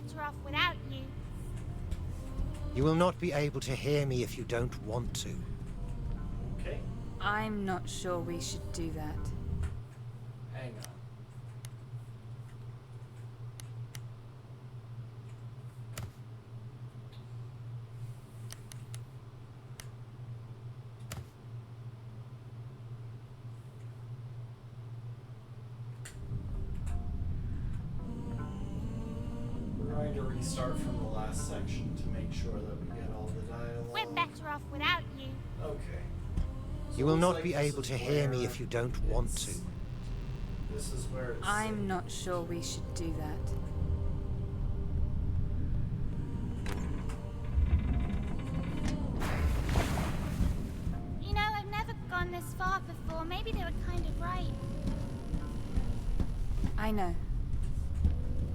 better off without you. You will not be able to hear me if you don't want to. Okay. I'm not sure we should do that. Hang on. We're going to restart from the last section to make sure that we get all the dialogue. We're better off without you. Okay. So You will looks not like be this able is to hear me where if you don't want to. This is where it's I'm not sure we should do that. You know, I've never gone this far before. Maybe they were kind of right. I know.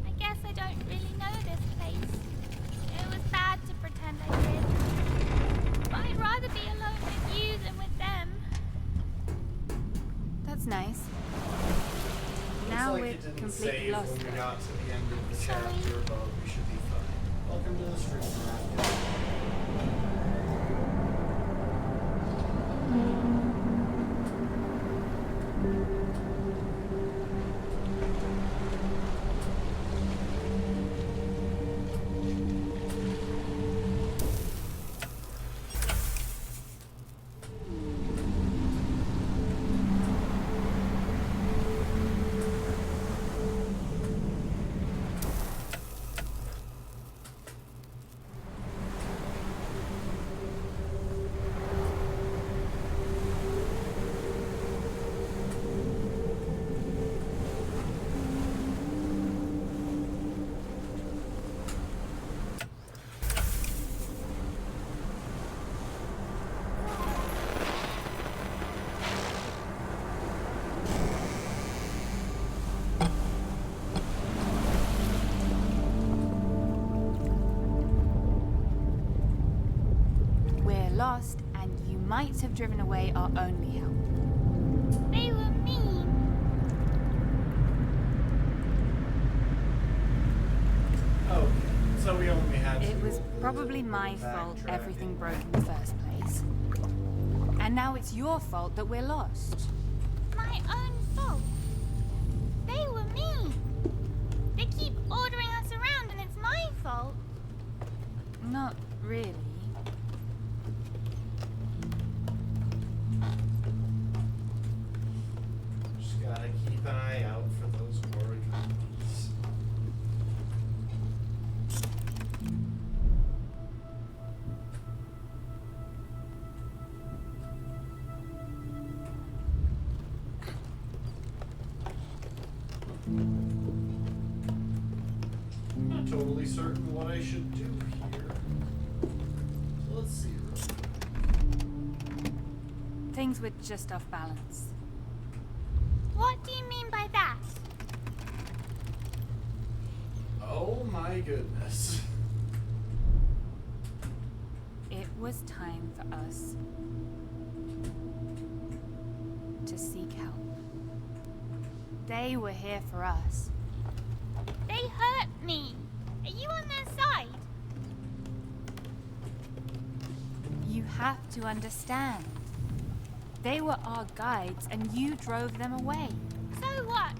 I guess I don't really know this place. It was bad to pretend I did. But I'd rather be alone with you than with them. That's nice. Looks Now like we're it didn't completely save lost. when we got to the end of the Sorry. chapter, but we should be fine. Welcome to the stream, Matt. We're lost, and you might have driven away our only help. They were mean. Okay, so we only had to It was do a probably little my bit of fault backtracking. everything broke in the first place. And now it's your fault that we're lost. My own fault. They were mean. They keep ordering us around and it's my fault. Not really. Just gotta keep an eye out for those origins. I'm not totally certain what I should do here. So let's see. Things were just off balance. What do you mean by that? Oh my goodness. It was time for us to seek help. They were here for us. They hurt me. Are you on their side? You have to understand. They were our guides, and you drove them away. So what?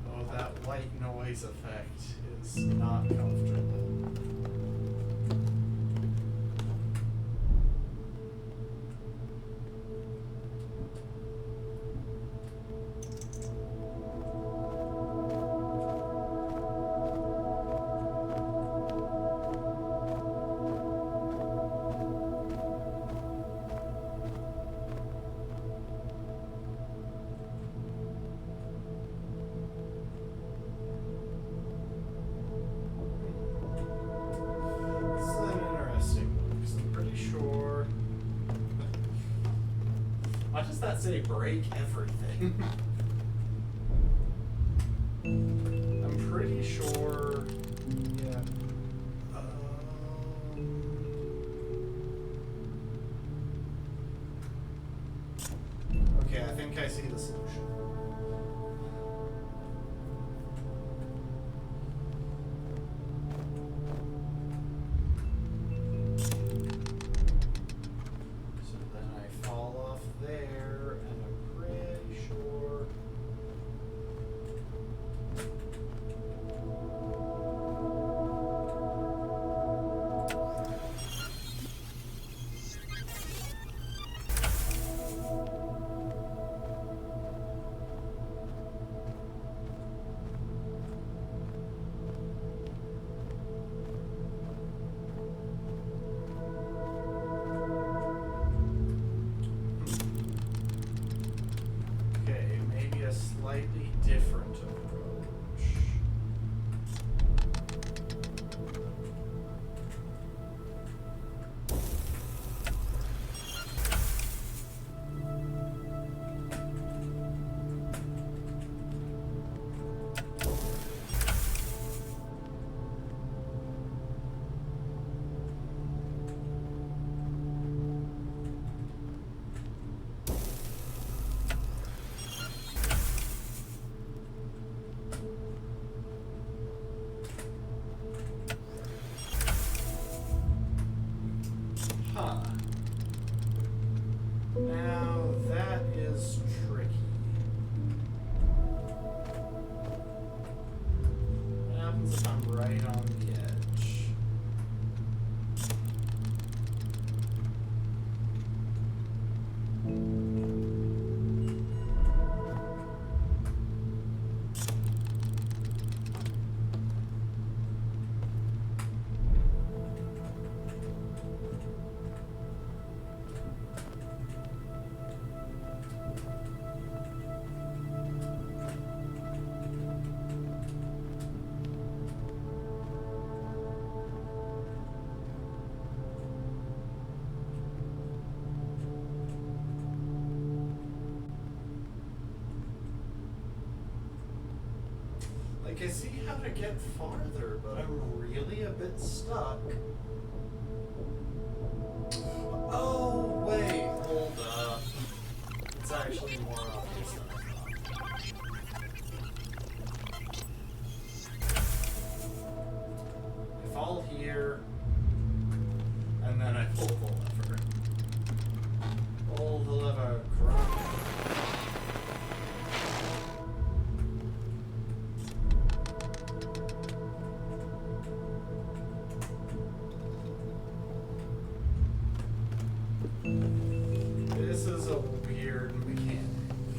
Oh, that white noise effect is not comfortable. This is an interesting one because I'm pretty sure. Why does that say break everything? I'm pretty sure. Yeah. Okay, I think I see the solution. So then I fall off there, and I'm pretty sure. Okay, maybe a slightly different approach. Huh. Now that is tricky. What happens if I'm right on the edge? Like, I see how to get farther, but I'm really a bit stuck. Oh, wait, hold up. It's actually more obvious than I thought. I fall here, and then I pull the lever. Pull the lever, correct. This is a weird mechanic.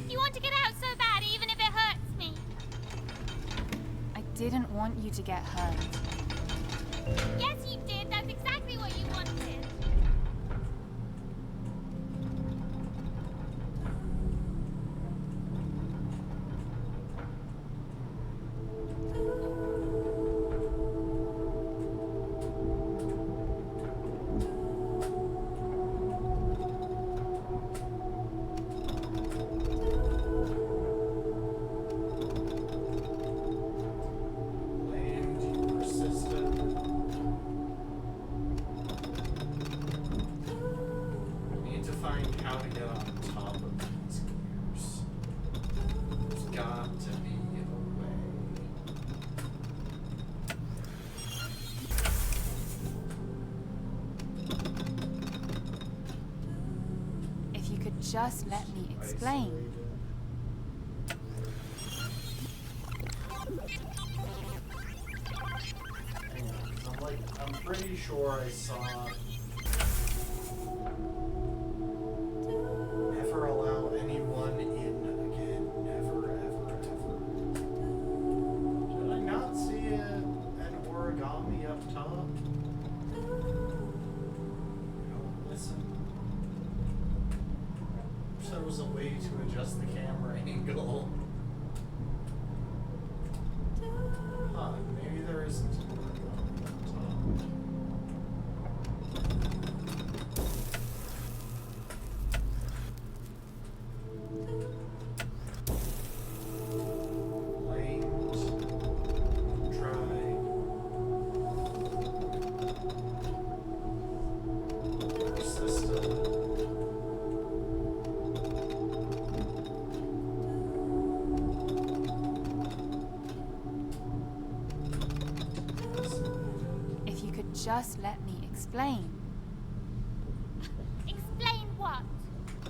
You want to get out so bad, even if it hurts me. I didn't want you to get hurt. Yes, you did. That's exactly what you wanted. Blamed, you persistent. I need to find how to get on top of these gears. There's got to be a way. If you could just let me explain. Isolated. Hang on, 'cause I'm pretty sure I saw. Never allow anyone in again. Never, ever, ever. Did I not see an origami up top? Don't listen. Wish there was a way to adjust the camera angle. Huh, maybe there isn't an origami up top. Blamed. Try. Persistent. just let me explain. Explain what?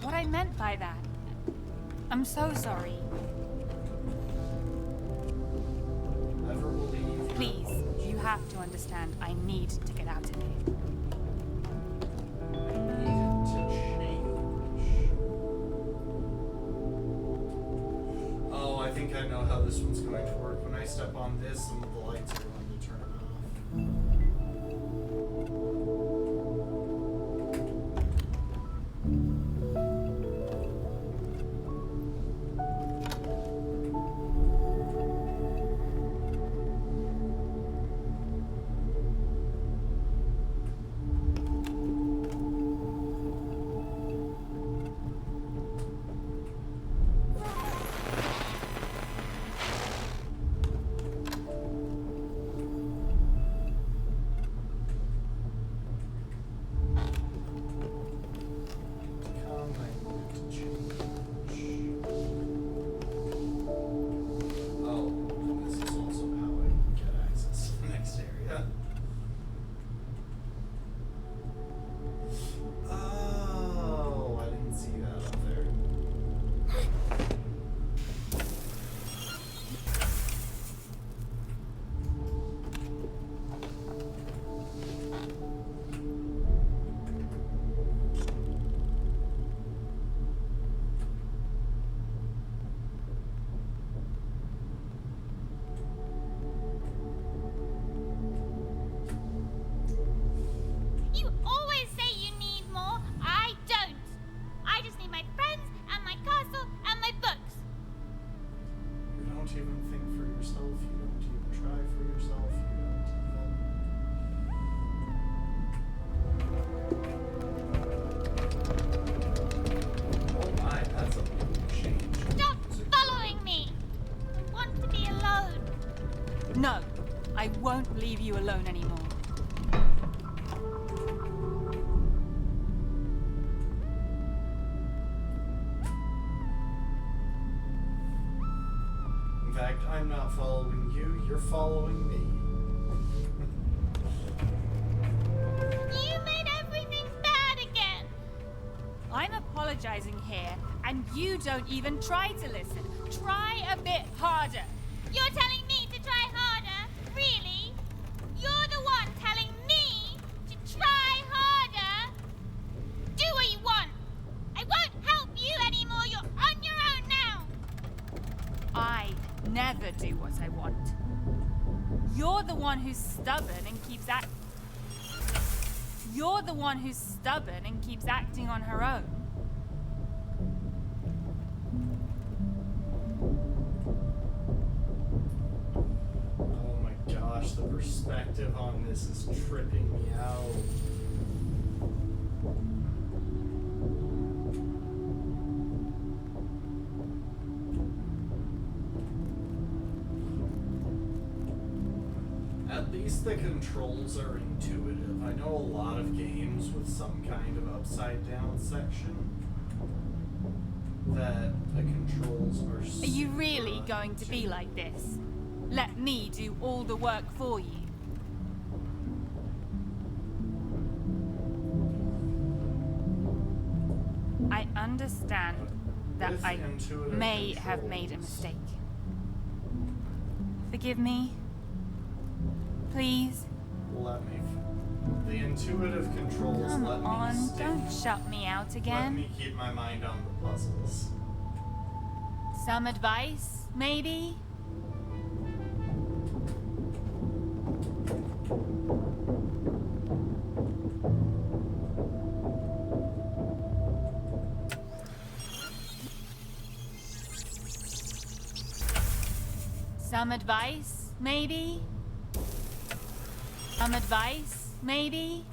What I meant by that. I'm so sorry. Never believe. Please, you have to understand. I need to get out of here. Need to change. Oh, I think I know how this one's going to work. When I step on this, some of the lights are going to turn off. You always say you need more. I don't. I just need my friends and my castle and my books. You don't even think for yourself. You don't even try for yourself. You don't even. Oh my, that's a big change. Stop following me. I want to be alone. No, I won't leave you alone anymore. In fact, I'm not following you. You're following me. You made everything bad again. I'm apologizing here, and you don't even try to listen. Try a bit harder. You're telling me to try harder? Really? You're the one telling me to try harder? Do what you want. I won't help you anymore. You're on your own now. I never do what I want. You're the one who's stubborn and keeps You're the one who's stubborn and keeps acting on her own. Oh my gosh, the perspective on this is tripping me out. At least the controls are intuitive. I know a lot of games with some kind of upside down section that the controls are Are you really going to be like this? Let me do all the work for you. I understand that With I intuitive may have made a controls. mistake. Forgive me. Please. Let me. The intuitive controls Come let me on, stick. don't shut me out Let again. me keep my mind on the puzzles. Some advice, maybe? Some advice, maybe? Some advice, maybe?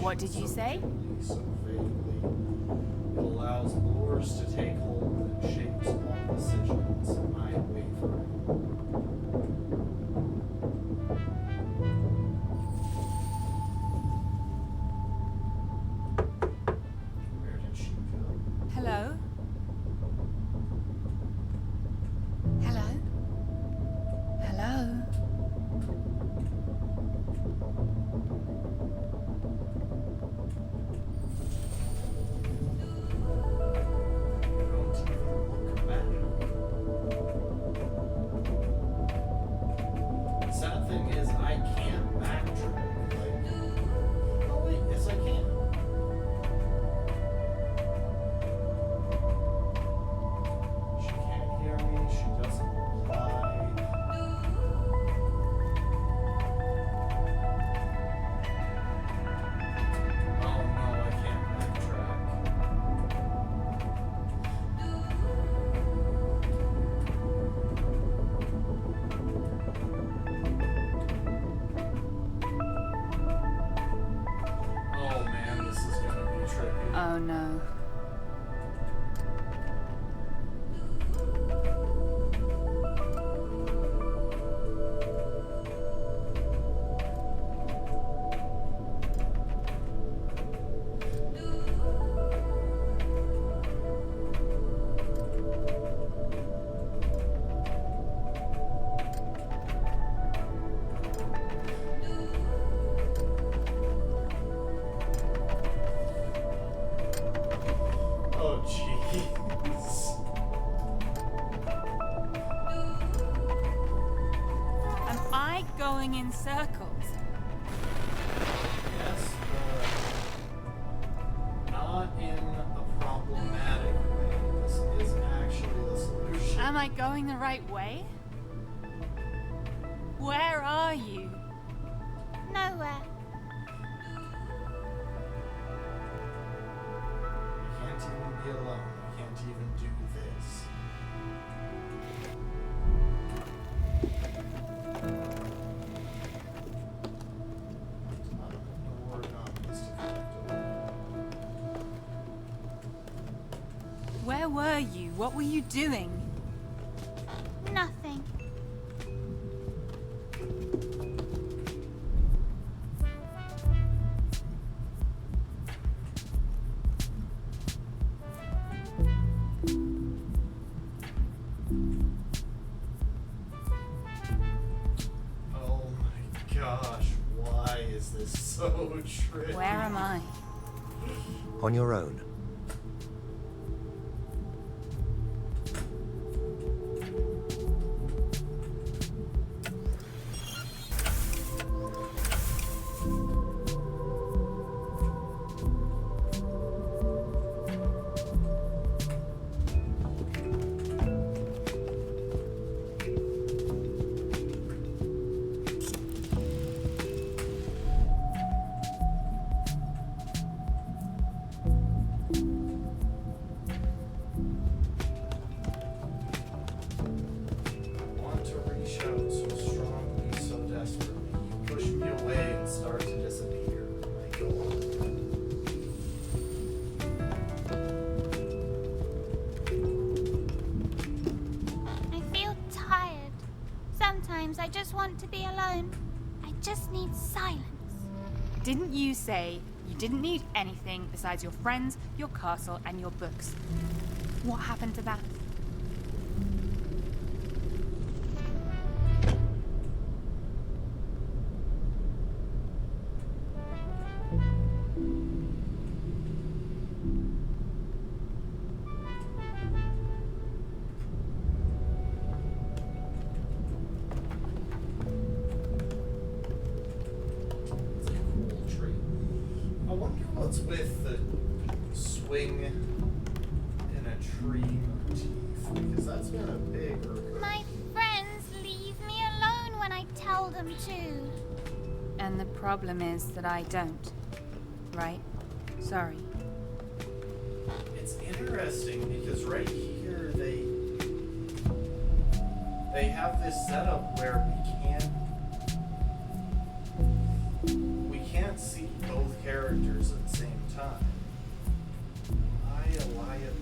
What did you say? So vaguely, it allows lures to take hold and shapes all decisions. I wavering. Where did she go? Hello? Hello? Oh no. Oh, jeez. Am I going in circles? Yes, but not in a problematic way. This is actually the solution. Am I going the right way? Where are you? Nowhere. You can't even be alone. You can't even do this. Where were you? What were you doing? Nothing. Oh my gosh, why is this so tricky? Where am I? On your own. I want to reach out so strongly, so desperately. You push me away and start to disappear. I go on. I feel tired. Sometimes I just want to be alone. I just need silence. Didn't you say you didn't need anything besides your friends, your castle, and your books? What happened to that? It's a cool tree. I wonder what's with the swing in a tree motif, because that's been a big recur. My friends leave me alone when I tell them to. And the problem is that I don't. Right? Sorry. It's interesting because right here they have this setup where we can't see both characters at the same time. Liability.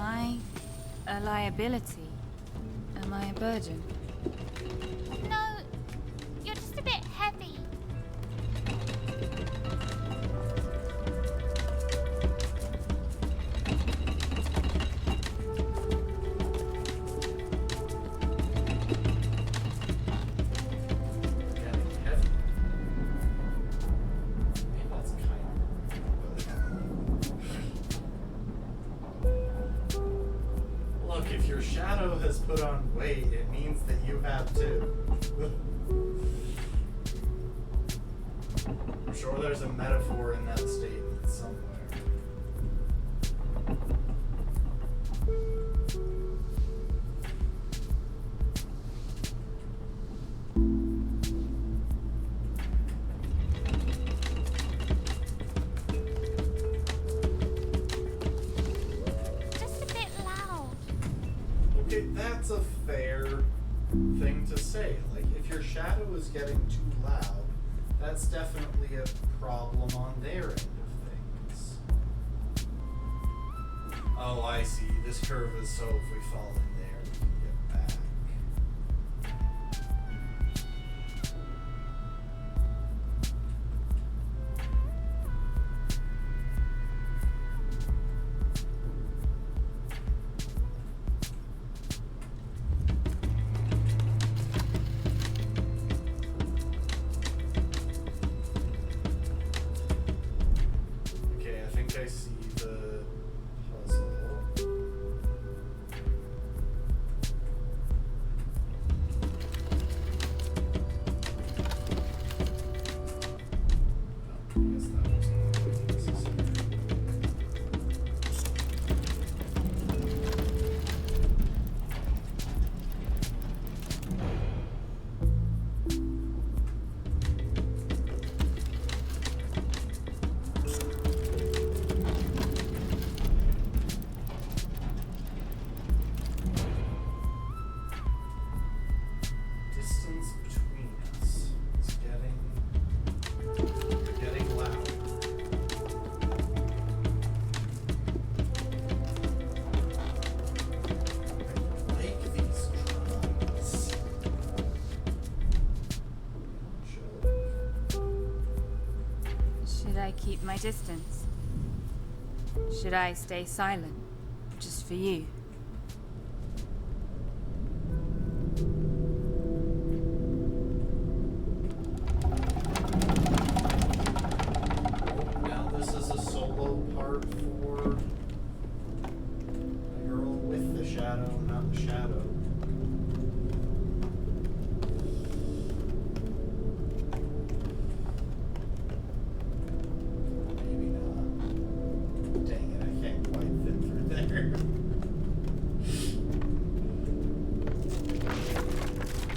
I a liability? Am I a burden? No, you're just a bit heavy. Getting heavy. Maybe that's kind of. Look, if your shadow has put on weight, it means that you have too. I'm sure there's a metaphor in that statement somewhere. Just a bit loud. Okay, that's a fair thing to say. Like, if your shadow is getting too loud, that's definitely a problem on their end of things. Oh, I see. This curve is so if we fall in there, we can get back. Okay, I think I see the puzzle. Oh, I guess that wasn't necessary. Distance between us is getting loud. I like these drums. Joke. Should I keep my distance? Should I stay silent? Just for you? Now this is a solo part for the girl with the shadow, not the shadow. Maybe not. Dang it, I can't quite fit through there.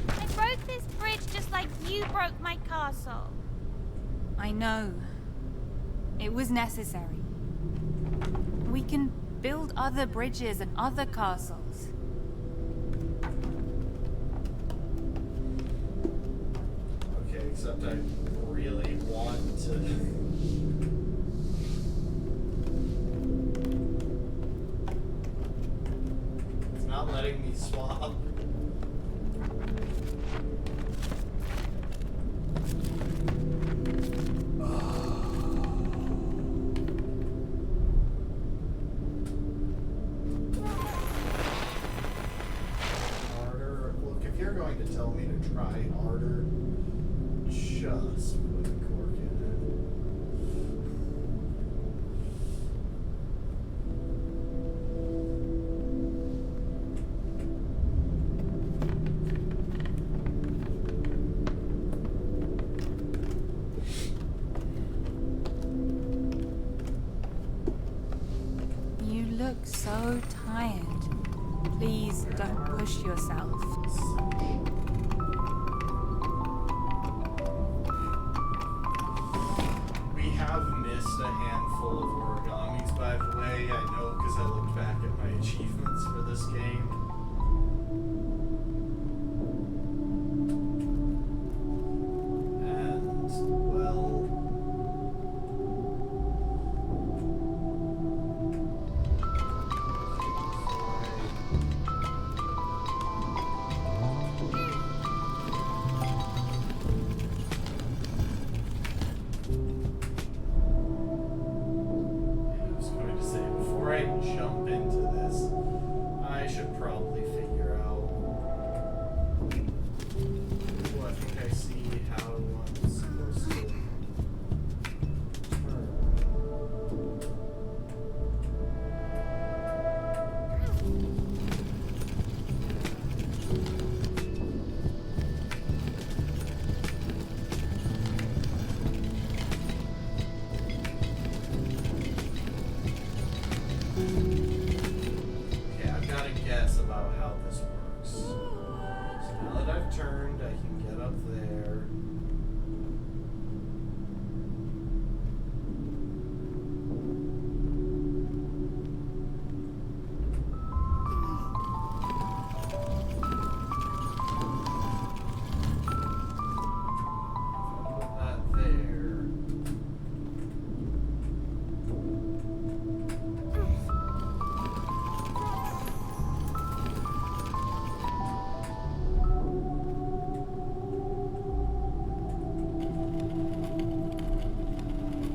I broke this bridge just like you broke my castle. I know. It was necessary. We can build other bridges and other castles. Okay, except I really want to. It's not letting me swap. Harder. Look, if you're going to tell me to try harder, just put a cork in You look so tired. Please don't push yourself. We have missed a handful of origamis, by the way. I know because I looked back at my achievements for this game. And, well... about how this works. So now that I've turned, I can get up there.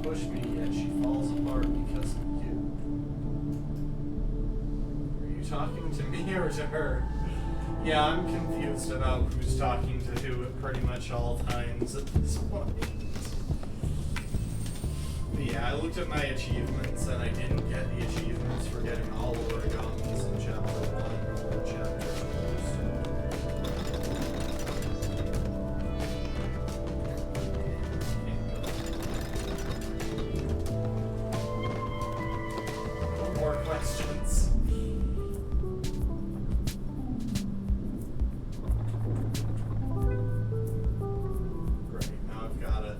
Push me, yet she falls apart because of you. Are you talking to me or to her? Yeah, I'm confused about who's talking to who at pretty much all times at this point. But yeah, I looked at my achievements and I didn't get the achievements for getting all origamis in chapter 1 or chapter 2. Questions. Great, now I've got it.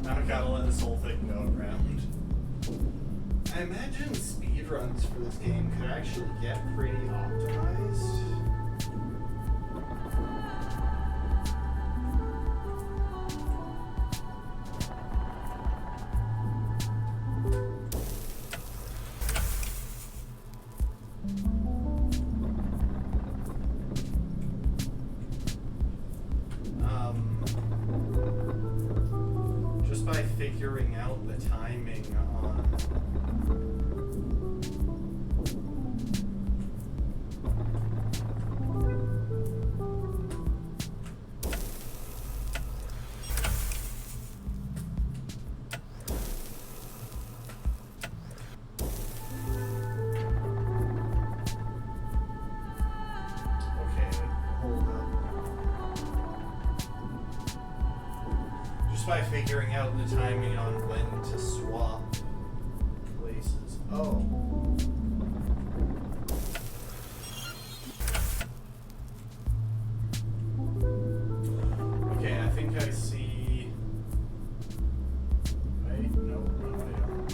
Now I've got to let this whole thing go around. I imagine speedruns for this game could actually get pretty optimized. Just by figuring out the timing on by figuring out the timing on when to swap places. Oh. Okay, I think I see... Wait, no, I don't.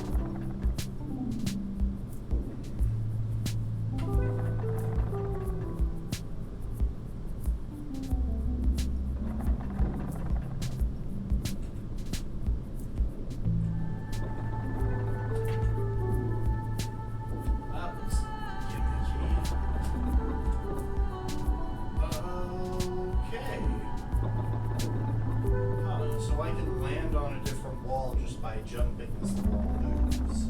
By jumping as the wall moves.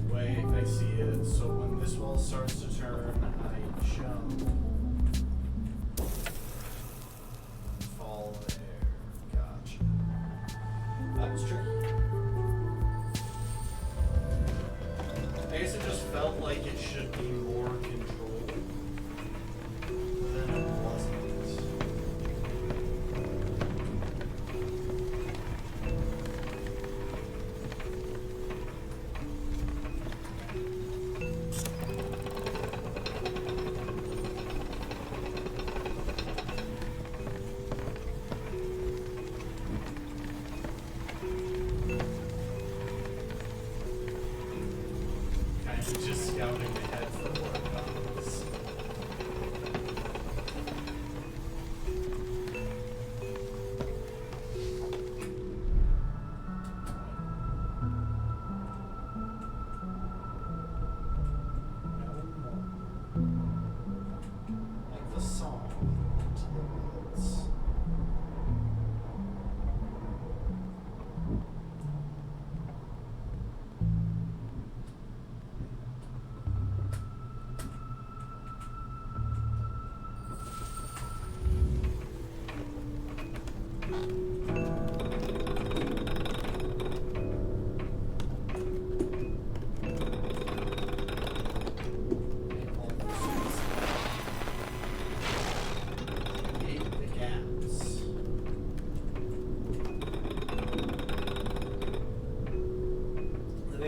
Wait, I see it. So when this wall starts to turn, I jump. Fall there. Gotcha. That was tricky. I guess it just felt like it should be more controlled than it wasn't.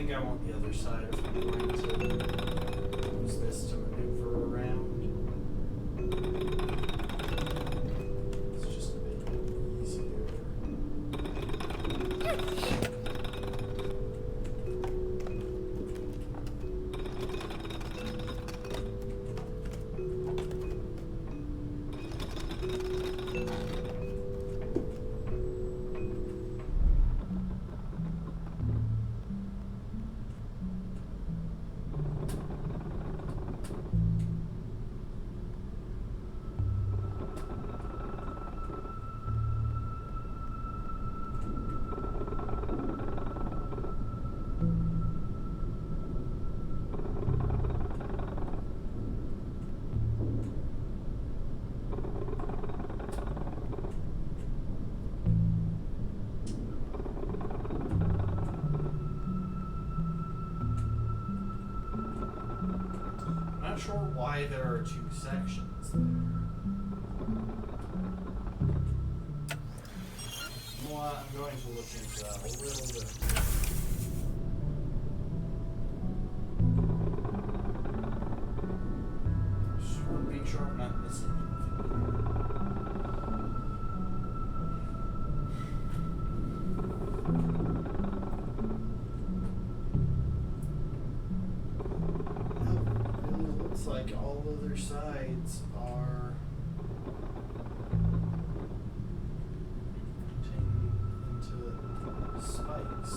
think I want the other side if I'm going to use this to maneuver around. It's just a bit easier. I'm not sure why there are two sections there. You know what? I'm going to look into that a little bit. Just want to make sure I'm not missing anything. It looks like all other sides are pointing into spikes.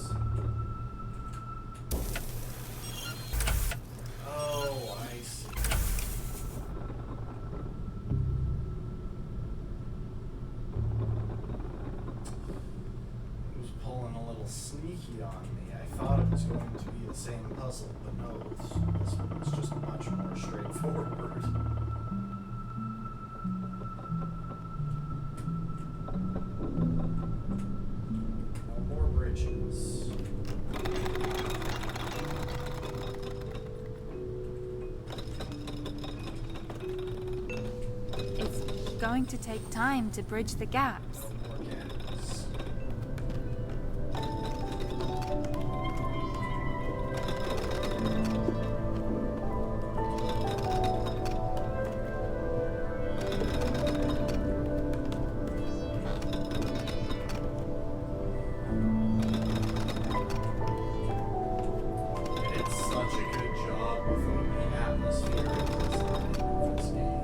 Oh, I see. It was pulling a little sneaky on me. I thought it was going to be the same puzzle, but no, this one was just much more straightforward. No more bridges. It's going to take time to bridge the gaps. No more gaps. It did such a good job with the atmospheric design of this game.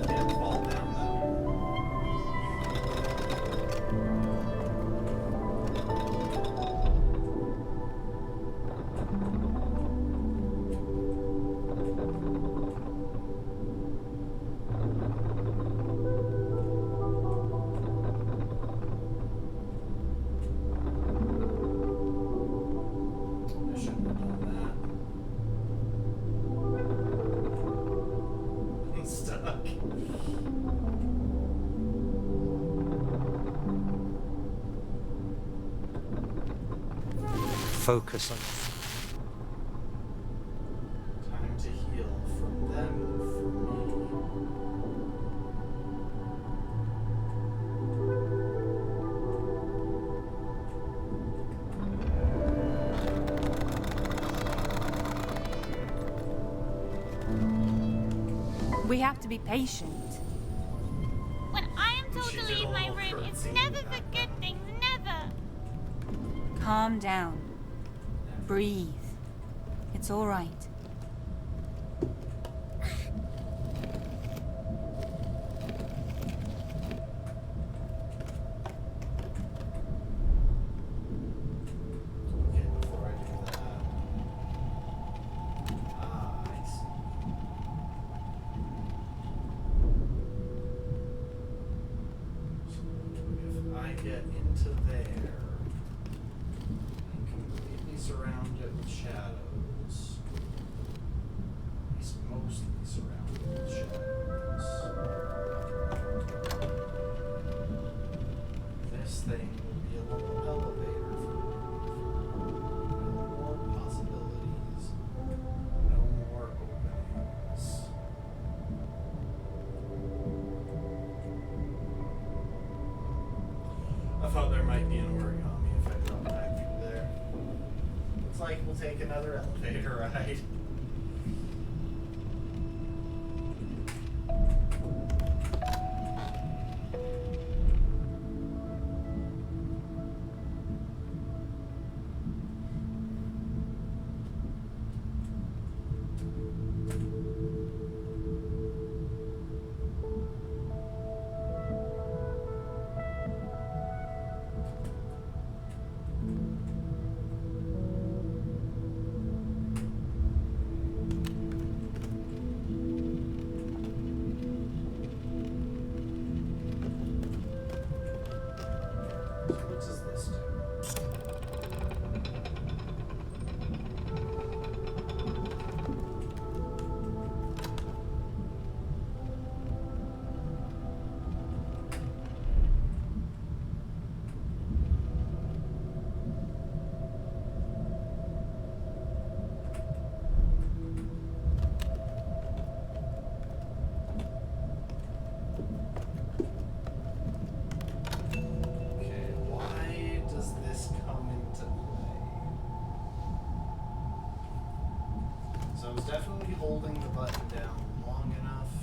Can't fall down though. I shouldn't have done that. I'm stuck. Focus on Time to heal from them, from me. We have to be patient. When I am told She to did a leave my little room, it's curtsy never in for that good one. things, never. Calm down. Breathe. It's all right. Okay, before I do that. I see. So if I get into there and completely surround it with shadows, at least mostly surround it with shadows, this thing will be might be an origami if I drop back through there. Looks like we'll take another elevator ride. What does this do? Okay, why does this come into play? So I was definitely holding the button down long enough.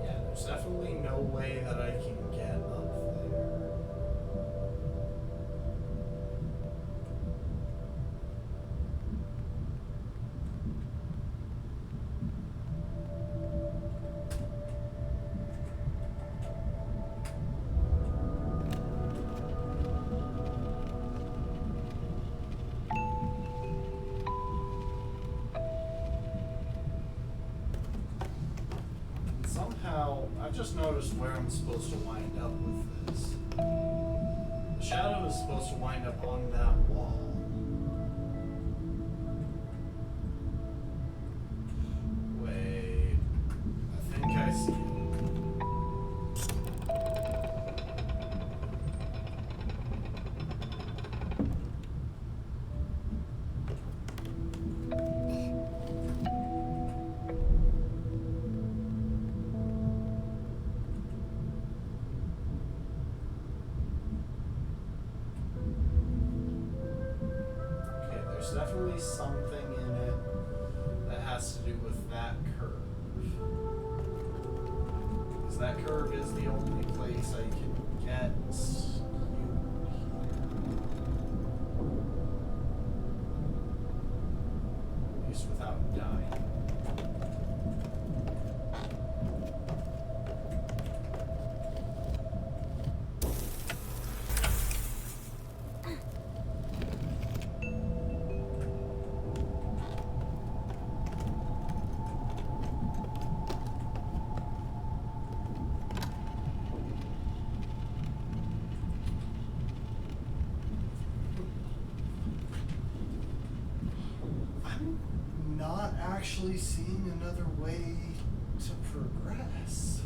Yeah, there's definitely no way that I can get up there. Somehow, I've just noticed where I'm supposed to wind up with this. The shadow is supposed to wind up on that wall. Wait, I think I see it. Okay, there's definitely something in it that has to do with that curve. Because that curve is the only place I can get skewed here. At least without dying. I'm not actually seeing another way to progress.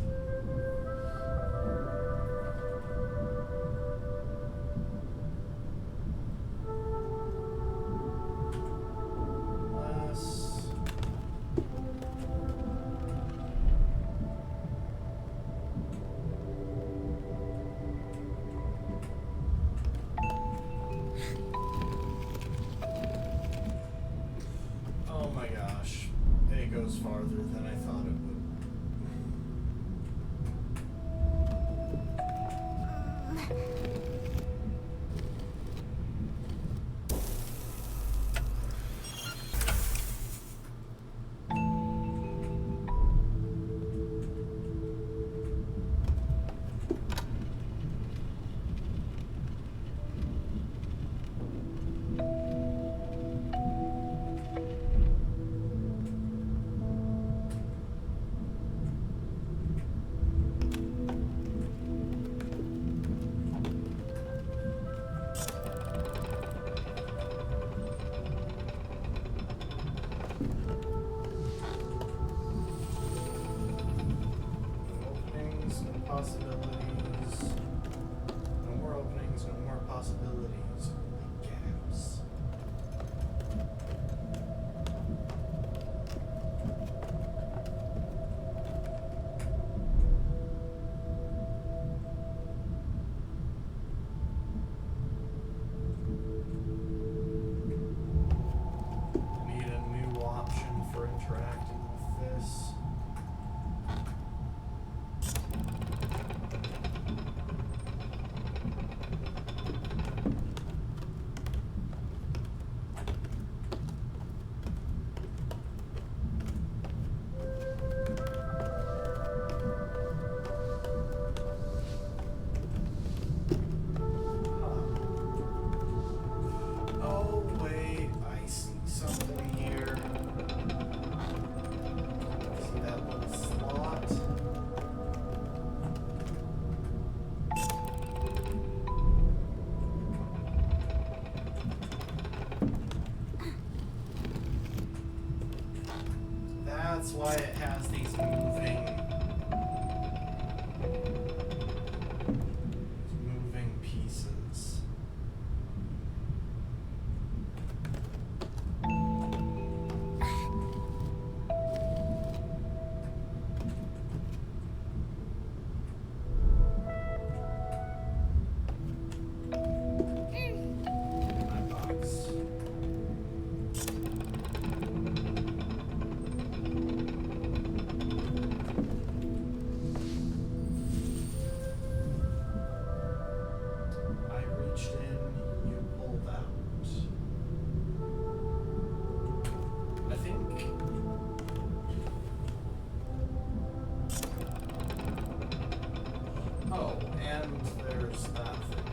Unless... Oh my gosh. It goes farther than I thought it would. Openings, no possibilities. No more openings, no more possibilities. Only gaps. why it has these moving pieces. My box. I reached in, you pulled out. I think. Oh, and there's that thing.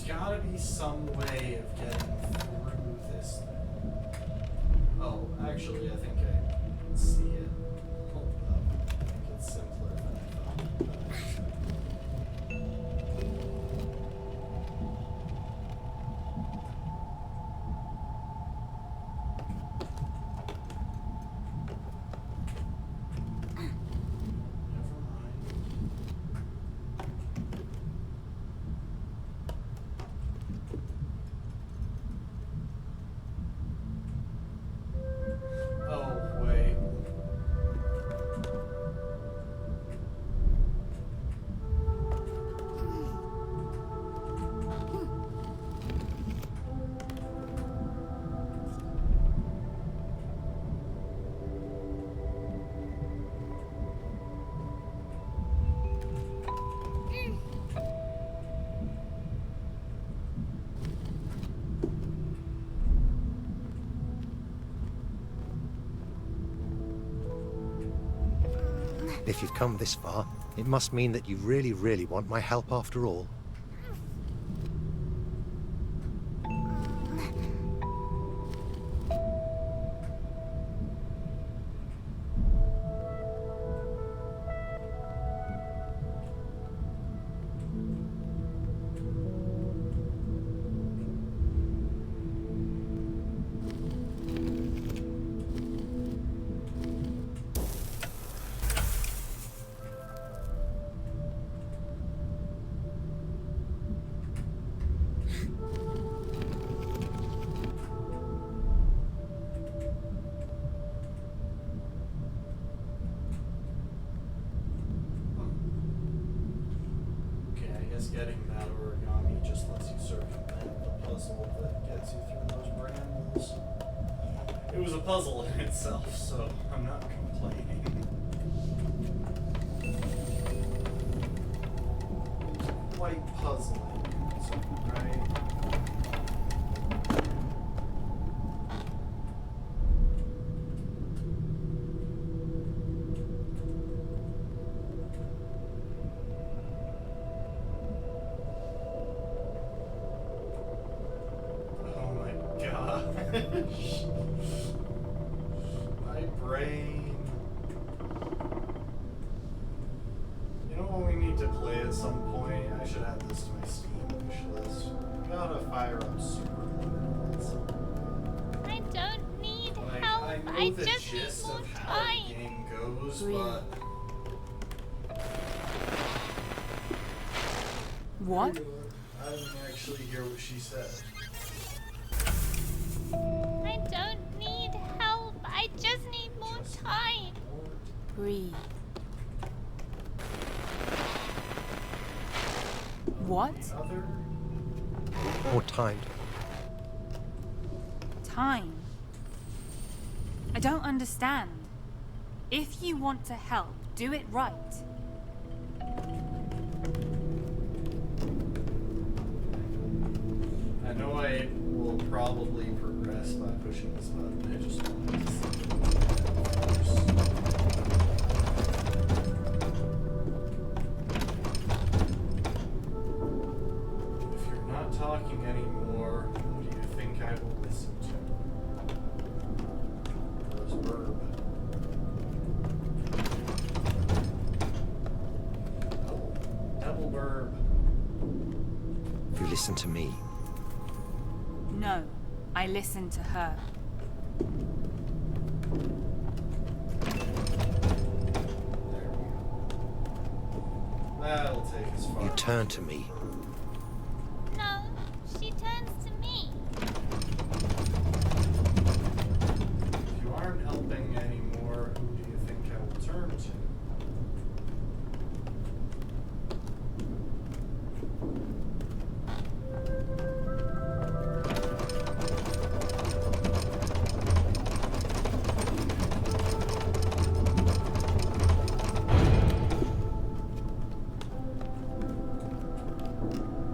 Gotta be some way of getting through this thing. Oh, actually, I think I can see it. Hold up. I think it's simpler than I thought. Never mind. Oh, wait. If you've come this far, it must mean that you really, really want my help after all. Getting that origami just lets you circumvent the puzzle that gets you through those brambles. It was a puzzle in itself, so I'm not complaining. quite puzzling, right? Oh my gosh. My brain. You know what we need to play at some point? I should add this to my Steam wish list. We gotta fire up Super Limited at some point. I don't need Like, help. I know I the just need gist more of how the time. game goes, Breathe. but What? I didn't actually hear what she said. I don't need help. I just need more time. Breathe. What? Other? More time. Time. I don't understand. If you want to help, do it right. I know I will probably progress by pushing this button. I just wanted to see it first. If you're not talking anymore, who do you think I will listen to? Rose Burb. Oh, Double Burb. You listen to me. No, I listen to her. There we go. That'll take us far. You turn to me. No, she turns to me. If you aren't helping anymore, who do you think I will turn to?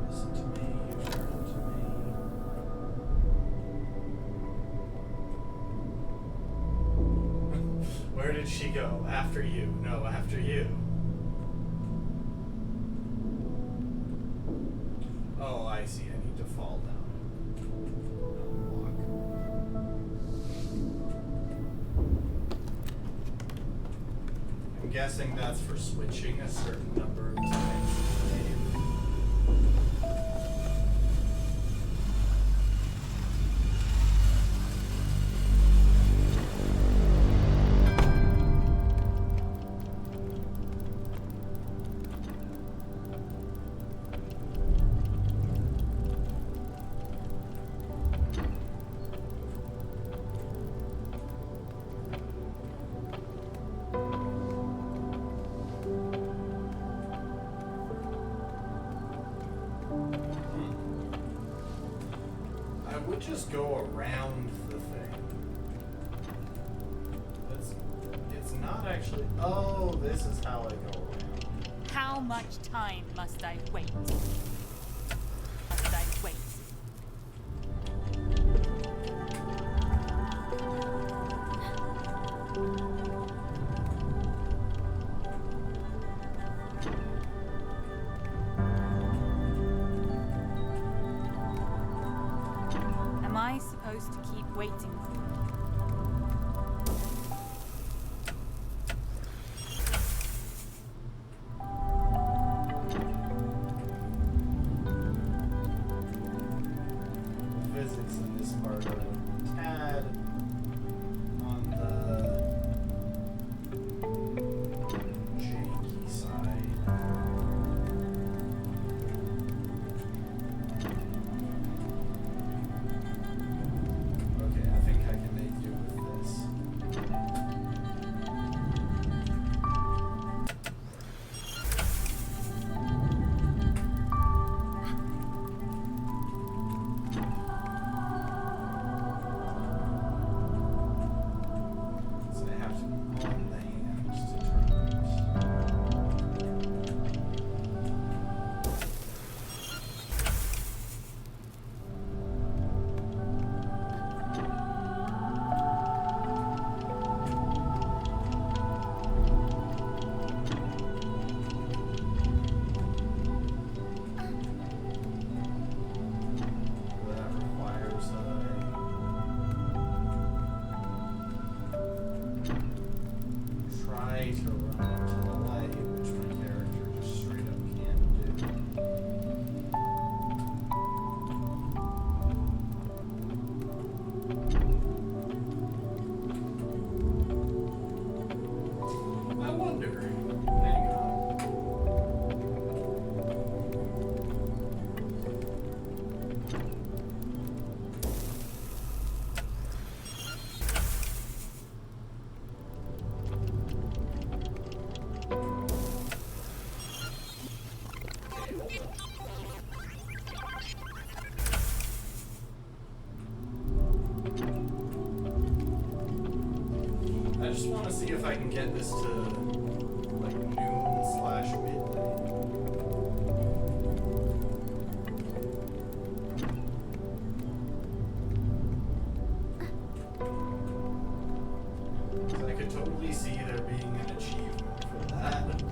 Listen to me, you turn to me. Where did she go? After you. No, after you. Oh, I see. I need to fall down. I'm guessing that's for switching a certain number of times in the game. I would just go around the thing. It's not actually. Oh, this is how I go around. How much time must I wait? Must I wait? Am I supposed to keep waiting for you? Physics in this part are a tad on the janky side. Okay, I think I can make do with this. just want to see if I can get this to like noon/midnight. I could totally see there being an achievement for that.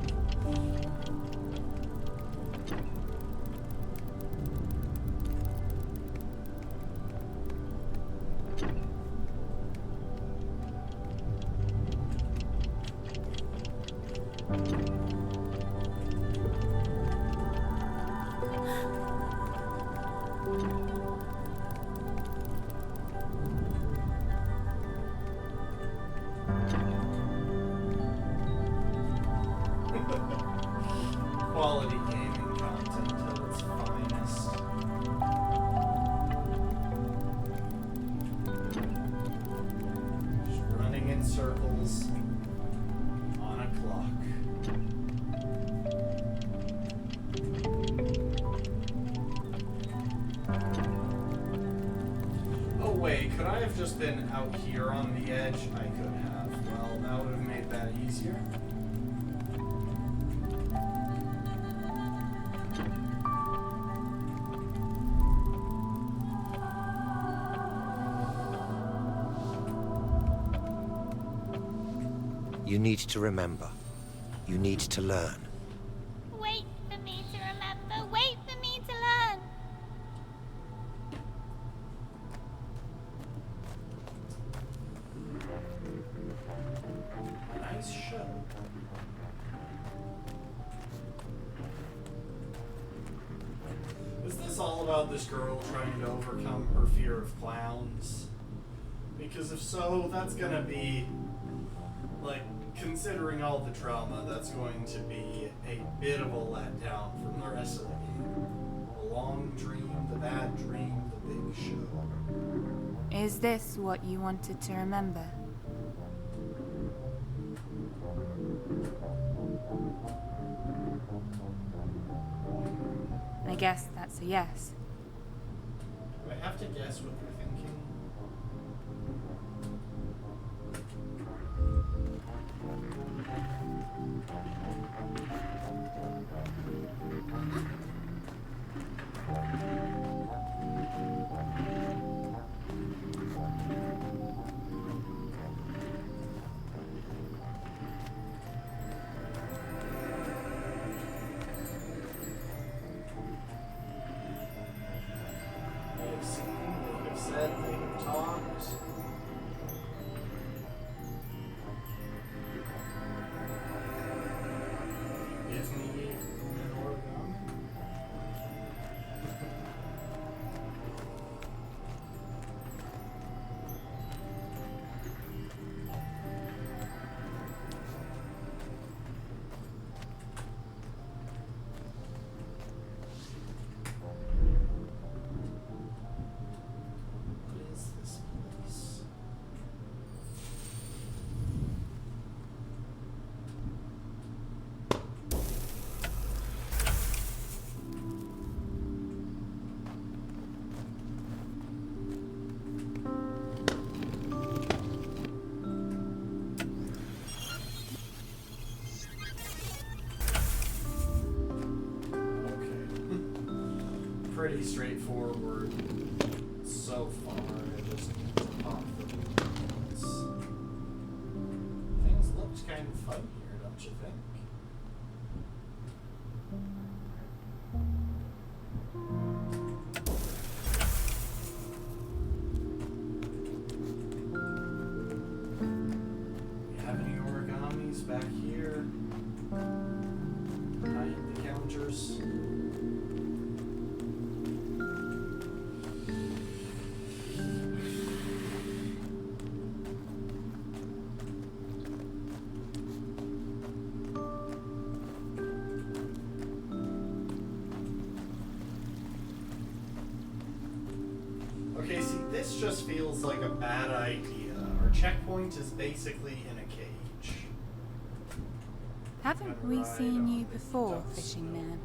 Quality gaming content at its finest. Just running in circles on a clock. Oh wait, could I have just been out here on the edge? I could have. Well, that would have made that easier. You need to remember. You need to learn. Wait for me to remember. Wait for me to learn. Nice show. Is this all about this girl trying to overcome her fear of clowns? Because if so, that's gonna be, like, considering all the trauma, that's going to be a bit of a letdown from the rest of the game. The long dream, the bad dream, the big show. Is this what you wanted to remember? I guess that's a yes. Do I have to guess what you're thinking? They have seen, they have said, they have talked. Give me an origami. What is this place? Okay. Pretty straightforward so far. I just need to pop the buttons. Things looked kind of fun here, don't you think? You have any origamis back here? Behind the counters? Okay, see, this just feels like a bad idea. Our checkpoint is basically in a cage. Haven't we seen you before, fishing man?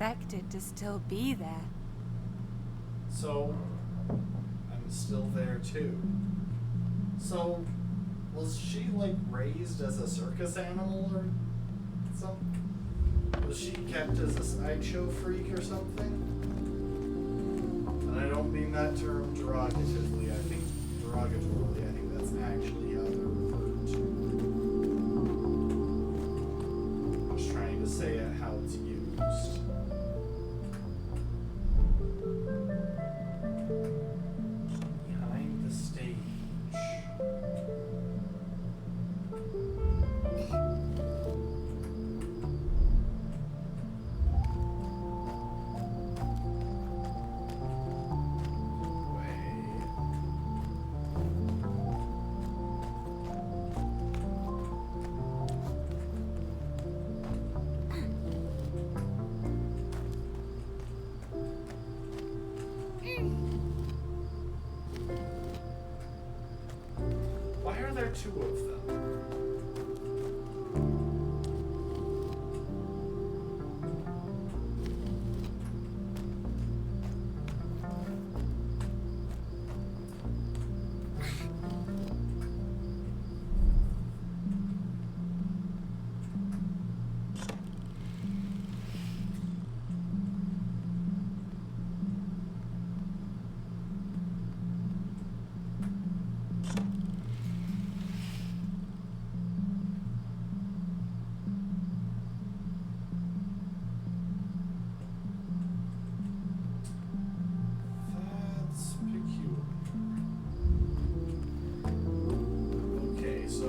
expected to still be there. So, I'm still there too. So, was she like raised as a circus animal or something? Was she kept as a sideshow freak or something? And I don't mean that term derogatively, I think that's actually how they're referred to. I'm just trying to say it how it's used. Behind the stage. Why are there two of them? That's peculiar. Okay, so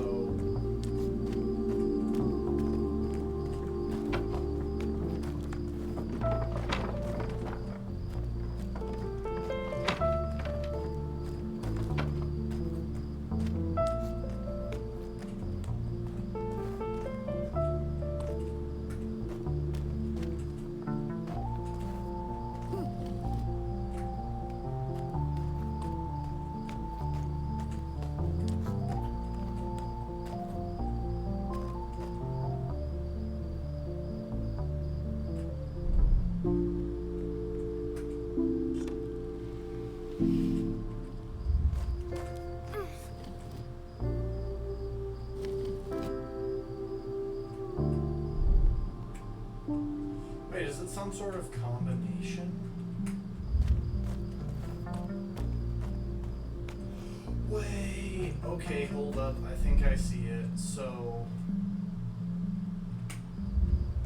wait, is it some sort of combination? Wait, okay, hold up. I think I see it. So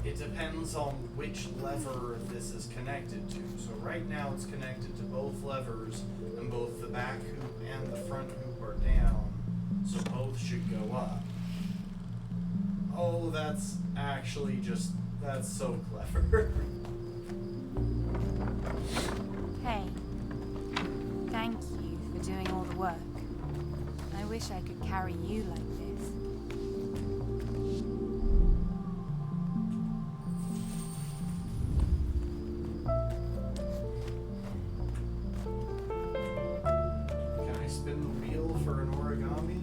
it depends on which lever this is connected to. So right now it's connected to both levers, and both the back hoop and the front hoop are down, so both should go up. Oh, that's actually just, that's so clever. Hey, thank you for doing all the work. I wish I could carry you like this. Can I spin the wheel for an origami?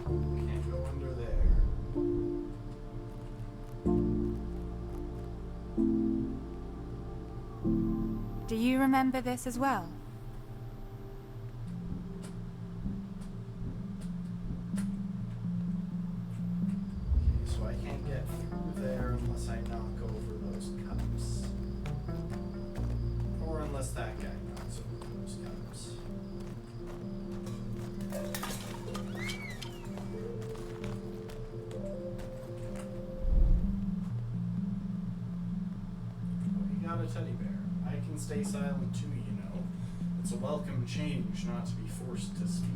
Can't go under there. Do you remember this as well? Okay, so I can't get through there unless I knock over those cups. Or unless that guy knocks over those cups. Well, you got a teddy bear. I can stay silent too, you know. It's a welcome change not to be forced to speak.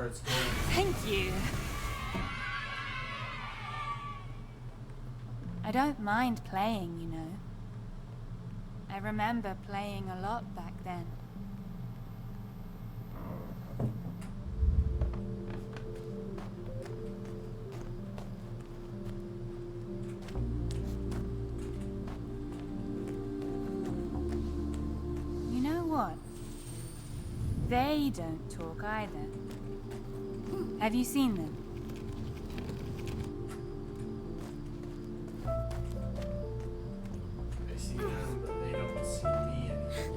where it's going. Thank you. I don't mind playing, you know. I remember playing a lot back then. You know what? They don't talk either. Have you seen them? I see them, but they don't see me anymore.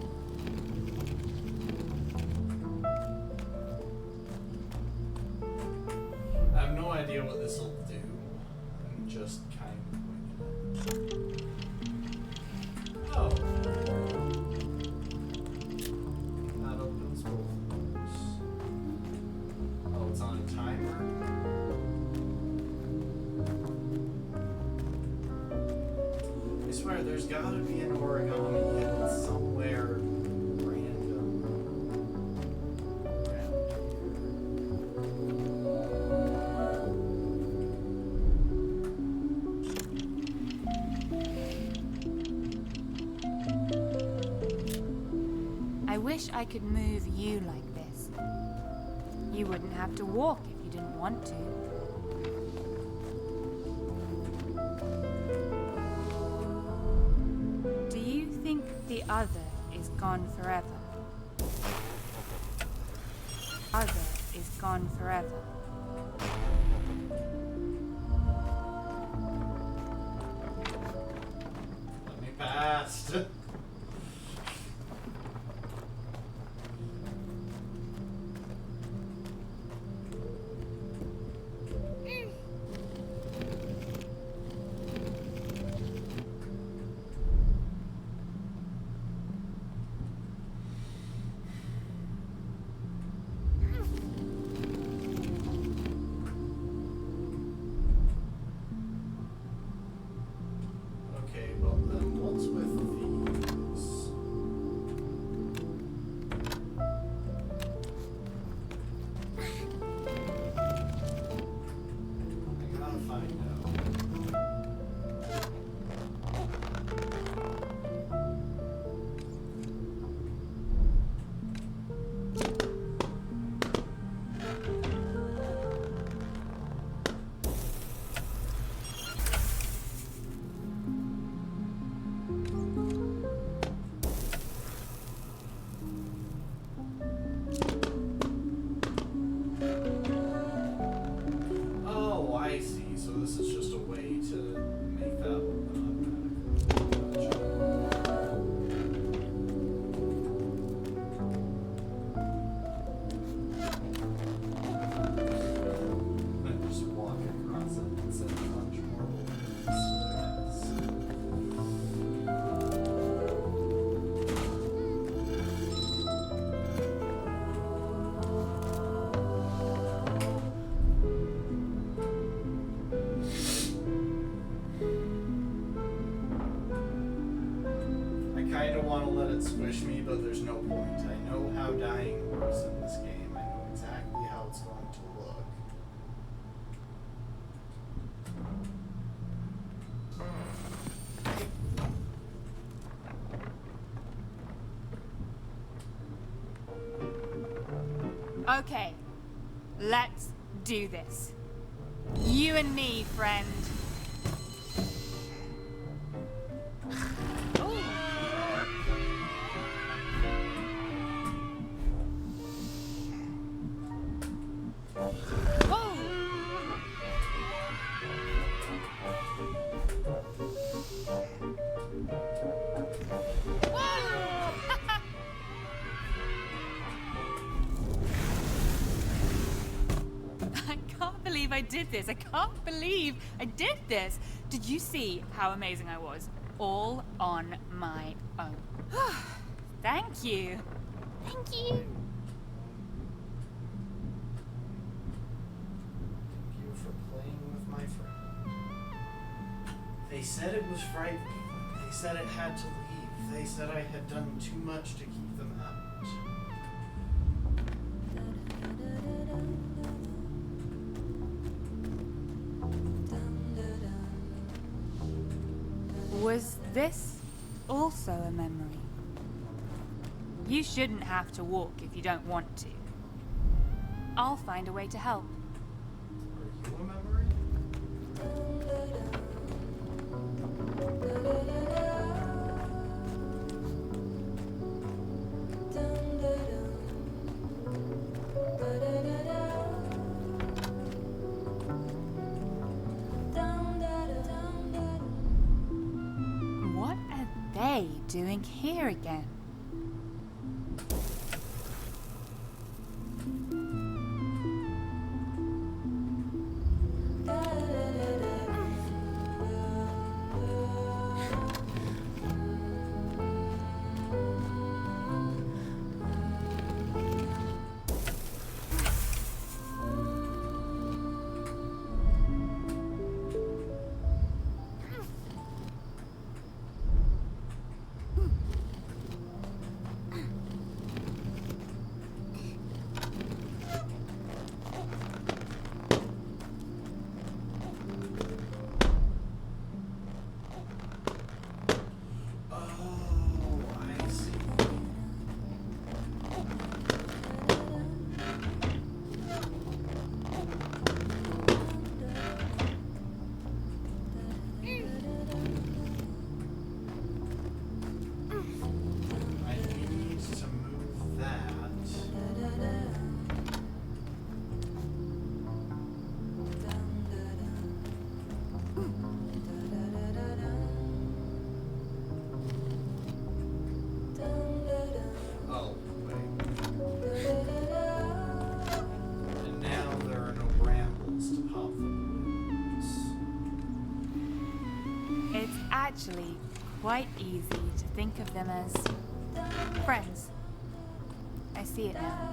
I have no idea what this will do. I'm just kind of winging it. Oh. That opens both doors. Oh, it's on a timer? I swear, there's gotta be an origami hidden somewhere random around I wish I could move you like this. You wouldn't have to walk if you didn't want to. Do you think the other is gone forever? Other is gone forever. Let me past. Okay, well then what's with these? I gotta find out. Oh, I see. So this is just a way to make that open automatically. I'm just walking across it and said a bunch more I kind of want to let it squish me, but there's no point. I know how dying works in this game. I know exactly how it's going to look. Okay, let's do this. You and me, friend. Ooh. Whoa. I can't believe I did this. I can't believe I did this. Did you see how amazing I was? All on my own. Thank you. Thank you. Thank you for playing with my friend. They said it was frightening. They said it had to leave. They said I had done too much to keep them out. this also a memory? You shouldn't have to walk if you don't want to. I'll find a way to help. Are you a memory? What are they doing here again? Oh, I see. I need to move that. Oh, wait. And now there are no brambles to pop the balloons. It's actually quite easy to think of them as friends. I see it now.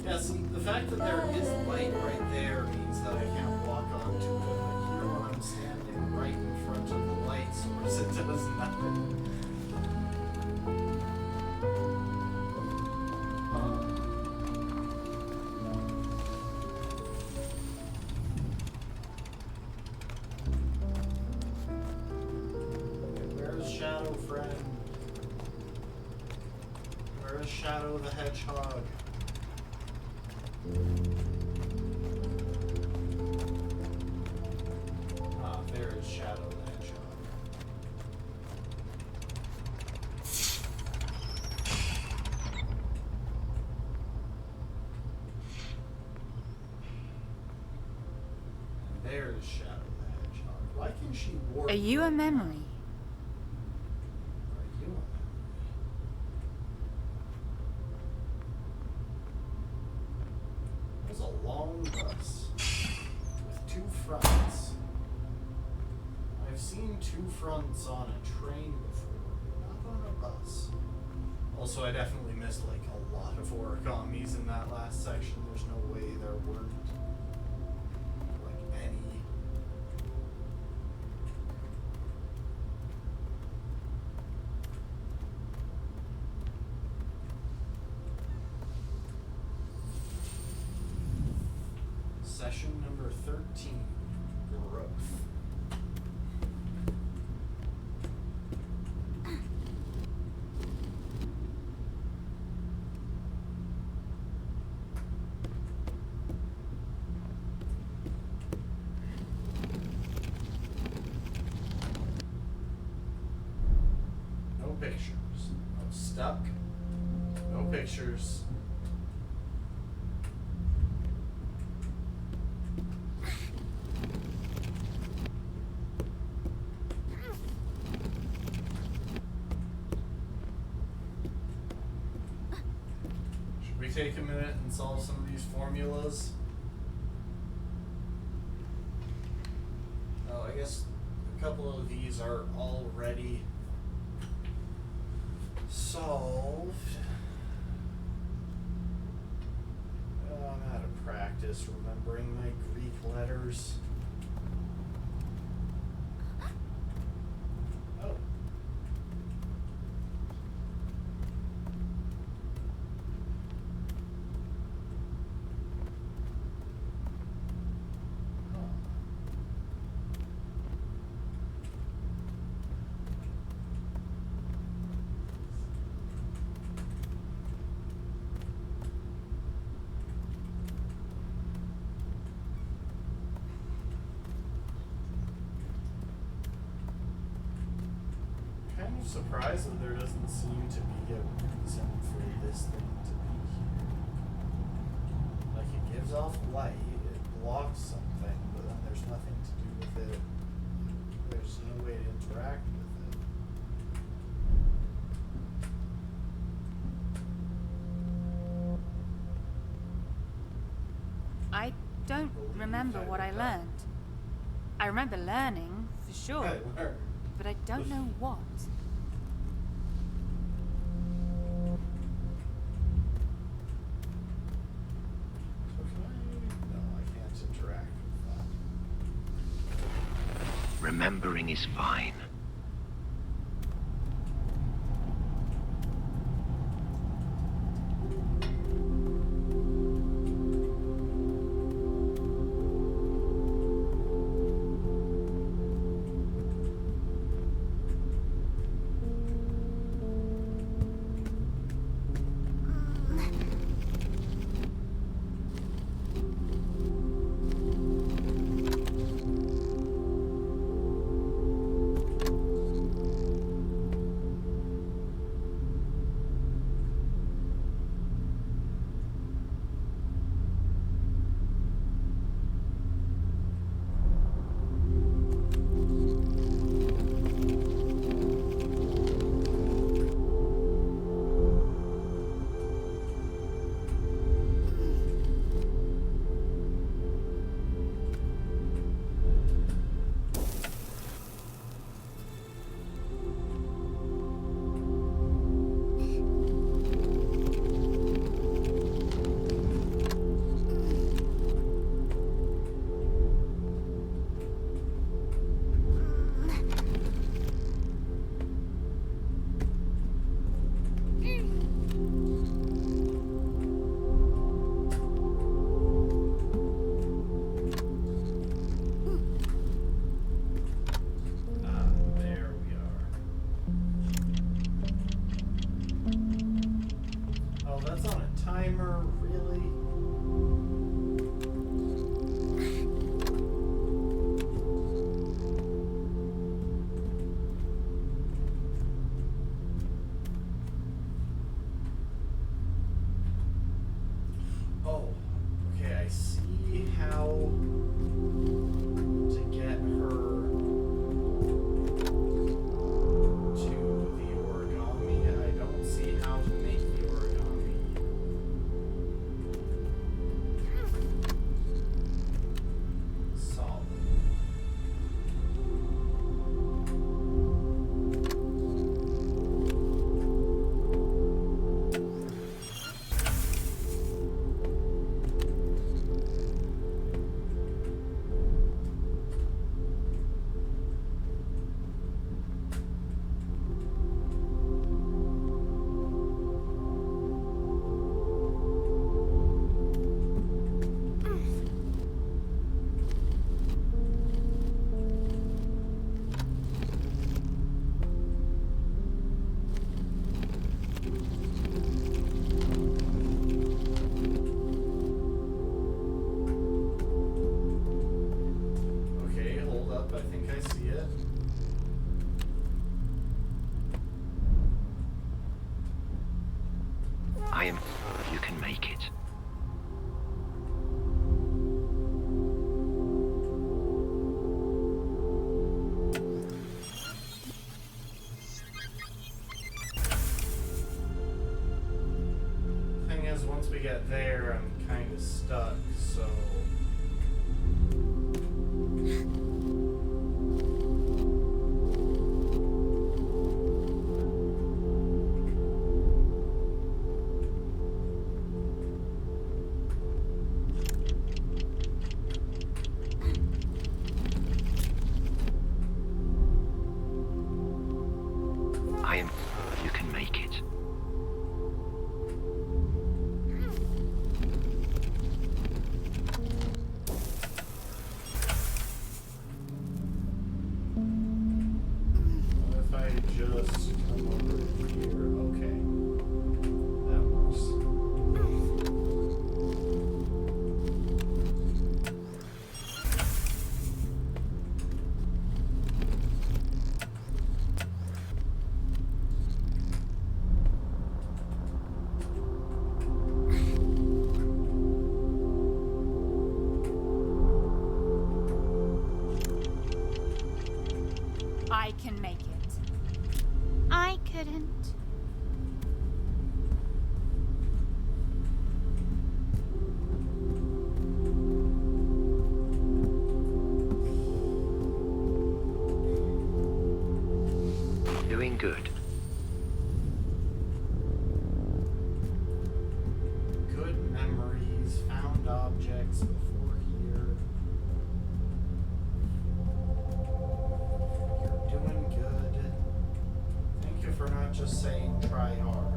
Yeah, see, the fact that there is light right there means that I can't walk onto it. But here when I'm standing right in front of the light source, it does nothing. Where's Shadow Friend? Where is Shadow the Hedgehog? Ah, there is Shadow the Hedgehog. And there is Shadow the Hedgehog. Why can she warp? Are you a memory? Are you a memory? It was a long bus with two fronts. I've seen two fronts on a train before, but not on a bus. Also, I definitely missed like a lot of origamis in that last section. There's no way there weren't like any. Session number 13, growth. No pictures. No stuck. No pictures. Should we take a minute and solve some of these formulas? Oh, I guess a couple of these are already solved. I'm out of practice remembering my Greek letters. Oh. surprised that there doesn't seem to be a reason for this thing to be here. Like, it gives off light, it blocks something, but then there's nothing to do with it. There's no way to interact with it. I don't remember what I learned. I remember learning, for sure, I learned. but I don't know what. So can I? No, I can't interact with that. Remembering is fine. There we are. Oh, that's on a timer, really? Oh, okay, I see how to get her to the origami. I don't see how to make the origami. Solid. Okay, hold up. I think I see it. I am. You can make it. Thing is, once we get there, I'm kind of stuck, so. I am. You can make it. What if I just come over here? Okay. That works. I can make it. I couldn't. Doing good. Good memories, found objects before here. You're doing good. Thank you for not just saying try harder.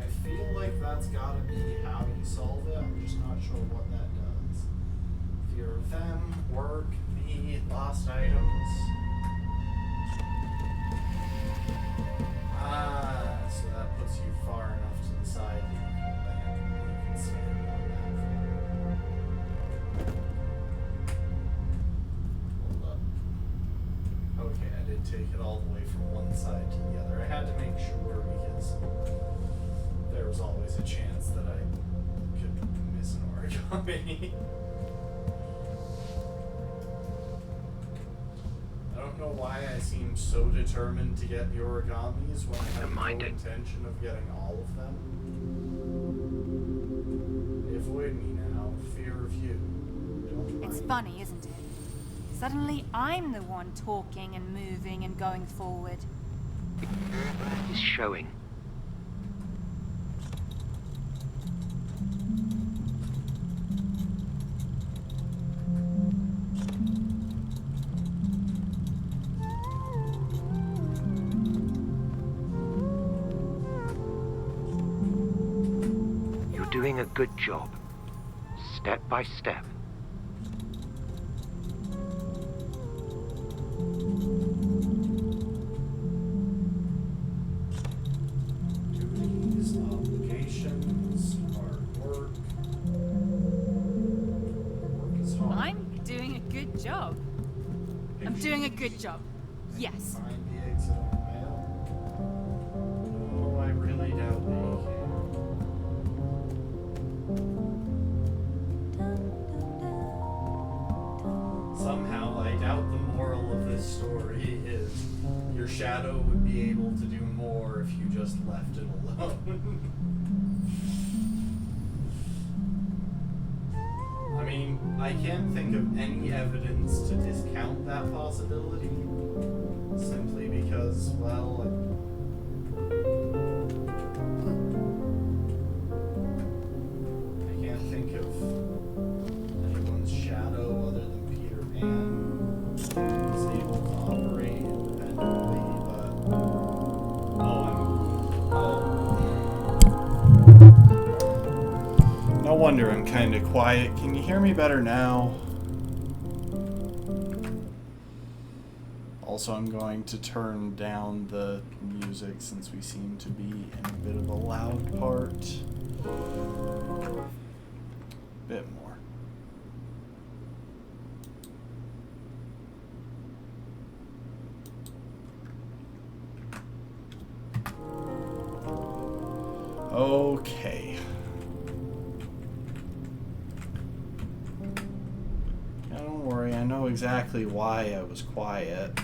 I feel like that's gotta be how you solve it. I'm just not sure what that does. Fear of them, work, me, lost items. Ah, so that puts you far enough to the side that you can stand on that. Hold up. Okay, I did take it all the way from one side to the other. I had to make sure because there was always a chance that I could miss an origami. I don't know why I seem so determined to get the origamis when I have Don't no mind it. intention of getting all of them. They avoid me now, fear of you. Don't It's mind. funny, isn't it? Suddenly I'm the one talking and moving and going forward. He's showing. You're doing a good job. Step by step. Duties, obligations, hard work. Work is hard. I'm doing a good job. I'm doing a good job. Yes. Find the exit on the mail. Oh, I really doubt they can. Somehow, I doubt the moral of this story is your shadow would be able to do more if you just left it alone. I mean, I can't think of any evidence to discount that possibility. Simply because, well, I can't think of anyone's shadow other than Peter Pan who's able to operate independently, but no wonder I'm kind of quiet. Can you hear me better now? Also, I'm going to turn down the music since we seem to be in a bit of a loud part. Bit more. Okay. Now, don't worry, I know exactly why I was quiet.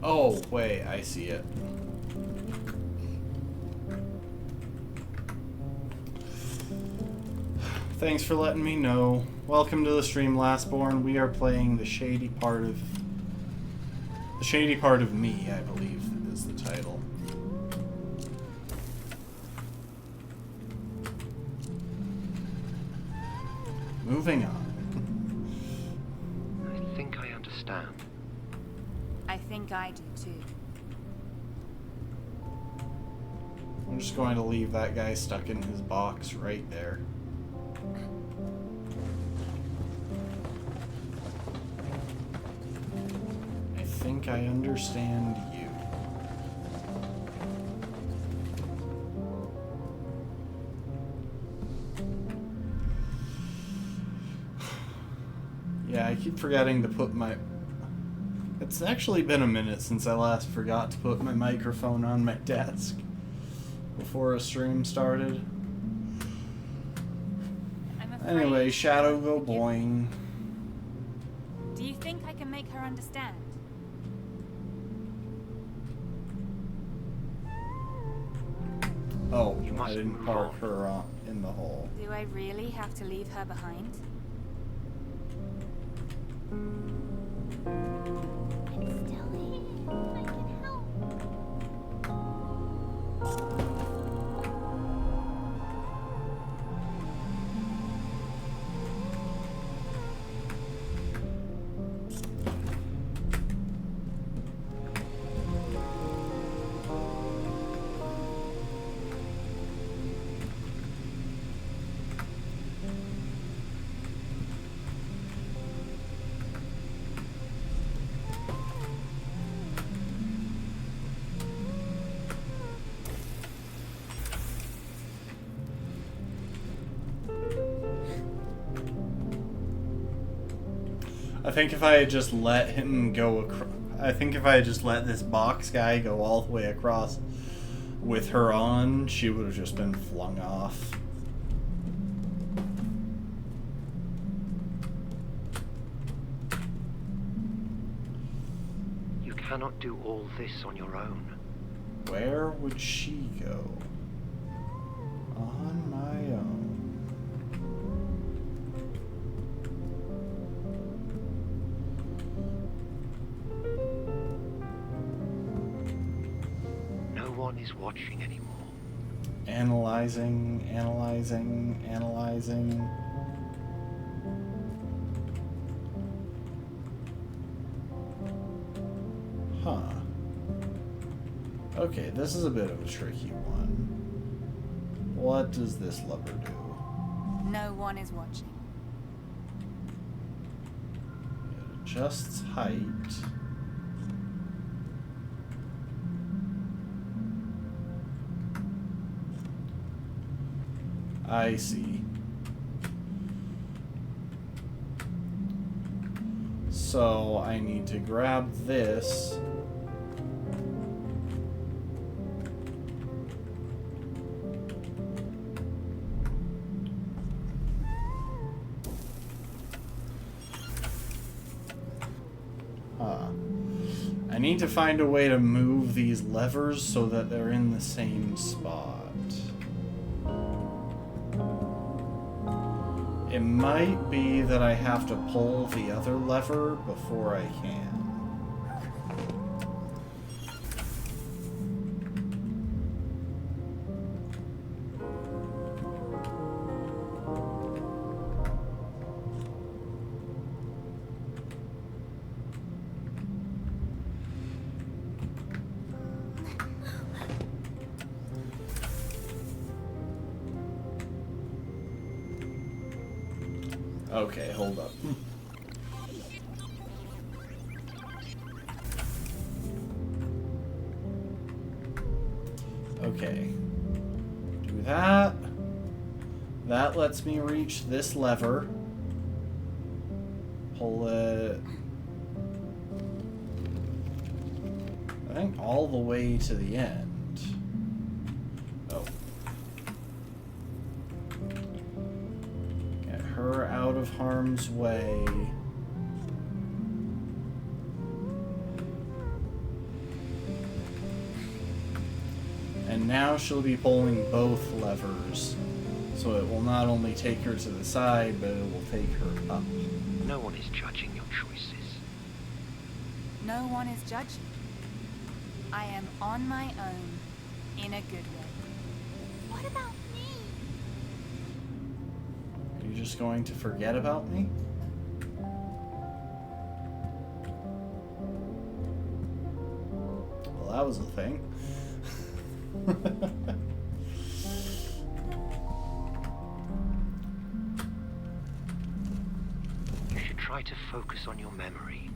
Oh, wait, I see it. Thanks for letting me know. Welcome to the stream, Lastborn. We are playing the Shady part of The Shady Part of Me, I believe, is the title. Moving on. I think I understand. I think I do too. I'm just going to leave that guy stuck in his box right there. I think I understand you. Yeah, I keep forgetting to put my... It's actually been a minute since I last forgot to put my microphone on my desk before a stream started. I'm afraid Anyway, Shadow go Forgive me. boing. Do you think I can make her understand? Oh, You I must didn't move park on. her in the hole. Do I really have to leave her behind? It's still here. I can help. I think if I had just let him go I think if I had just let this box guy go all the way across with her on, she would have just been flung off. You cannot do all this on your own. Where would she go? On my own. No one is watching anymore. Analyzing. Huh. Okay, this is a bit of a tricky one. What does this lever do? No one is watching. It adjusts height. I see. So I need to grab this. I need to find a way to move these levers so that they're in the same spot. It might be that I have to pull the other lever before I can. Okay, hold up. Okay. Do that. That lets me reach this lever. Pull it. I think all the way to the end. Oh. Get her out of harm's way. And now she'll be pulling both levers. So it will not only take her to the side, but it will take her up. No one is judging your choices. No one is judging. I am on my own in a good way. What about me? Are you just going to forget about me? Well, that was a thing. You should try to focus on your memory.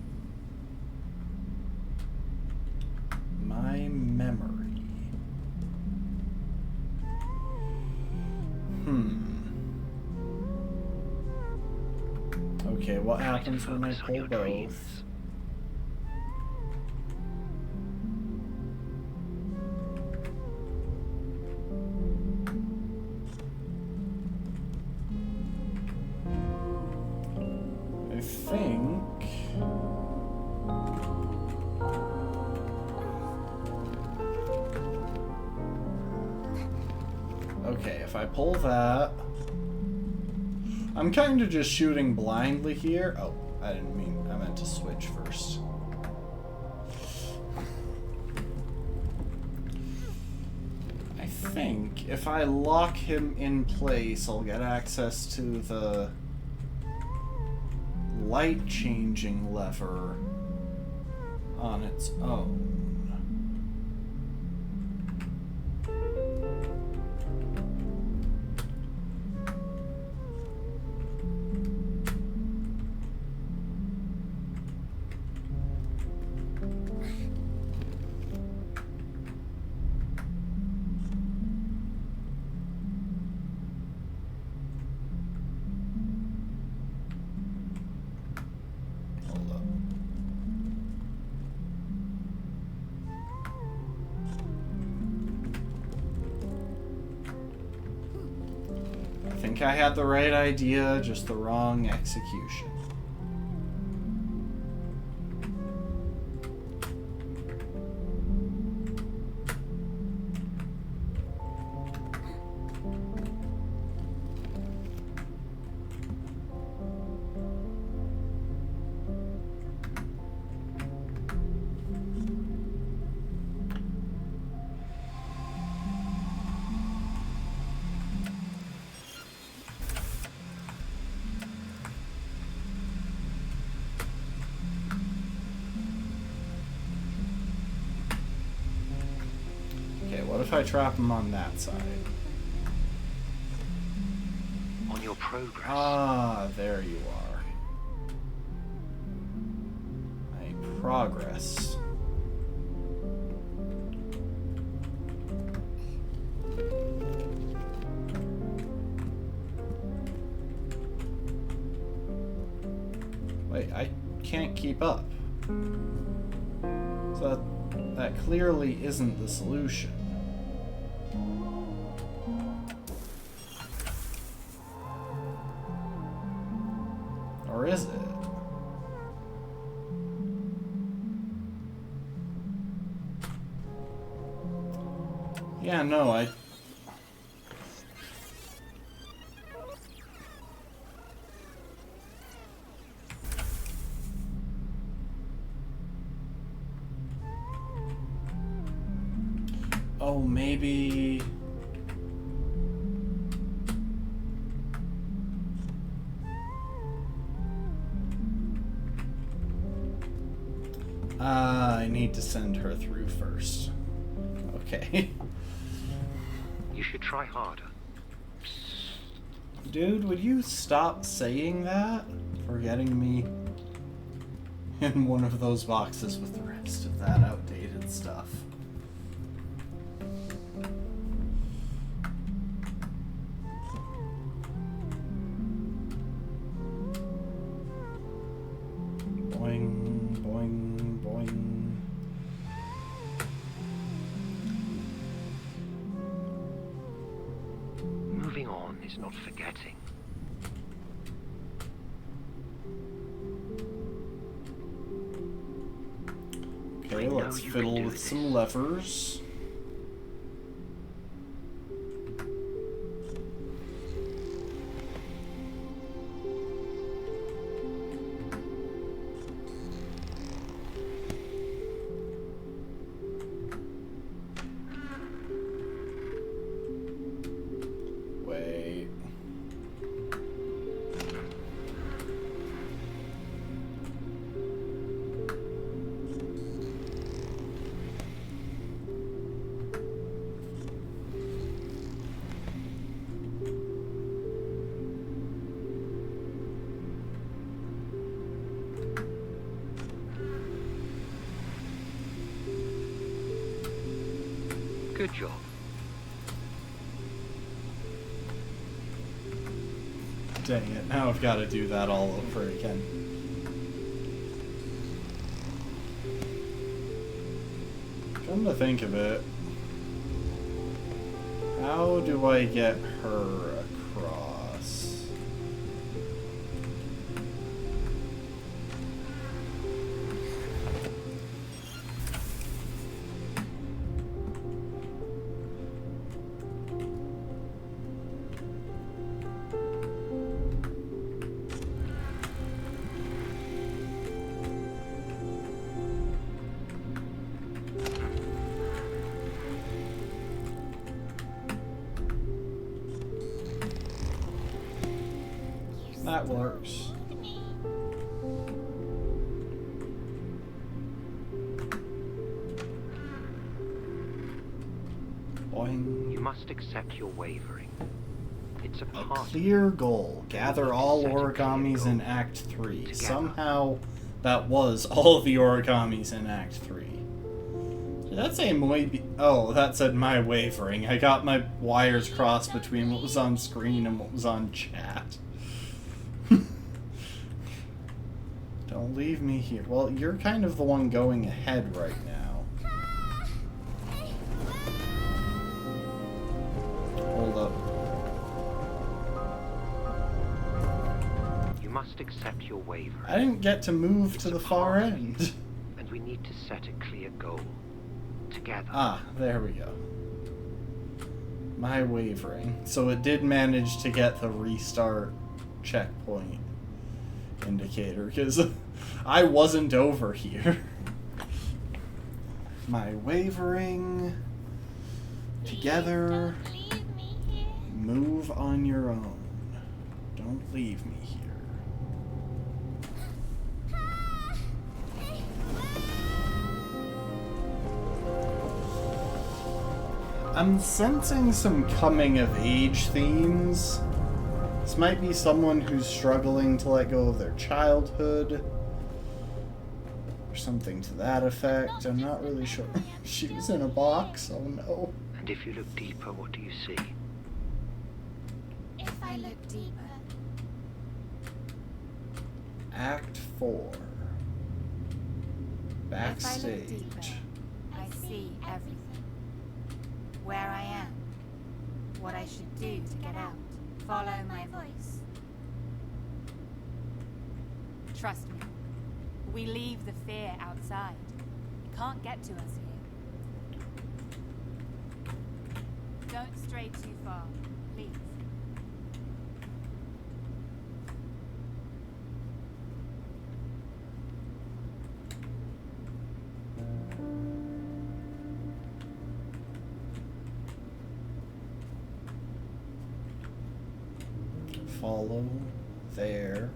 My memory. Okay, what Try to happens when I focus on pull your both? dreams. I think... Okay, if I pull that... I'm kind of just shooting blindly here. Oh, I didn't mean... I meant to switch first. I think if I lock him in place, I'll get access to the light changing lever on its own. Hold up. I think I had the right idea, just the wrong execution. Okay, what if I trap him on that side? On your progress. Ah, there you are. My progress. Wait, I can't keep up. So that clearly isn't the solution. Or is it? Yeah, no, I... Oh, maybe... I need to send her through first. Okay. You should try harder. Dude, would you stop saying that? For getting me in one of those boxes with the rest of that outdated stuff. Boing, boing, boing. Moving on is not forgetting. Okay, I know let's you fiddle can do with this. some levers. Good job. Dang it, now I've got to do that all over again. Come to think of it, how do I get her across? That works. Boing. You must accept your wavering. It's a A part of clear goal. Gather all Set a clear origamis in goal. Act 3. Together. Somehow, that was all of the origamis in Act 3. Did that say oh, that said my wavering. I got my wires crossed between what was on screen and what was on chat. Don't leave me here. Well, you're kind of the one going ahead right now. Hold up. You must accept your wavering. I didn't get to move It's to a the far part of you, end. And we need to set a clear goal. Together. Ah, there we go. My wavering. So it did manage to get the restart checkpoint indicator, because I wasn't over here. My wavering. Together. Don't leave me here. Move on your own. Don't leave me here. I'm sensing some coming of age themes. This might be someone who's struggling to let go of their childhood. Or something to that effect. I'm not really sure. She was in a box. Oh no. And if you look deeper, what do you see? If I look deeper, Act 4. If I look Backstage. deeper, I see everything. Where I am. What I should do to get out. Follow my voice. Trust me. We leave the fear outside. It can't get to us here. Don't stray too far, please. Follow there.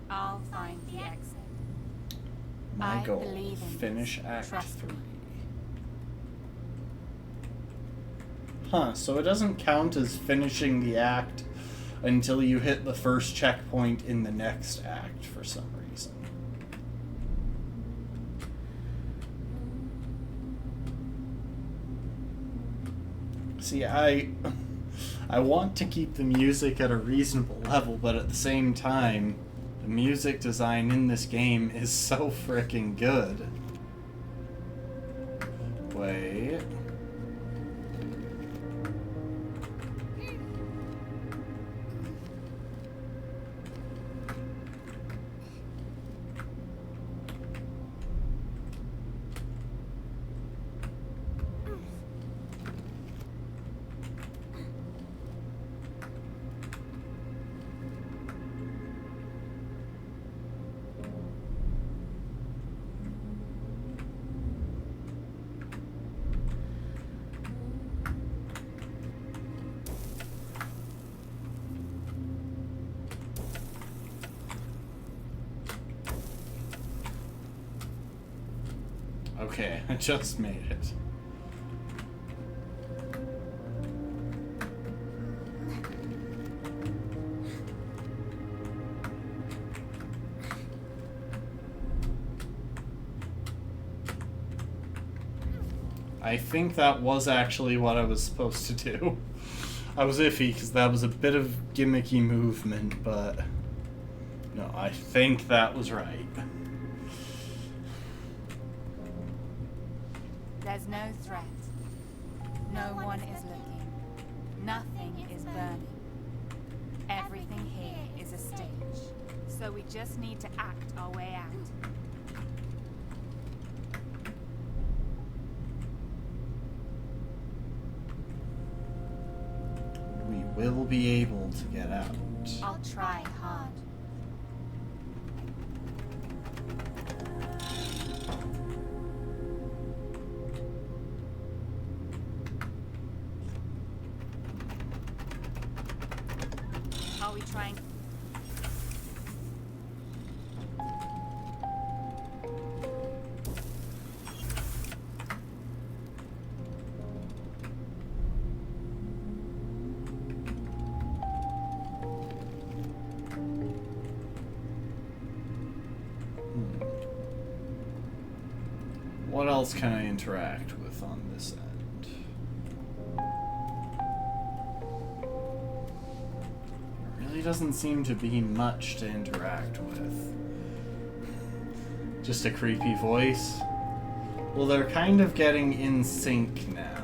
I'll find the exit. My I goal. believe in Finish this. Act Trust 3. me. Huh, so it doesn't count as finishing the act until you hit the first checkpoint in the next act for some reason. See, I want to keep the music at a reasonable level, but at the same time, the music design in this game is so freaking good. Wait. Okay, I just made it. I think that was actually what I was supposed to do. I was iffy because that was a bit of gimmicky movement, but no, I think that was right. There's no threat. No one is looking. Nothing is burning. Everything here is a stage. So we just need to act our way out. We will be able to get out. I'll try hard. Are we trying? What else can I interact with on this end? There really doesn't seem to be much to interact with. Just a creepy voice. Well, they're kind of getting in sync now.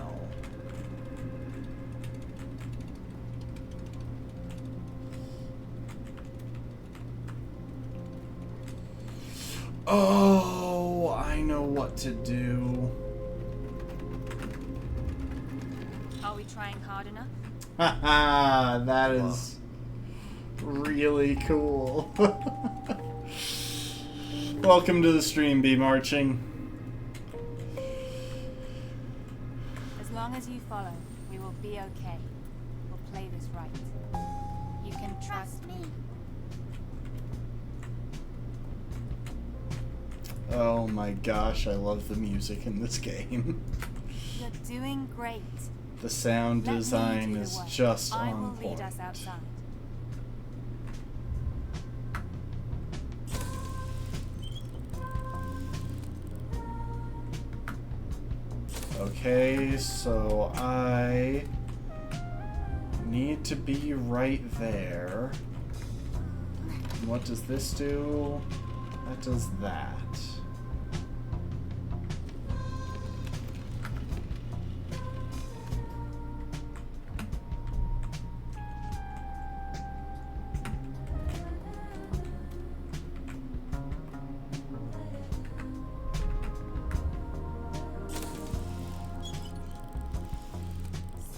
Oh, I know what to do. Are we trying hard enough? Haha, that is really cool. Welcome to the stream, Be Marching. As long as you follow, we will be okay. We'll play this right. You can trust me. Oh my gosh, I love the music in this game. You're doing great. The sound Let me design do the is work. just I on will point. lead us outside. Okay, so I need to be right there. And what does this do? That does that.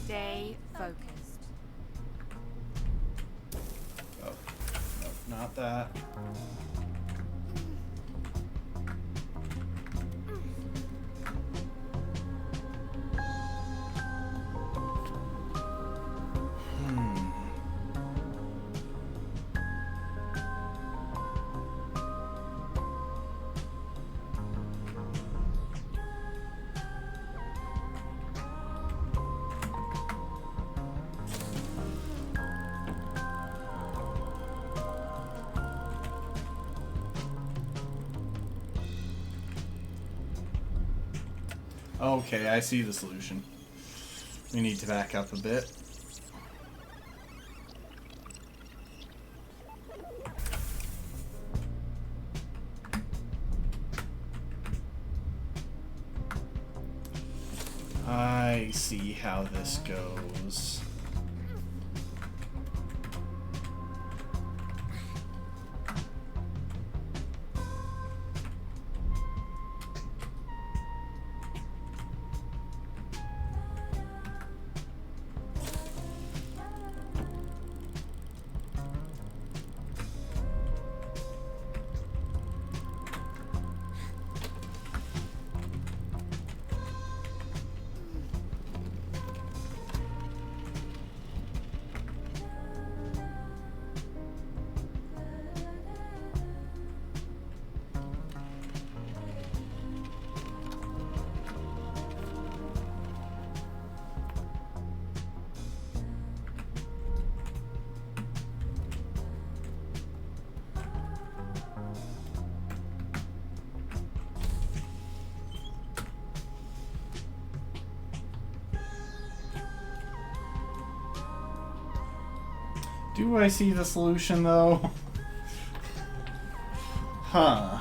Stay focused. Oh, no, not that. Okay, I see the solution. We need to back up a bit. I see how this goes. Do I see the solution, though? Huh.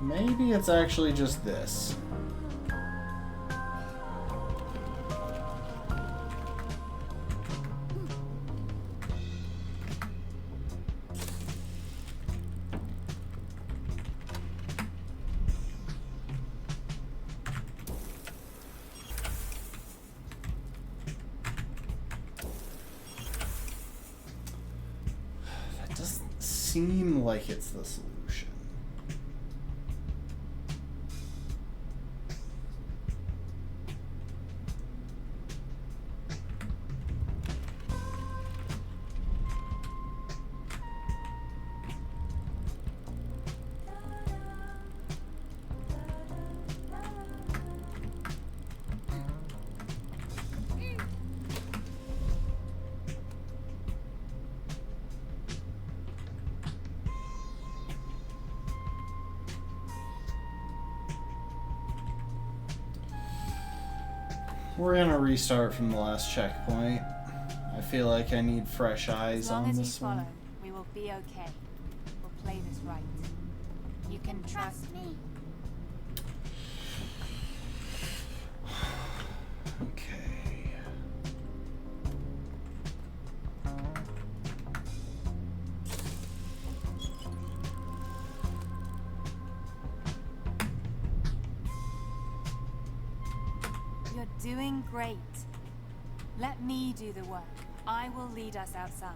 Maybe it's actually just this. That doesn't seem like it's the solution. We're gonna restart from the last checkpoint. I feel like I need fresh eyes As long on as you this follow, one. we will be okay. We'll play this right. You can trust me. Okay. You're doing great. Let me do the work. I will lead us outside.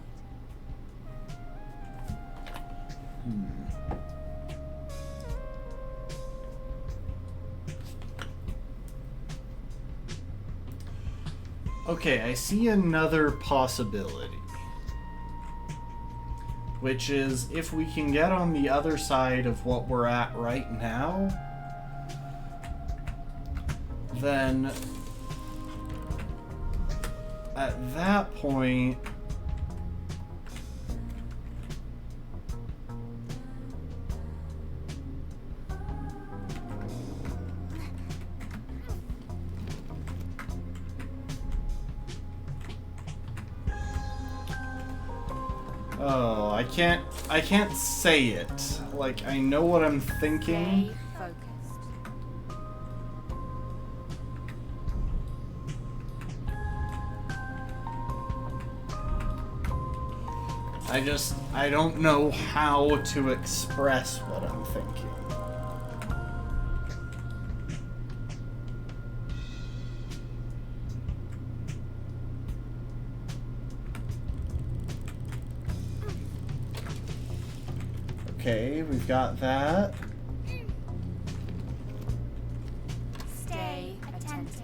Okay, I see another possibility. Which is, if we can get on the other side of what we're at right now, then at that point, oh, I can't say it. Like, I know what I'm thinking. Stay focused. I don't know how to express what I'm thinking. Okay, we've got that. Stay attentive.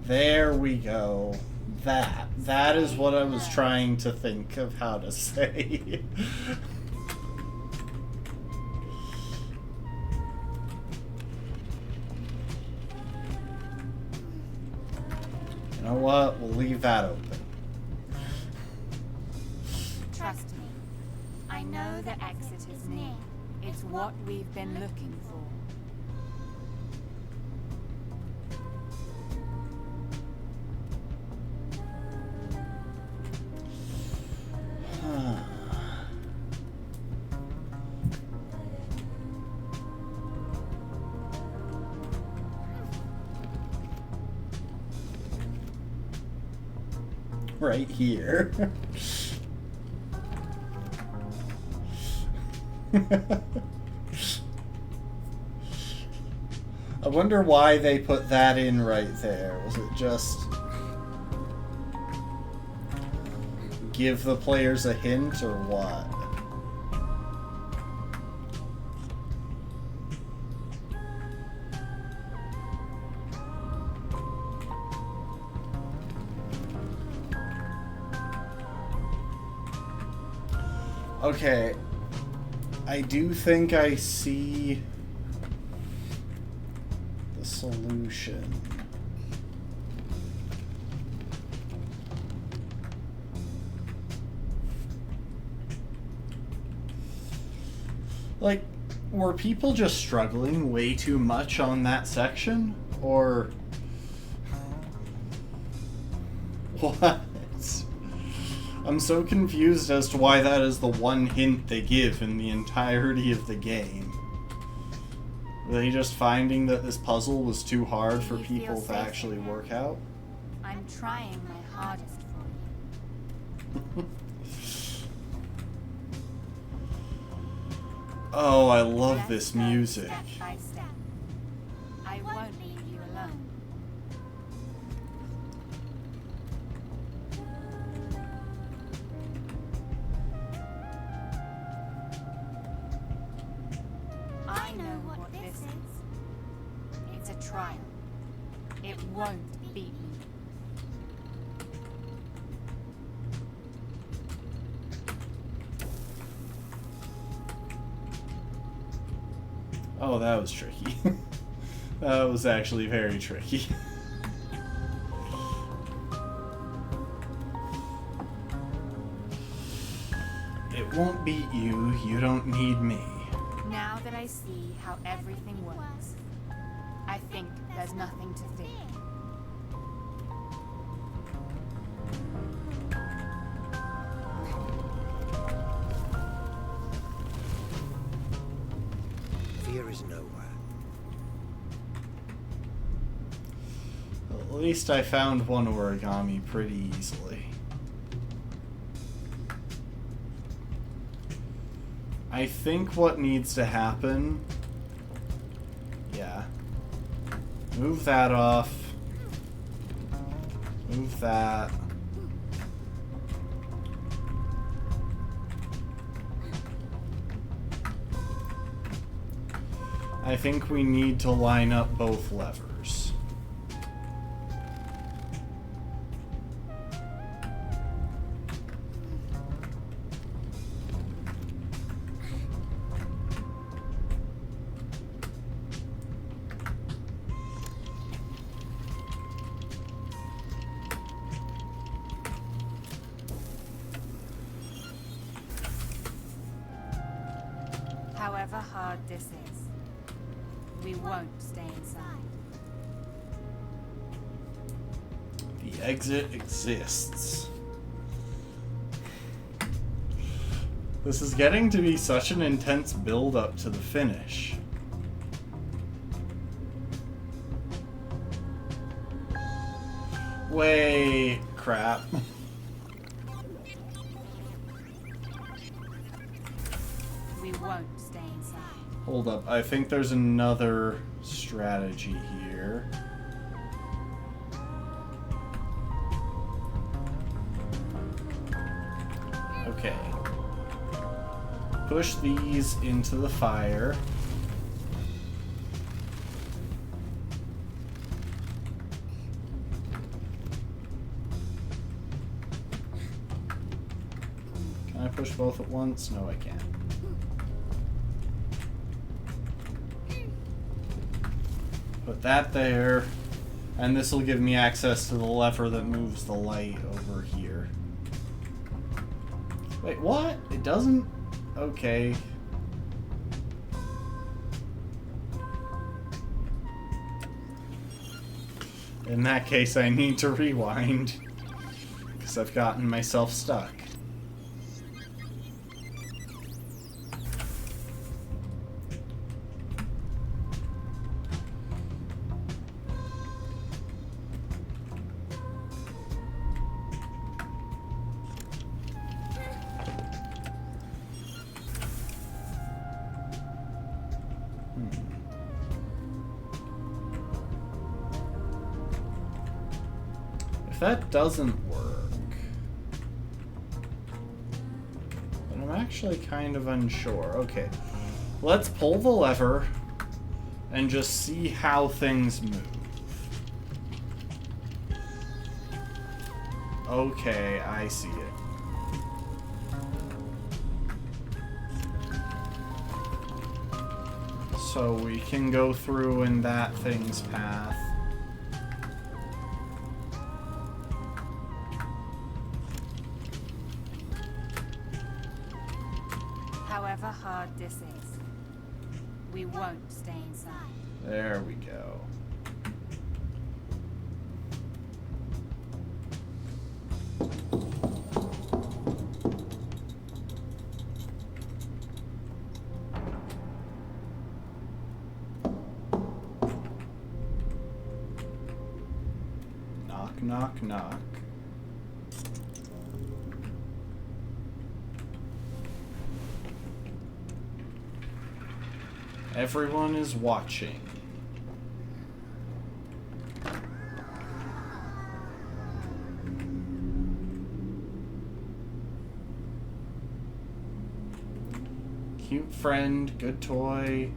There we go. That is what I was trying to think of how to say. You know what? We'll leave that open. Trust me. I know the exit is near. It's what we've been looking for. Right here. I wonder why they put that in right there. Was it just give the players a hint or what? Okay, I do think I see the solution. Like, were people just struggling way too much on that section? Or... what? I'm so confused as to why that is the one hint they give in the entirety of the game. Were they just finding that this puzzle was too hard for people to actually work out? I'm trying my hardest for you. Oh, I love Let's this go music. Step by step. I won't leave you alone. I know what this is. It's a trial. It won't beat me. Oh, that was tricky. That was actually very tricky. It won't beat you. You don't need me. Now that I see how everything works, I think there's nothing to fear. Fear is nowhere. At least I found one origami pretty easily. I think what needs to happen... yeah. Move that off. Move that. I think we need to line up both levers. However hard this is, we won't stay inside. The exit exists. This is getting to be such an intense build-up to the finish. Wait, crap. We won't stay inside. Hold up, I think there's another strategy here. Okay. Push these into the fire. Can I push both at once? No, I can't. Put that there, and this will give me access to the lever that moves the light over here. Wait, what? It doesn't? Okay. In that case, I need to rewind, because I've gotten myself stuck. If that doesn't work, then I'm actually kind of unsure. Okay, let's pull the lever and just see how things move. Okay, I see it. So we can go through in that thing's path. However hard this is, We won't stay inside. There we go. Knock, knock, knock. Everyone is watching. Cute friend, good toy.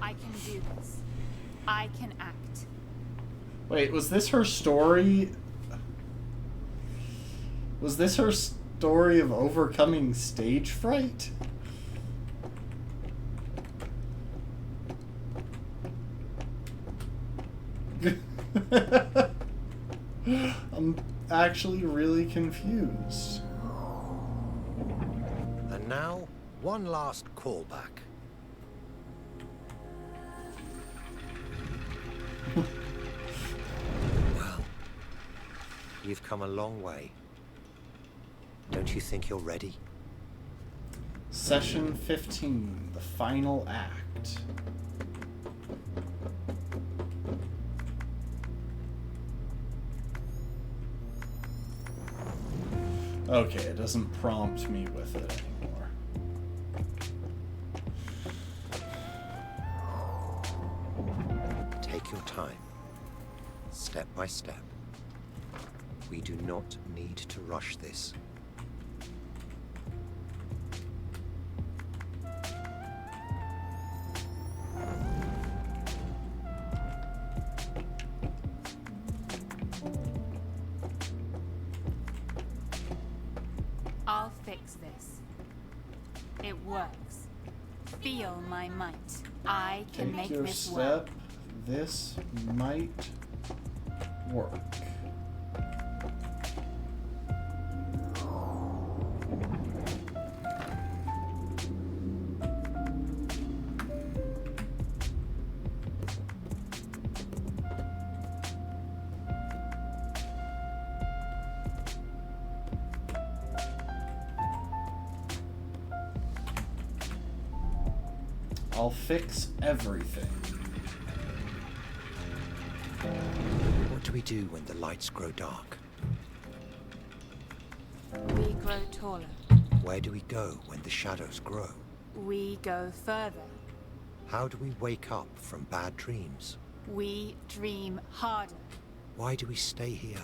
I can do this. I can act. Wait, was this her story? Was this her story of overcoming stage fright? I'm actually really confused. And now, one last callback. Well, you've come a long way. Don't you think you're ready? Session 15, the final act. Okay, it doesn't prompt me with it anymore. Take your time, step by step. We do not need to rush this. I'll fix this. It works. Feel my might. I can Take make your this work. step. This might work. I'll fix everything. What do we do when the lights grow dark? We grow taller. Where do we go when the shadows grow? We go further. How do we wake up from bad dreams? We dream harder. Why do we stay here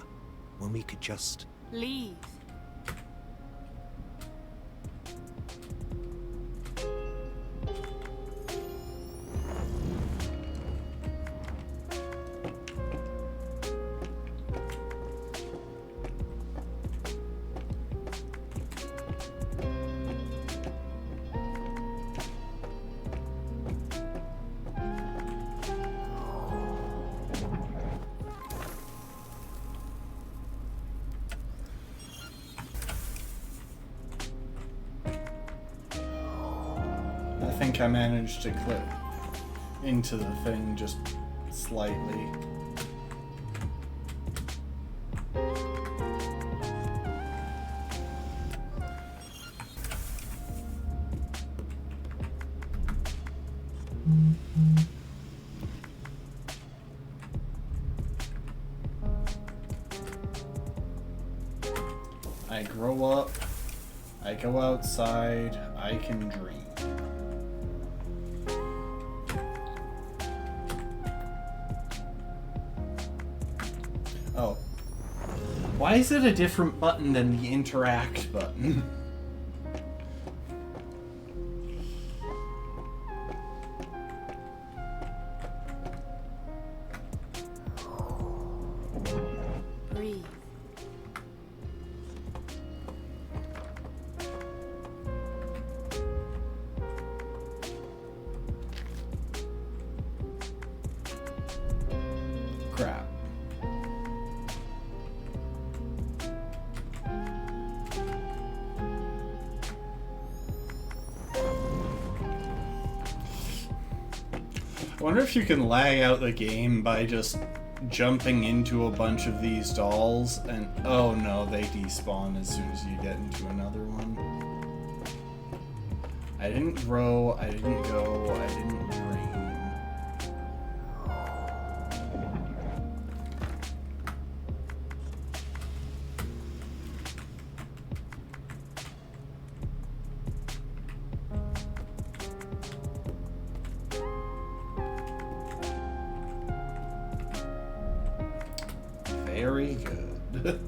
when we could just... Leave. I think I managed to clip into the thing just slightly. I grow up, I go outside, I can dream. Oh. Why is it a different button than the interact button? Breathe. Crap. I wonder if you can lag out the game by just jumping into a bunch of these dolls and oh no, they despawn as soon as you get into another one. I didn't grow, I didn't go, I didn't dream. Very good.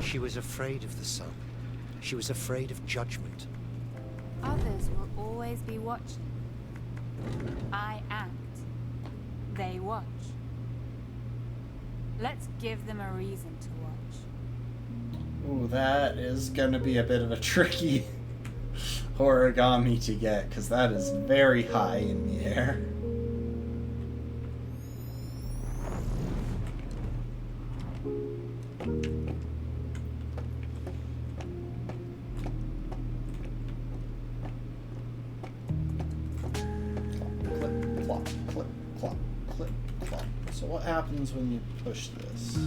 She was afraid of the sun. She was afraid of judgment. Others will always be watching. I act. They watch. Let's give them a reason to watch. Ooh, that is gonna be a bit of a tricky origami to get, because that is very high in the air. Clip, clop, clip, clop, clip, clop. So what happens when you push this?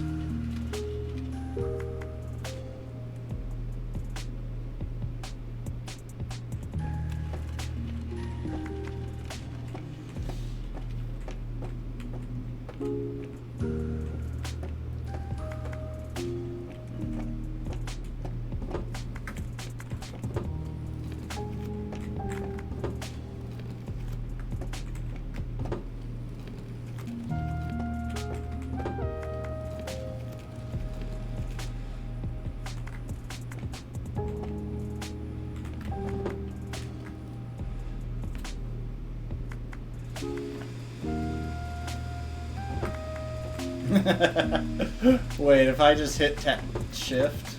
Wait, if I just hit shift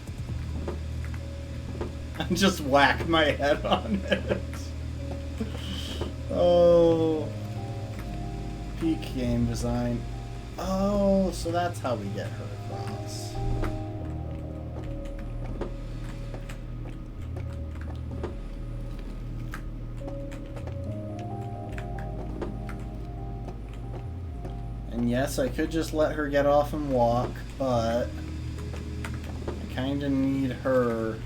and just whack my head on it. Oh, peak game design. Oh, so that's how we get her across. And yes, I could just let her get off and walk, but I kind of need her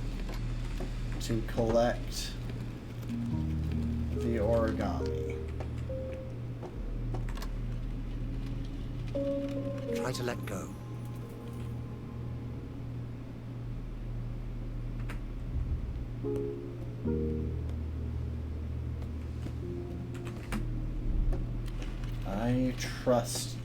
to collect the origami. Try to let go. I trust.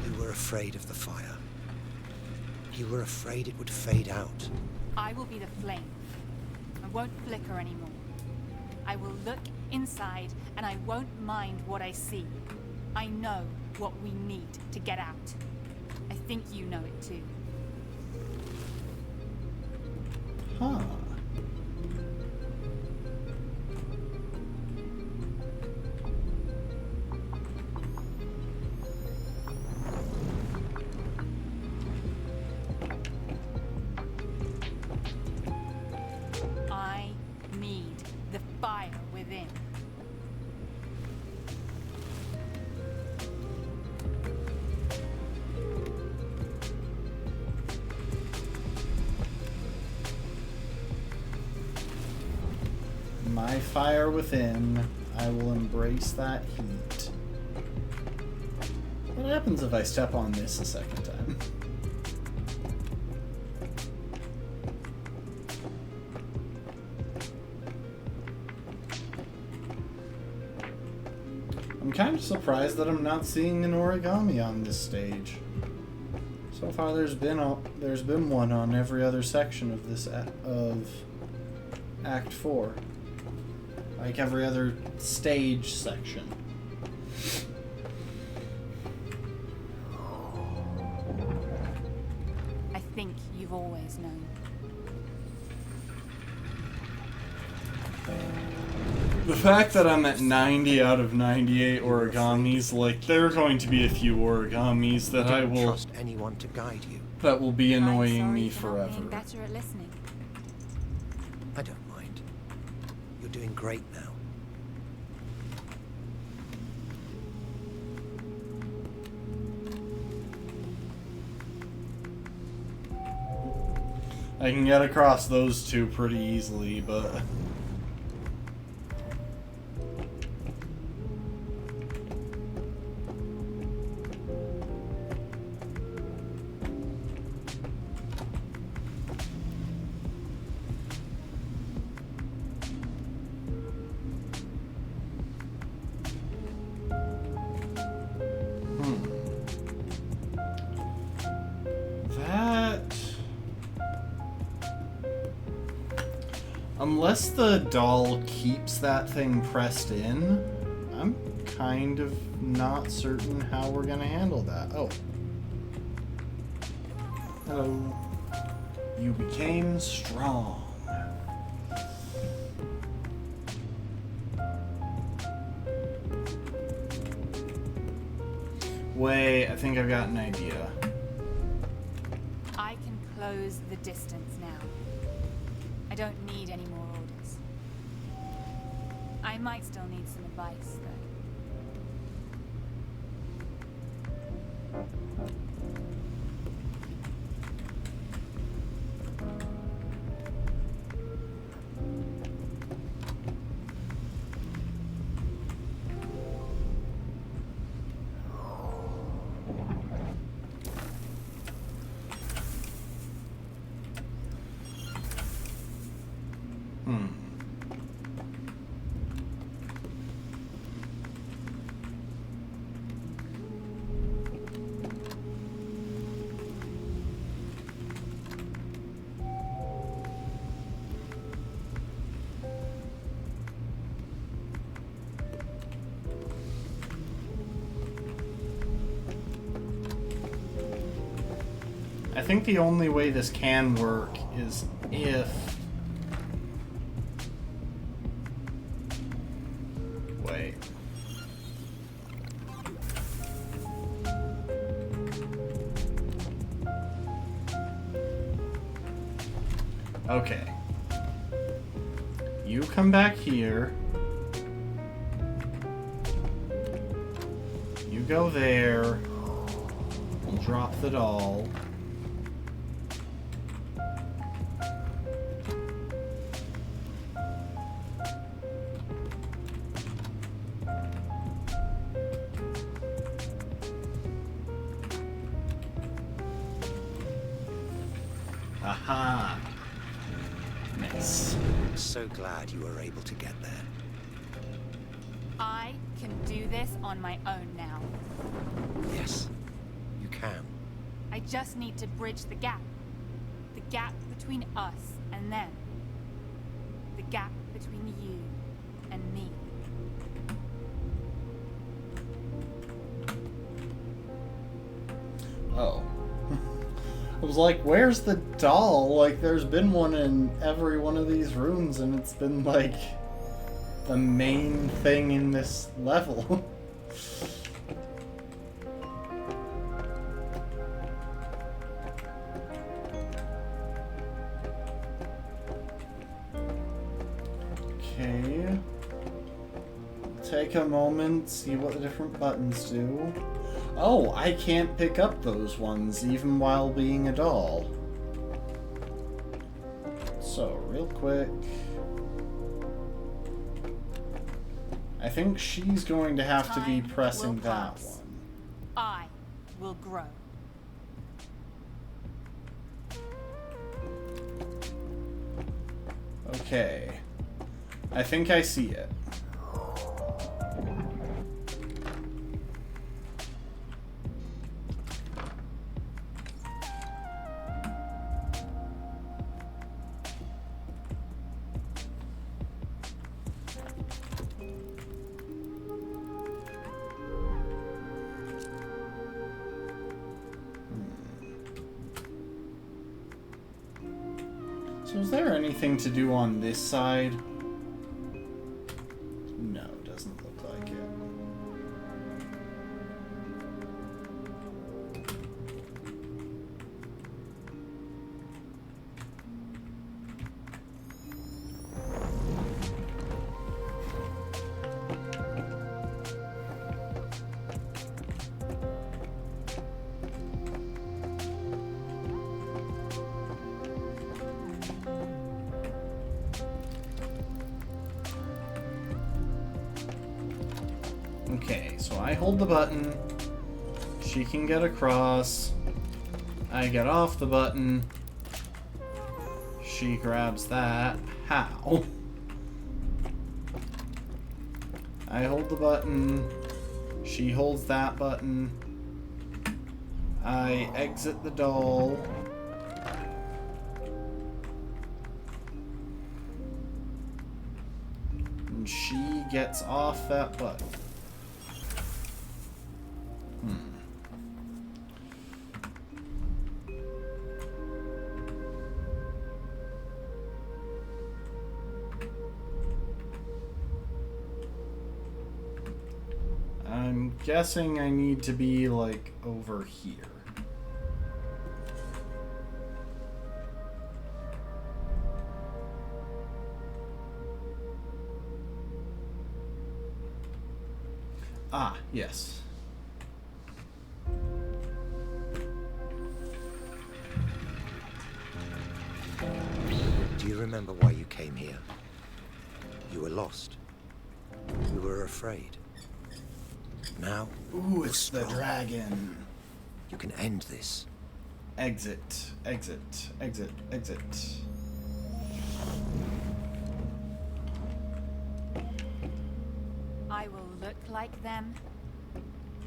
You were afraid of the fire. You were afraid it would fade out. I will be the flame. I won't flicker anymore. I will look inside, and I won't mind what I see. I know what we need to get out. I think you know it too. Huh. I need the fire within. My fire within. I will embrace that heat. What happens if I step on this a second time? I'm kind of surprised that I'm not seeing an origami on this stage. So far, there's been one on every other section of this of Act 4, like every other stage section. I think you've always known. The fact that I'm at 90 out of 98 origamis, like, there are going to be a few origamis that I Don't will... trust anyone to guide you. that will be annoying I'm me sorry for not being forever. better at listening. I don't mind. You're doing great now. I can get across those two pretty easily, but... Unless the doll keeps that thing pressed in, I'm kind of not certain how we're gonna handle that. Oh. Hello. You became strong. Wait, I think I've got an idea. I can close the distance now. I don't need any more orders. I might still need some advice, though. I think the only way this can work is if... Wait. Okay. You come back here. You go there. We'll drop the doll. Aha. Nice. I'm so glad you were able to get there. I can do this on my own now. Yes, you can. I just need to bridge the gap. The gap between us and them. The gap between you and me. Oh. I was like, where's the doll? Like, there's been one in every one of these rooms, and it's been, like, the main thing in this level. Okay. Take a moment, see what the different buttons do. Oh, I can't pick up those ones even while being a doll. So, real quick. I think she's going to have to be Time pressing will that pass. one. I will grow. Okay. I think I see it. Is there anything to do on this side? No, doesn't look like it. Okay, so I hold the button. She can get across. I get off the button. She grabs that. How? I hold the button. She holds that button. I exit the doll. And she gets off that button. I'm guessing I need to be, like, over here. Ah, yes. Do you remember why you came here? You were lost. You were afraid. Now, Ooh, you're it's the strong. dragon. You can end this. Exit, exit, exit, exit. I will look like them,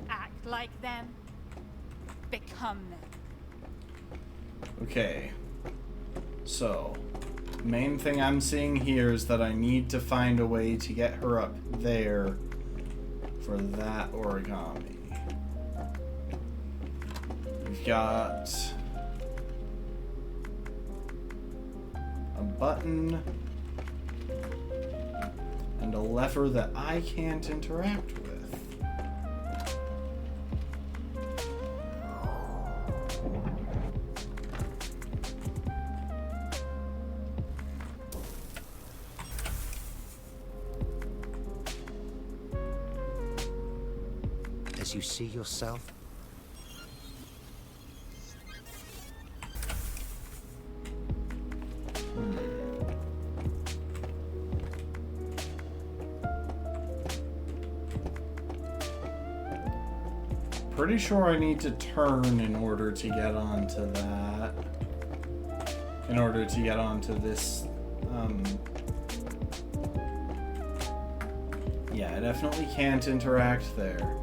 act like them, become them. Okay. So, main thing I'm seeing here is that I need to find a way to get her up there for that origami. We've got a button and a lever that I can't interact with. As you see yourself, Pretty sure I need to turn in order to get onto that. In order to get onto this, yeah, I definitely can't interact there.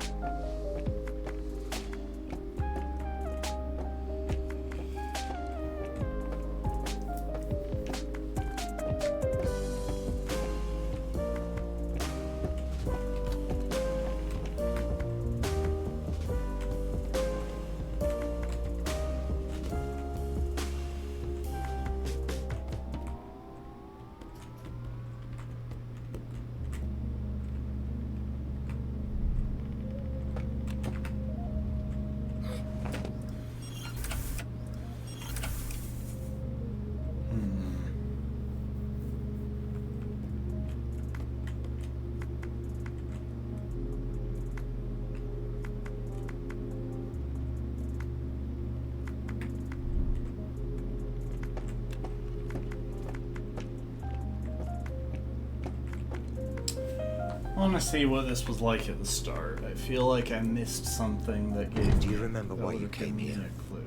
I want to see what this was like at the start. I feel like I missed something that gave. Do you remember that why you would've came given me here? a clue.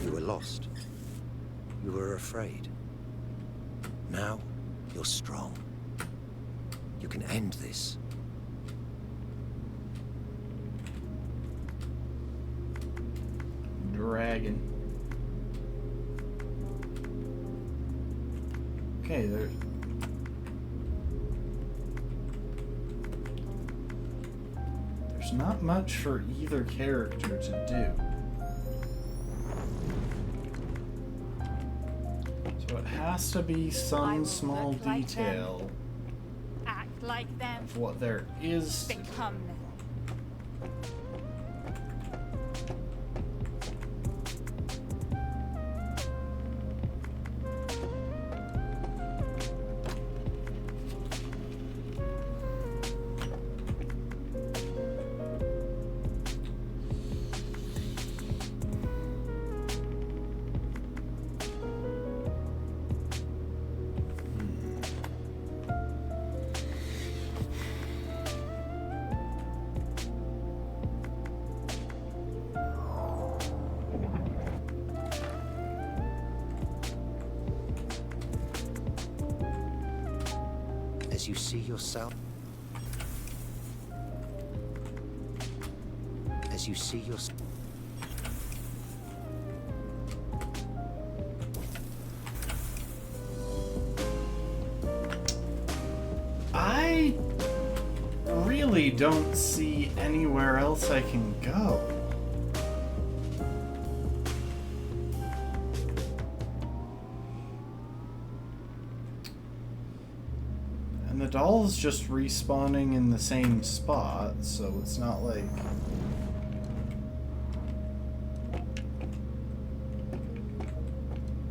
you were lost. You were afraid. Now, you're strong. You can end this. Dragon. Okay, there's not much for either character to do. So So it has to be I some will small look like detail Act like them. of what there is to do. Become them. As you see yourself, as you see yourself, I really don't see anywhere else I can go. And the doll's just respawning in the same spot, so it's not like...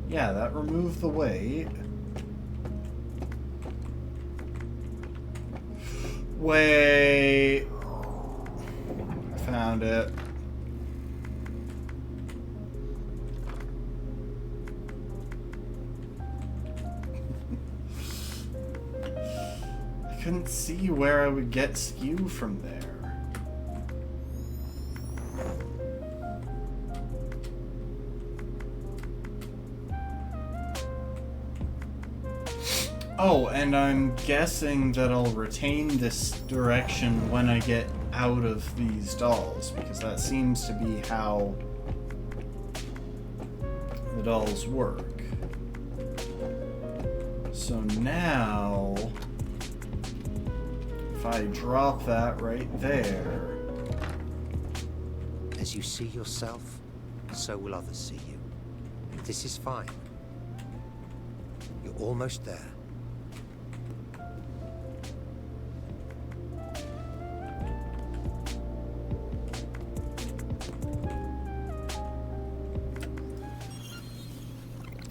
Yeah, that removed the weight. Wait. I found it. I couldn't see where I would get skew from there. Oh, and I'm guessing that I'll retain this direction when I get out of these dolls, because that seems to be how the dolls work. So now, if I drop that right there... as you see yourself, so will others see you. This is fine. You're almost there.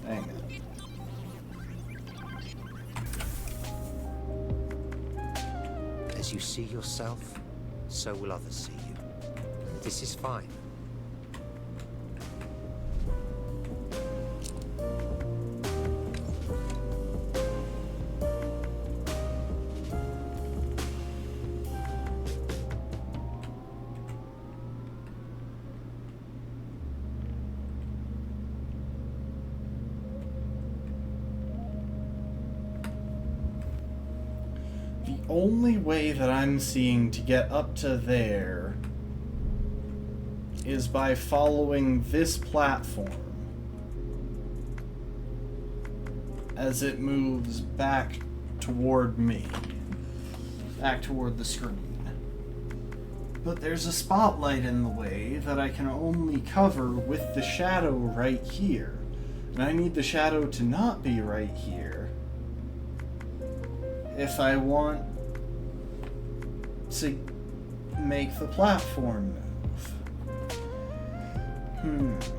Hang on. As you see yourself, so will others see you. This is fine. The only way that I'm seeing to get up to there is by following this platform as it moves back toward me, back toward the screen. But there's a spotlight in the way that I can only cover with the shadow right here. And I need the shadow to not be right here if I want to make the platform move.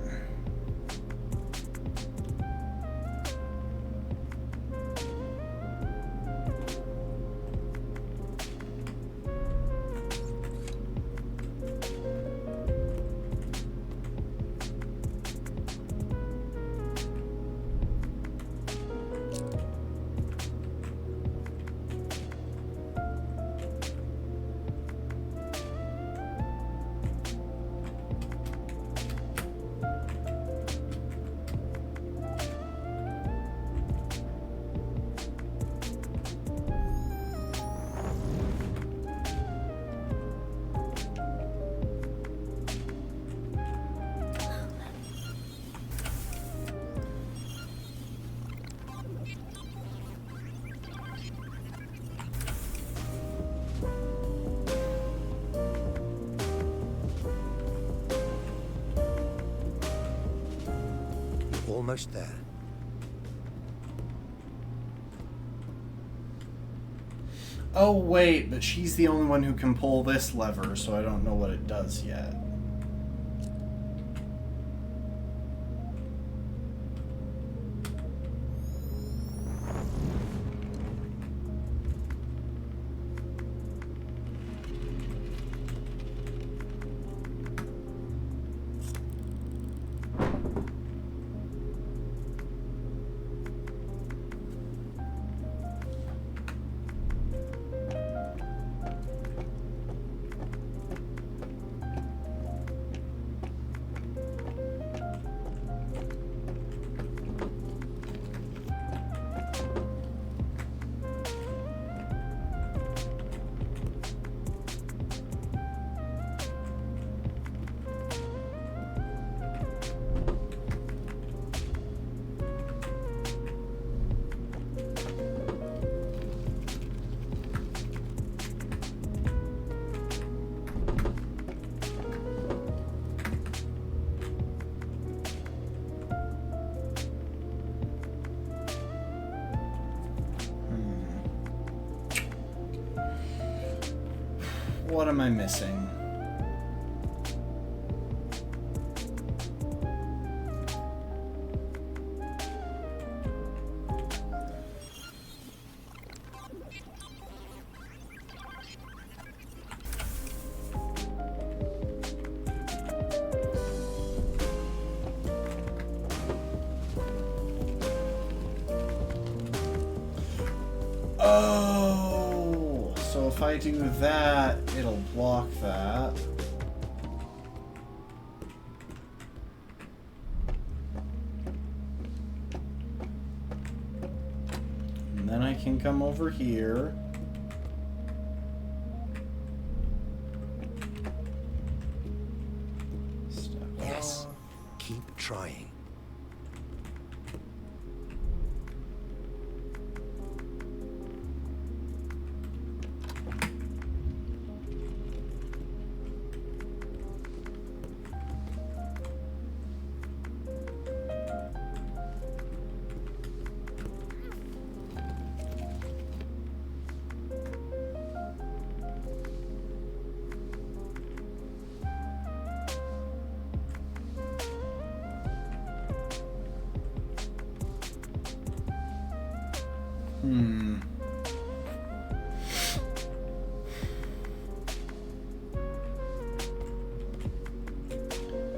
Almost there. Oh, wait, but she's the only one who can pull this lever, so I don't know what it does yet. What am I missing? Oh, so if I do that, it'll block that. And then I can come over here. Step Yes. on. Keep trying.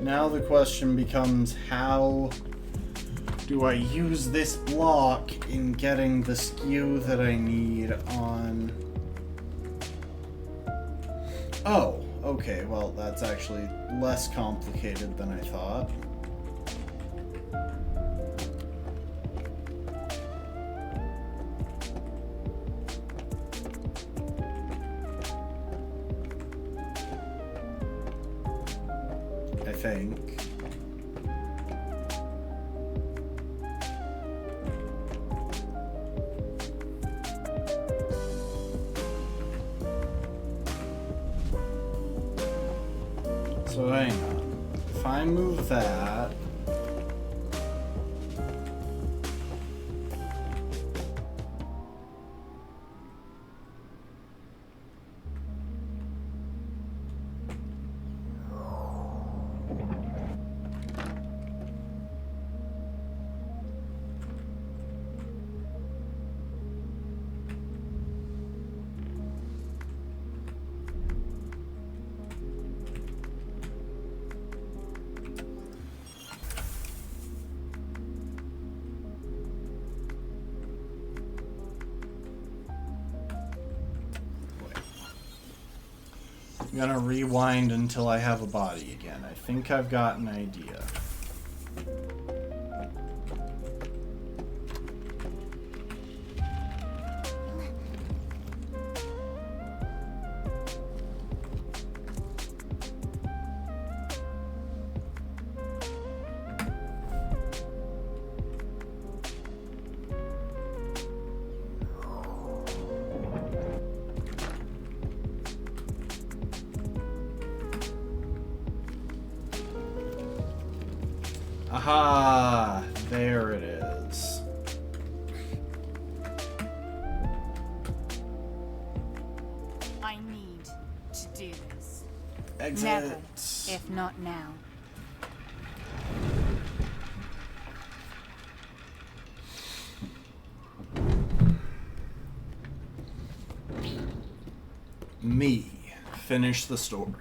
Now the question becomes, how do I use this block in getting the skew that I need on... Oh, okay, well, that's actually less complicated than I thought. I think. So hang on. If I move that... I'm gonna rewind until I have a body again. I think I've got an idea. Aha! There it is. to do this. Exit. Never, if not now. Me. Finish the story.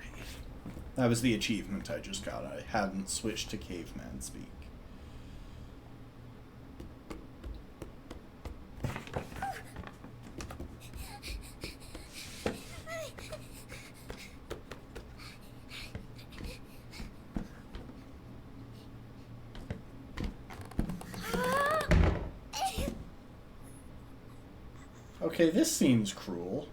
That was the achievement I just got. I hadn't switched to caveman speak. Okay, this seems cruel.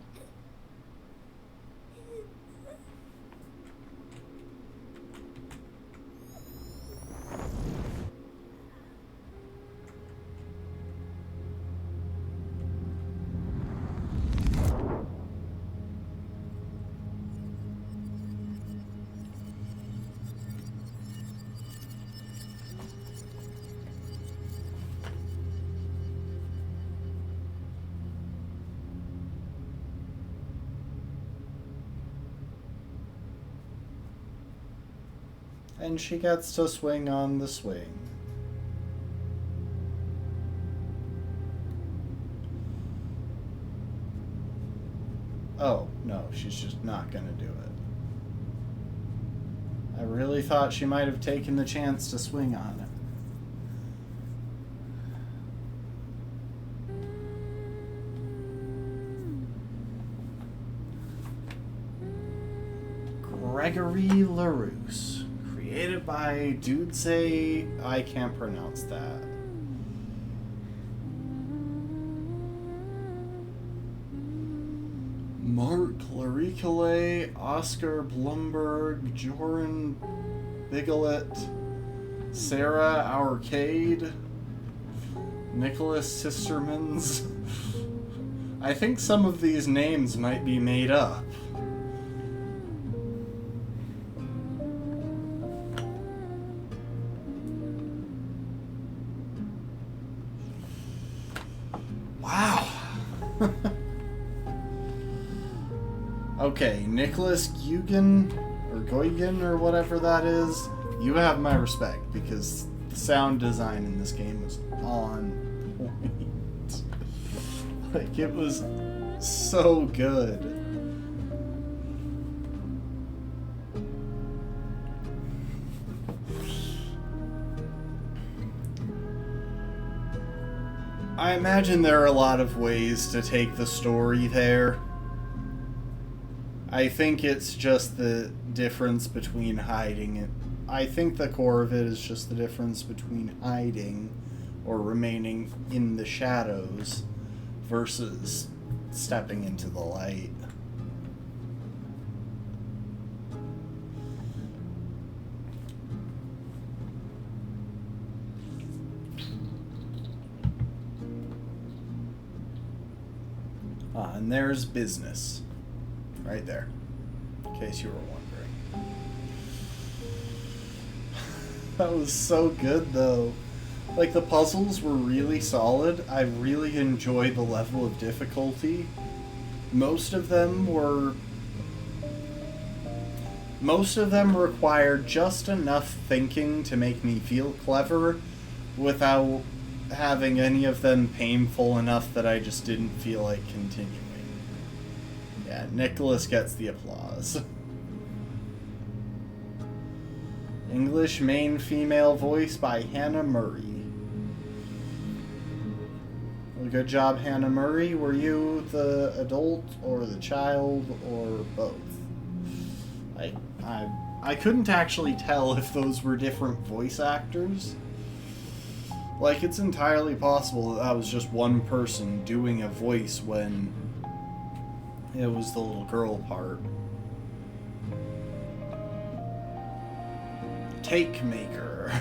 And she gets to swing on the swing. Oh, no, she's just not gonna do it. I really thought she might have taken the chance to swing on it. Gregory LaRousse. Created by Dude I can't pronounce that. Mark Laricale, Oscar Blumberg, Joran Bigelet, Sarah Arcade, Nicholas Sistermans. I think some of these names might be made up. Okay, Nicholas Goigen, or whatever that is, you have my respect, because the sound design in this game was on point. Like, it was so good. I imagine there are a lot of ways to take the story there. I think it's just the difference between hiding it. I think the core of it is just the difference between hiding or remaining in the shadows versus stepping into the light. And there's business. Right there, in case you were wondering. That was so good, though. Like, the puzzles were really solid. I really enjoyed the level of difficulty. Most of them required just enough thinking to make me feel clever without having any of them painful enough that I just didn't feel like continuing. Yeah, Nicholas gets the applause. English main female voice by Hannah Murray. Well, good job, Hannah Murray. Were you the adult or the child or both? I couldn't actually tell if those were different voice actors. Like, it's entirely possible that was just one person doing a voice when it was the little girl part. Take Maker.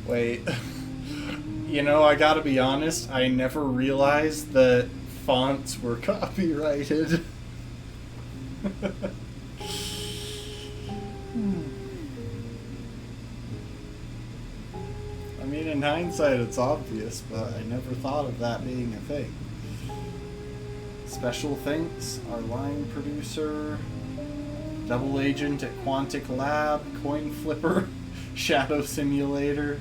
Wait. You know, I gotta be honest, I never realized that fonts were copyrighted. I mean, in hindsight, it's obvious, but I never thought of that being a thing. Special thanks, our line producer, double agent at Quantic Lab, Coin Flipper, Shadow Simulator.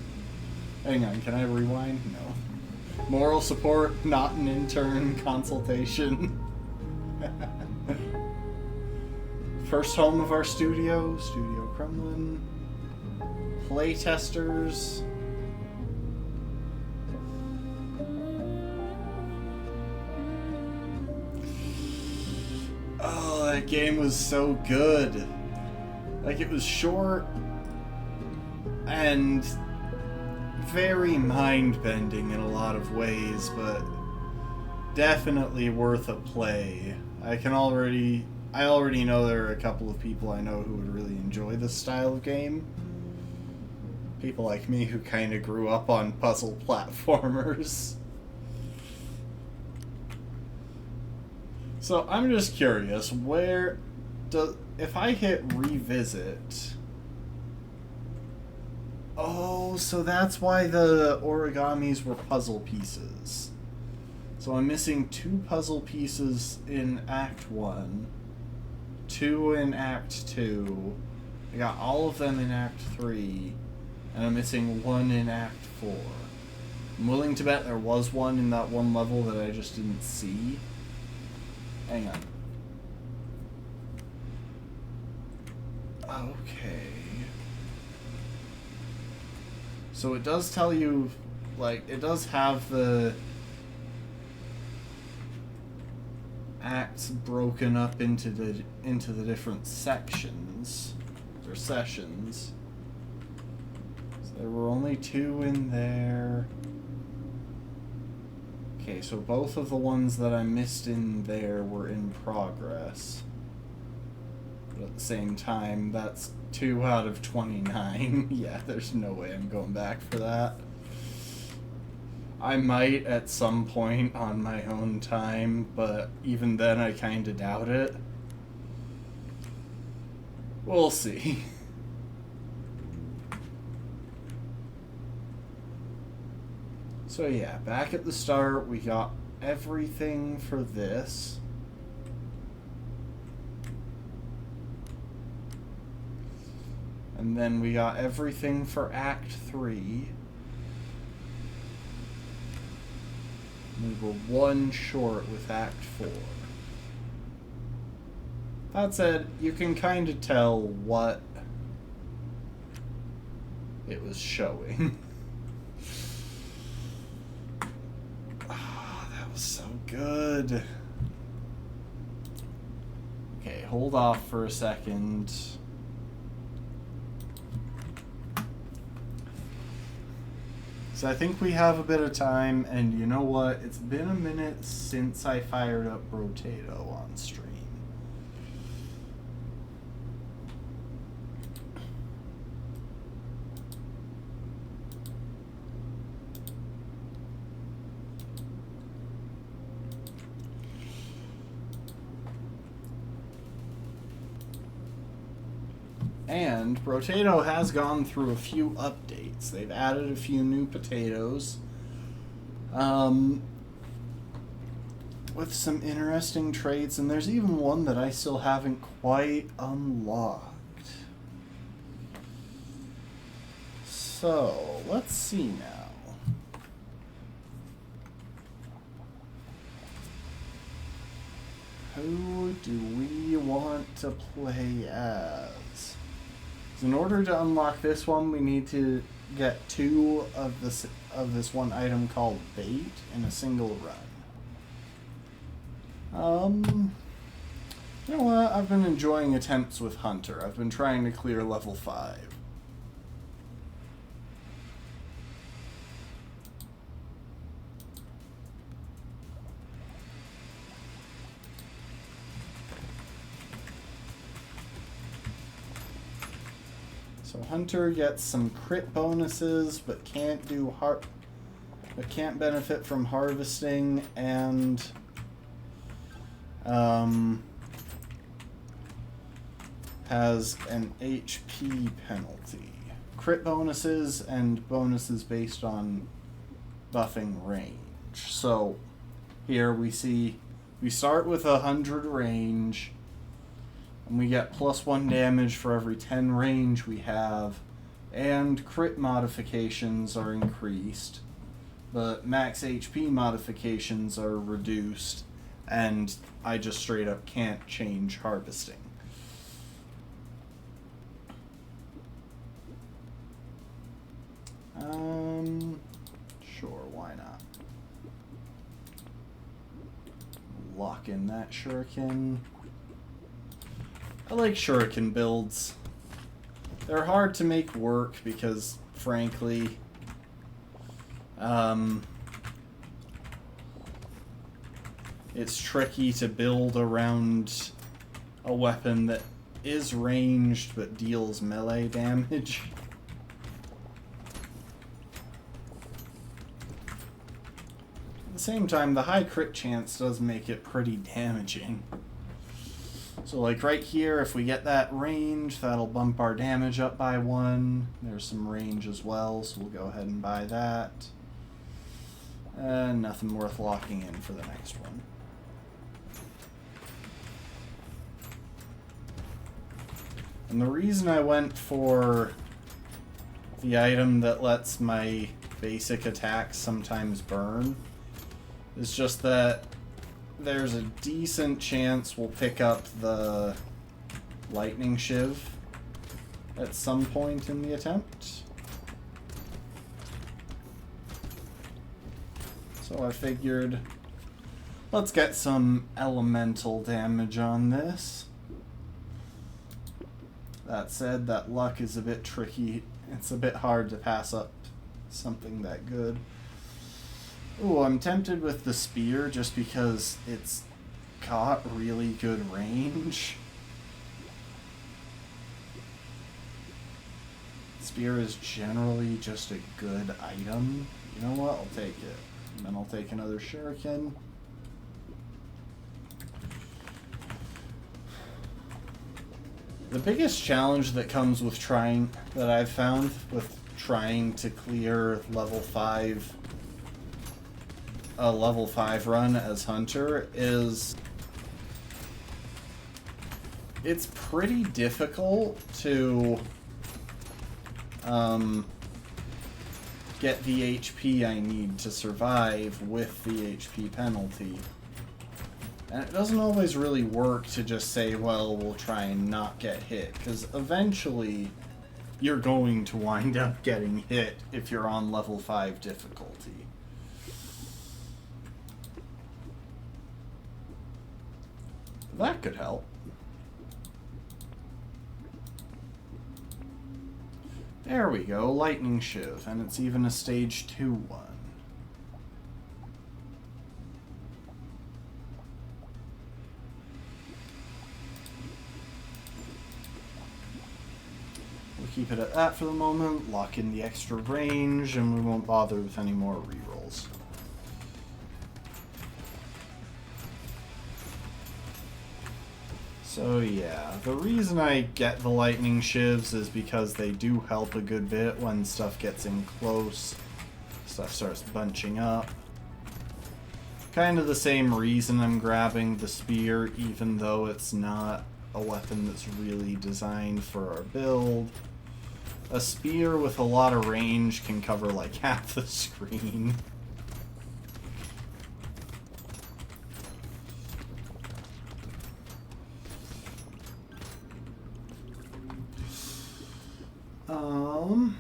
Hang on, can I rewind? No. Moral support, not an intern, consultation. First home of our studio, Studio Kremlin. Playtesters. Oh, that game was so good. Like, it was short and very mind-bending in a lot of ways, but definitely worth a play. I already know there are a couple of people I know who would really enjoy this style of game. People like me who kind of grew up on puzzle platformers. So I'm just curious, if I hit revisit... Oh, so that's why the origamis were puzzle pieces. So I'm missing 2 puzzle pieces in Act 1, 2 in Act 2, I got all of them in Act 3, and I'm missing 1 in Act 4. I'm willing to bet there was one in that one level that I just didn't see. Hang on. Okay. So it does tell you, like, it does have the acts broken up into the different sections or sessions. So there were only 2 in there. Okay, so both of the ones that I missed in there were in progress. But at the same time, that's 2 out of 29. Yeah, there's no way I'm going back for that. I might at some point on my own time, but even then I kinda doubt it. We'll see. So yeah, back at the start, we got everything for this. And then we got everything for Act 3. We were 1 short with Act 4. That said, you can kind of tell what it was showing. Oh, that was so good. Okay, hold off for a second. So I think we have a bit of time, and you know what? It's been a minute since I fired up Brotato on stream. And Brotato has gone through a few updates. They've added a few new potatoes. With some interesting traits, and there's even one that I still haven't quite unlocked. So, let's see now. Who do we want to play as? In order to unlock this one, we need to get 2 of this one item called bait in a single run. You know what? I've been enjoying attempts with Hunter. I've been trying to clear level 5. So Hunter gets some crit bonuses, but can't benefit from harvesting, and has an HP penalty. Crit bonuses and bonuses based on buffing range. So here we see we start with 100 range, and we get +1 damage for every 10 range we have, and crit modifications are increased, but max HP modifications are reduced, and I just straight up can't change harvesting. Sure, why not? Lock in that shuriken. I like shuriken builds. They're hard to make work because, frankly, it's tricky to build around a weapon that is ranged but deals melee damage. At the same time, the high crit chance does make it pretty damaging. So like right here, if we get that range, that'll bump our damage up by 1. There's some range as well, so we'll go ahead and buy that. Nothing worth locking in for the next one. And the reason I went for the item that lets my basic attacks sometimes burn is just that there's a decent chance we'll pick up the lightning shiv at some point in the attempt. So I figured, let's get some elemental damage on this. That said, that luck is a bit tricky. It's a bit hard to pass up something that good. Ooh, I'm tempted with the spear just because it's got really good range. Spear is generally just a good item. You know what? I'll take it. And then I'll take another shuriken. The biggest challenge that comes with that I've found with trying to clear a level 5 run as Hunter is it's pretty difficult to get the HP I need to survive with the HP penalty. And it doesn't always really work to just say, well, we'll try and not get hit, because eventually you're going to wind up getting hit if you're on level 5 difficulty. That could help. There we go, Lightning Shiv, and it's even a stage 2 one. We'll keep it at that for the moment, lock in the extra range, and we won't bother with any more rerolls. So yeah, the reason I get the lightning shivs is because they do help a good bit when stuff gets in close, stuff starts bunching up. Kind of the same reason I'm grabbing the spear, even though it's not a weapon that's really designed for our build. A spear with a lot of range can cover like half the screen. I'm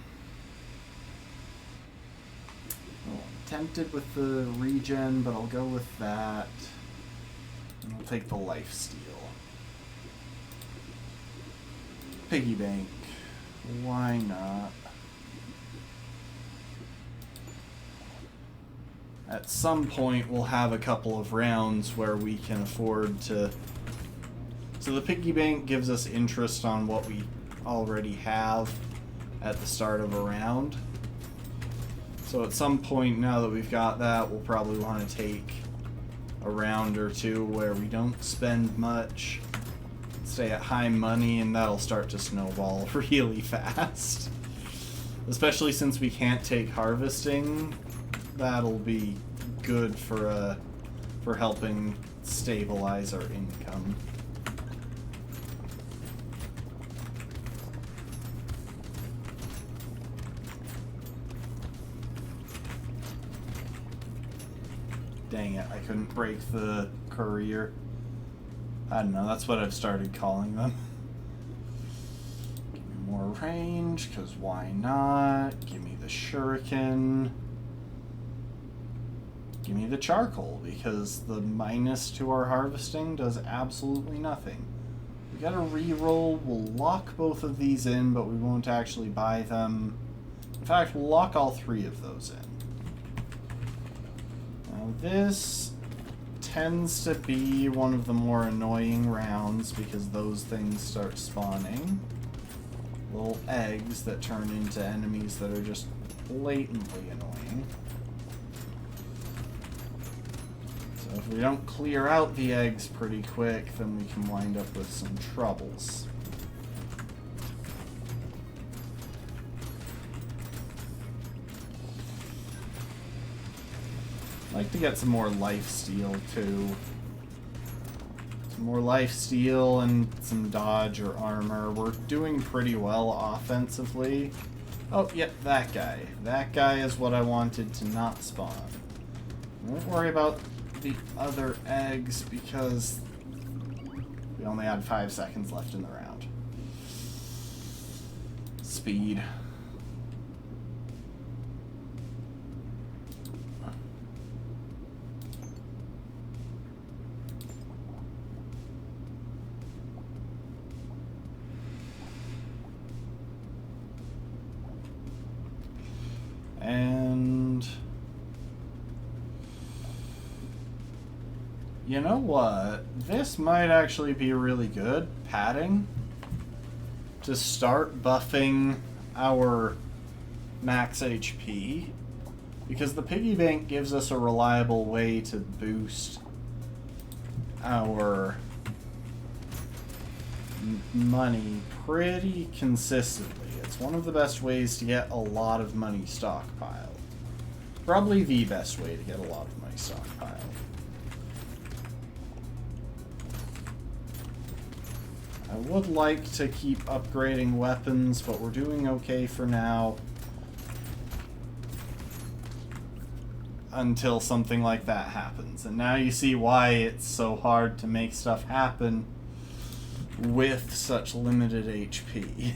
tempted with the regen, but I'll go with that. And I'll take the lifesteal. Piggy bank. Why not? At some point, we'll have a couple of rounds where we can afford to... So the piggy bank gives us interest on what we already have at the start of a round. So at some point, now that we've got that, we'll probably want to take a round or two where we don't spend much, stay at high money, and that'll start to snowball really fast. Especially since we can't take harvesting, that'll be good for helping stabilize our income. Dang it, I couldn't break the courier. I don't know, that's what I've started calling them. Give me more range, because why not? Give me the shuriken. Give me the charcoal, because the minus to our harvesting does absolutely nothing. We got a reroll, we'll lock both of these in, but we won't actually buy them. In fact, we'll lock all three of those in. Now this tends to be one of the more annoying rounds because those things start spawning little eggs that turn into enemies that are just blatantly annoying. So if we don't clear out the eggs pretty quick, then we can wind up with some troubles. I'd like to get some more lifesteal too. Some more lifesteal and some dodge or armor. We're doing pretty well offensively. Oh, yep, that guy. That guy is what I wanted to not spawn. Don't worry about the other eggs because we only had 5 seconds left in the round. Speed. And you know what? This might actually be really good padding to start buffing our max HP, because the piggy bank gives us a reliable way to boost our money pretty consistently. It's one of the best ways to get a lot of money stockpiled. Probably the best way to get a lot of money stockpiled. I would like to keep upgrading weapons, but we're doing okay for now. Until something like that happens. And now you see why it's so hard to make stuff happen with such limited HP.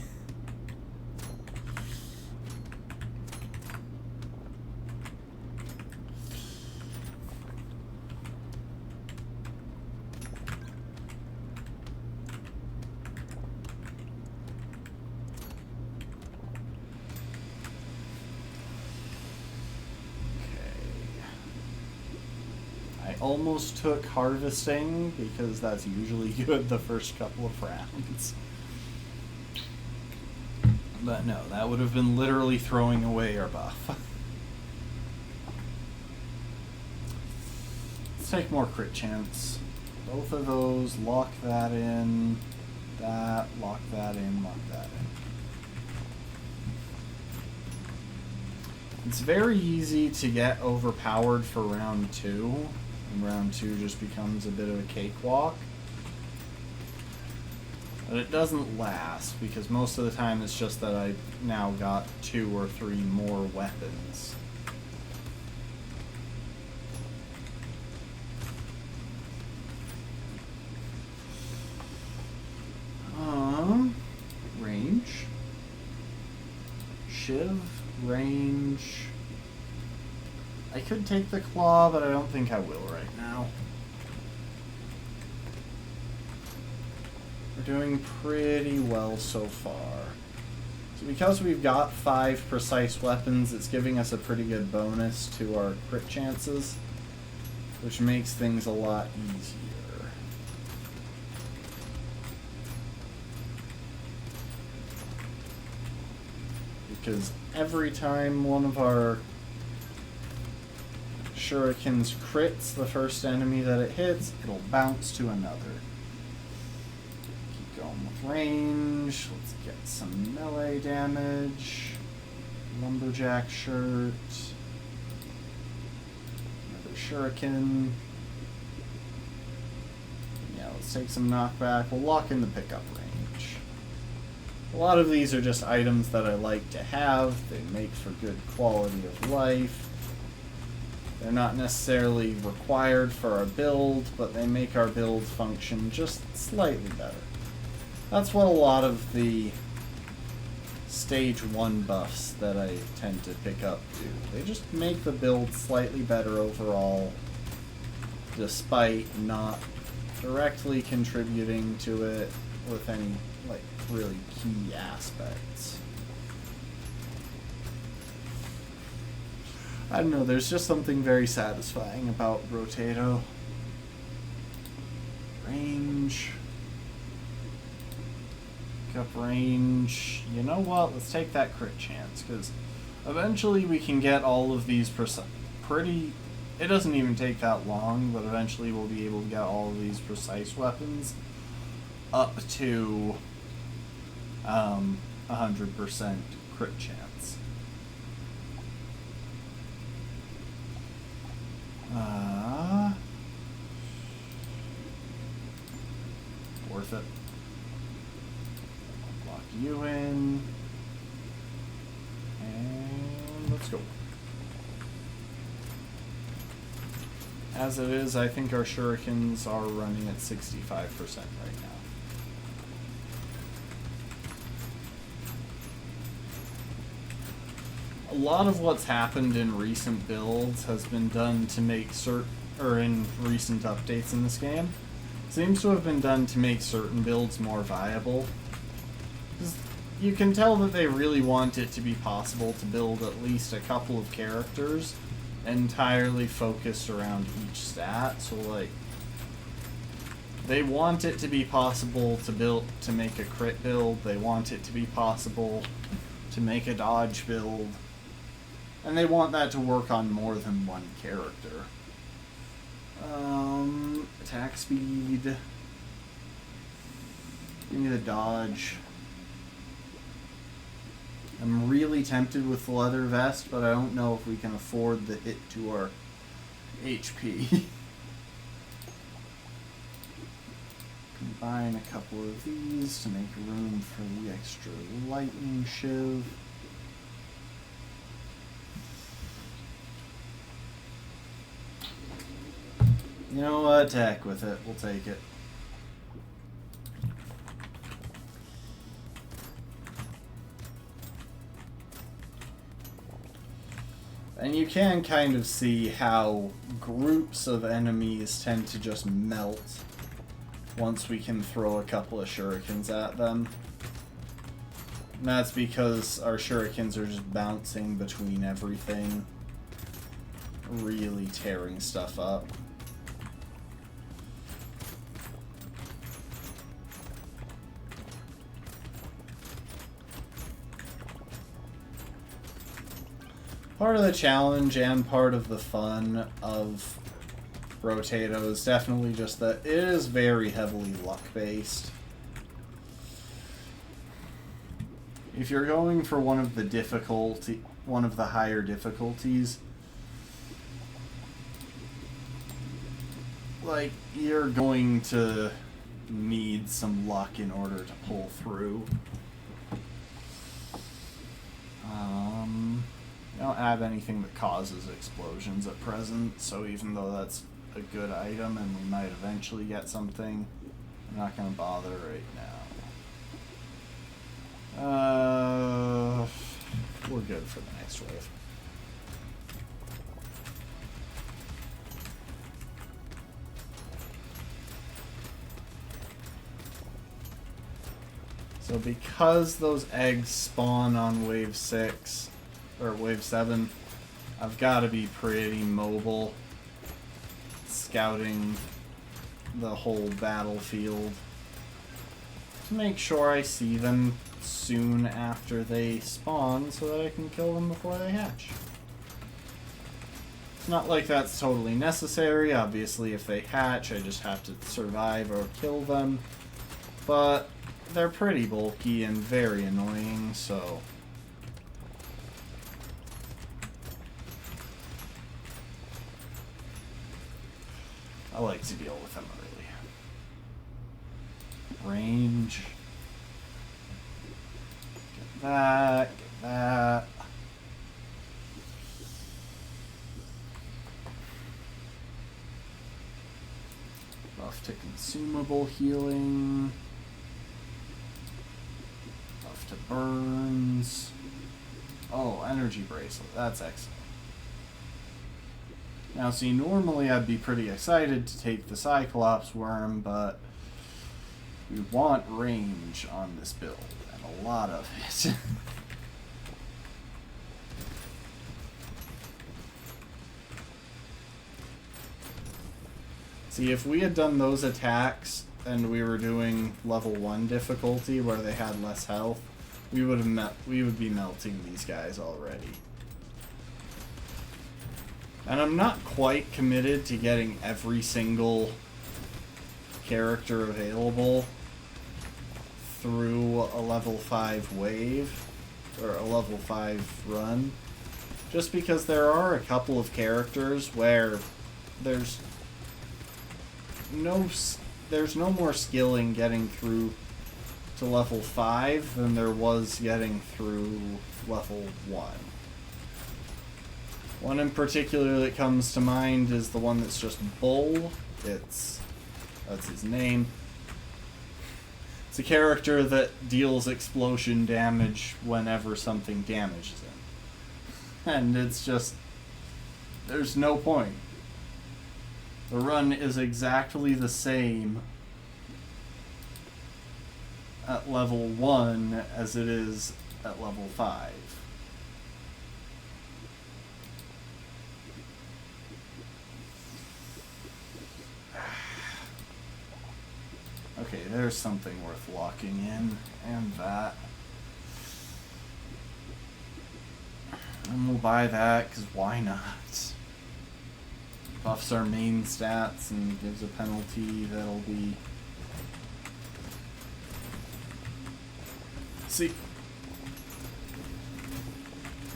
Almost took harvesting because that's usually good the first couple of rounds. But no, that would have been literally throwing away our buff. Let's take more crit chance. Both of those, lock that in. That, lock that in, lock that in. It's very easy to get overpowered for round 2. And round 2 just becomes a bit of a cakewalk. But it doesn't last, because most of the time it's just that I now got 2 or 3 more weapons. Range. Shiv, range. I could take the claw, but I don't think I will right now. We're doing pretty well so far. So because we've got 5 precise weapons, it's giving us a pretty good bonus to our crit chances, which makes things a lot easier. Because every time one of our shurikens crits the first enemy that it hits, it'll bounce to another. Keep going with range. Let's get some melee damage. Lumberjack shirt. Another shuriken. Yeah, let's take some knockback. We'll lock in the pickup range. A lot of these are just items that I like to have. They make for good quality of life. They're not necessarily required for our build, but they make our build function just slightly better. That's what a lot of the stage 1 buffs that I tend to pick up do. They just make the build slightly better overall, despite not directly contributing to it with any, like, really key aspects. I don't know, there's just something very satisfying about Brotato. Range. Pick up range. You know what? Let's take that crit chance, because eventually we can get all of these pretty... It doesn't even take that long, but eventually we'll be able to get all of these precise weapons up to 100% crit chance. Worth it. Lock you in. And let's go. As it is, I think our shurikens are running at 65% right now. A lot of what's happened in recent builds has been done to make in recent updates in this game, seems to have been done to make certain builds more viable. You can tell that they really want it to be possible to build at least a couple of characters entirely focused around each stat. So, like, they want it to be possible to make a crit build, they want it to be possible to make a dodge build, and they want that to work on more than one character. Attack speed. Give me the dodge. I'm really tempted with the leather vest, but I don't know if we can afford the hit to our HP. Combine a couple of these to make room for the extra lightning shiv. You know what? Heck with it. We'll take it. And you can kind of see how groups of enemies tend to just melt once we can throw a couple of shurikens at them. And that's because our shurikens are just bouncing between everything, really tearing stuff up. Part of the challenge and part of the fun of Brotato is definitely just that it is very heavily luck-based. If you're going for one of the higher difficulties, like, you're going to need some luck in order to pull through. I don't have anything that causes explosions at present, so even though that's a good item and we might eventually get something, I'm not going to bother right now. We're good for the next wave. So because those eggs spawn on wave 6, or wave 7, I've got to be pretty mobile, scouting the whole battlefield to make sure I see them soon after they spawn so that I can kill them before they hatch. It's not like that's totally necessary. Obviously, if they hatch, I just have to survive or kill them. But they're pretty bulky and very annoying, so... I like to deal with them early. Range. Get that, get that. Buff to consumable healing. Buff to burns. Oh, energy bracelet. That's excellent. Now, see, normally I'd be pretty excited to take the Cyclops worm, but we want range on this build, and a lot of it. See, if we had done those attacks and we were doing level 1 difficulty where they had less health, we would be melting these guys already. And I'm not quite committed to getting every single character available through a level 5 wave, or a level 5 run, just because there are a couple of characters where there's no more skill in getting through to level 5 than there was getting through level 1. One in particular that comes to mind is the one that's just Bull. That's his name. It's a character that deals explosion damage whenever something damages him. And it's just... there's no point. The run is exactly the same at level 1 as it is at level 5. Okay, there's something worth locking in, and that. And we'll buy that, because why not? Buffs our main stats and gives a penalty that'll be... See,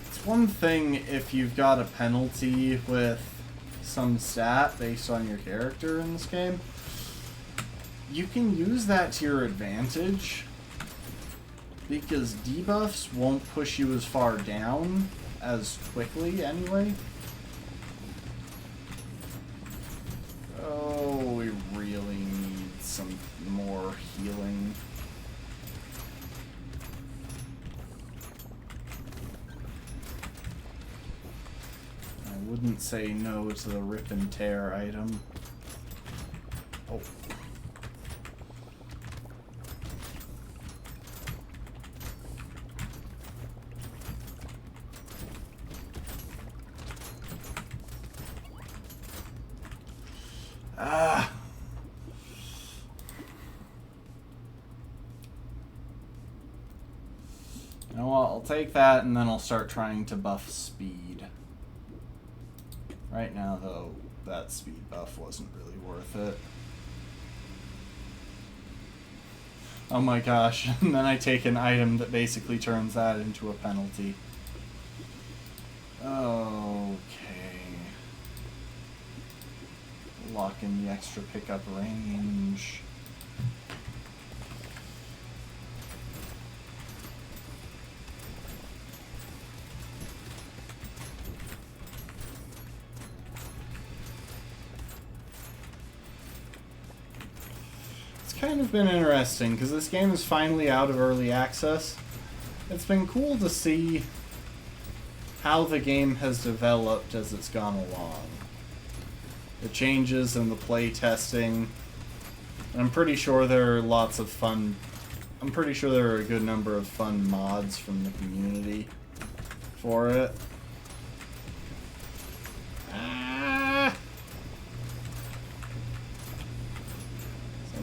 it's one thing if you've got a penalty with some stat based on your character in this game. You can use that to your advantage, because debuffs won't push you as far down as quickly anyway. Oh, we really need some more healing. I wouldn't say no to the rip and tear item. Oh. You know what, I'll take that and then I'll start trying to buff speed. Right now, though, that speed buff wasn't really worth it. Oh my gosh, and then I take an item that basically turns that into a penalty. Okay. Lock in the extra pickup range. Kind of been interesting because this game is finally out of early access. It's been cool to see how the game has developed as it's gone along. The changes in the play testing. And I'm pretty sure there are lots of fun. I'm pretty sure there are a good number of fun mods from the community for it.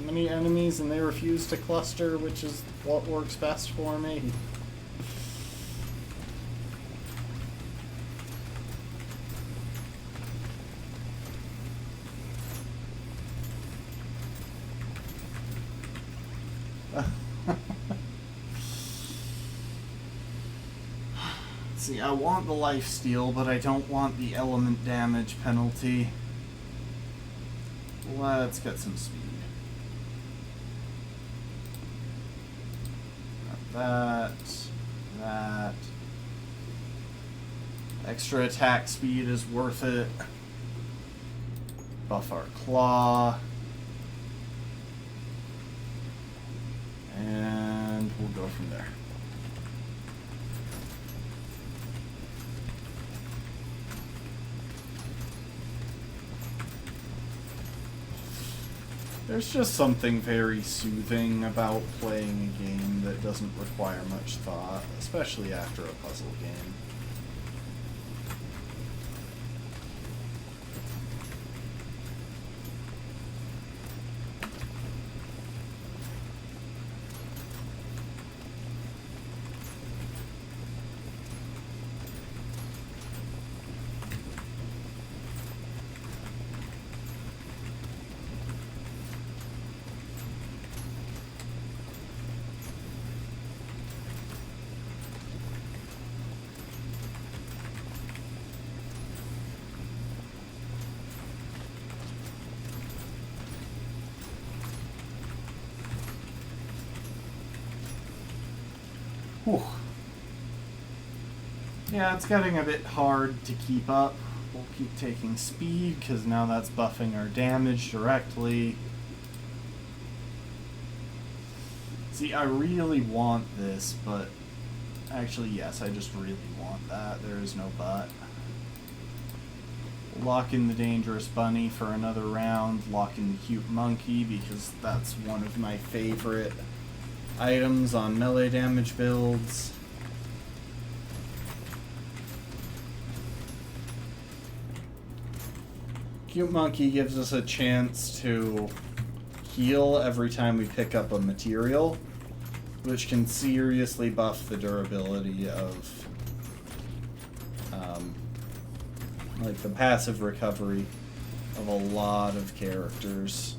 Many enemies and they refuse to cluster, which is what works best for me. See, I want the lifesteal, but I don't want the element damage penalty. Let's get some speed. That. Extra attack speed is worth it. Buff our claw. And we'll go from there. There's just something very soothing about playing a game that doesn't require much thought, especially after a puzzle game. Whew. Yeah, it's getting a bit hard to keep up. We'll keep taking speed, because now that's buffing our damage directly. See, I really want this, but... Actually, yes, I just really want that. There is no but. Lock in the dangerous bunny for another round. Lock in the cute monkey, because that's one of my favorite items on melee damage builds. Cute monkey gives us a chance to heal every time we pick up a material, which can seriously buff the durability of like the passive recovery of a lot of characters.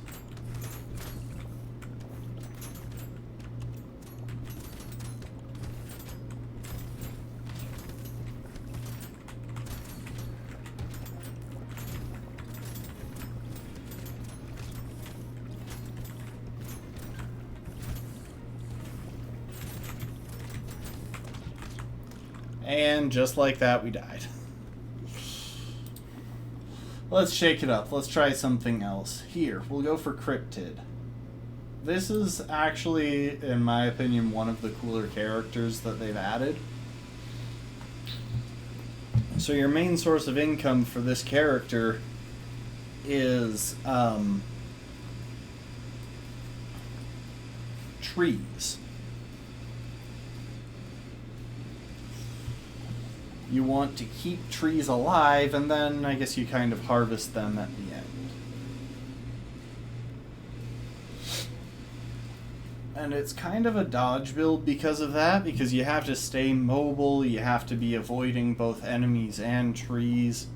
And just like that, we died. Let's shake it up. Let's try something else. Here, we'll go for Cryptid. This is actually, in my opinion, one of the cooler characters that they've added. So your main source of income for this character is trees. You want to keep trees alive, and then I guess you kind of harvest them at the end. And it's kind of a dodge build because of that, because you have to stay mobile, you have to be avoiding both enemies and trees.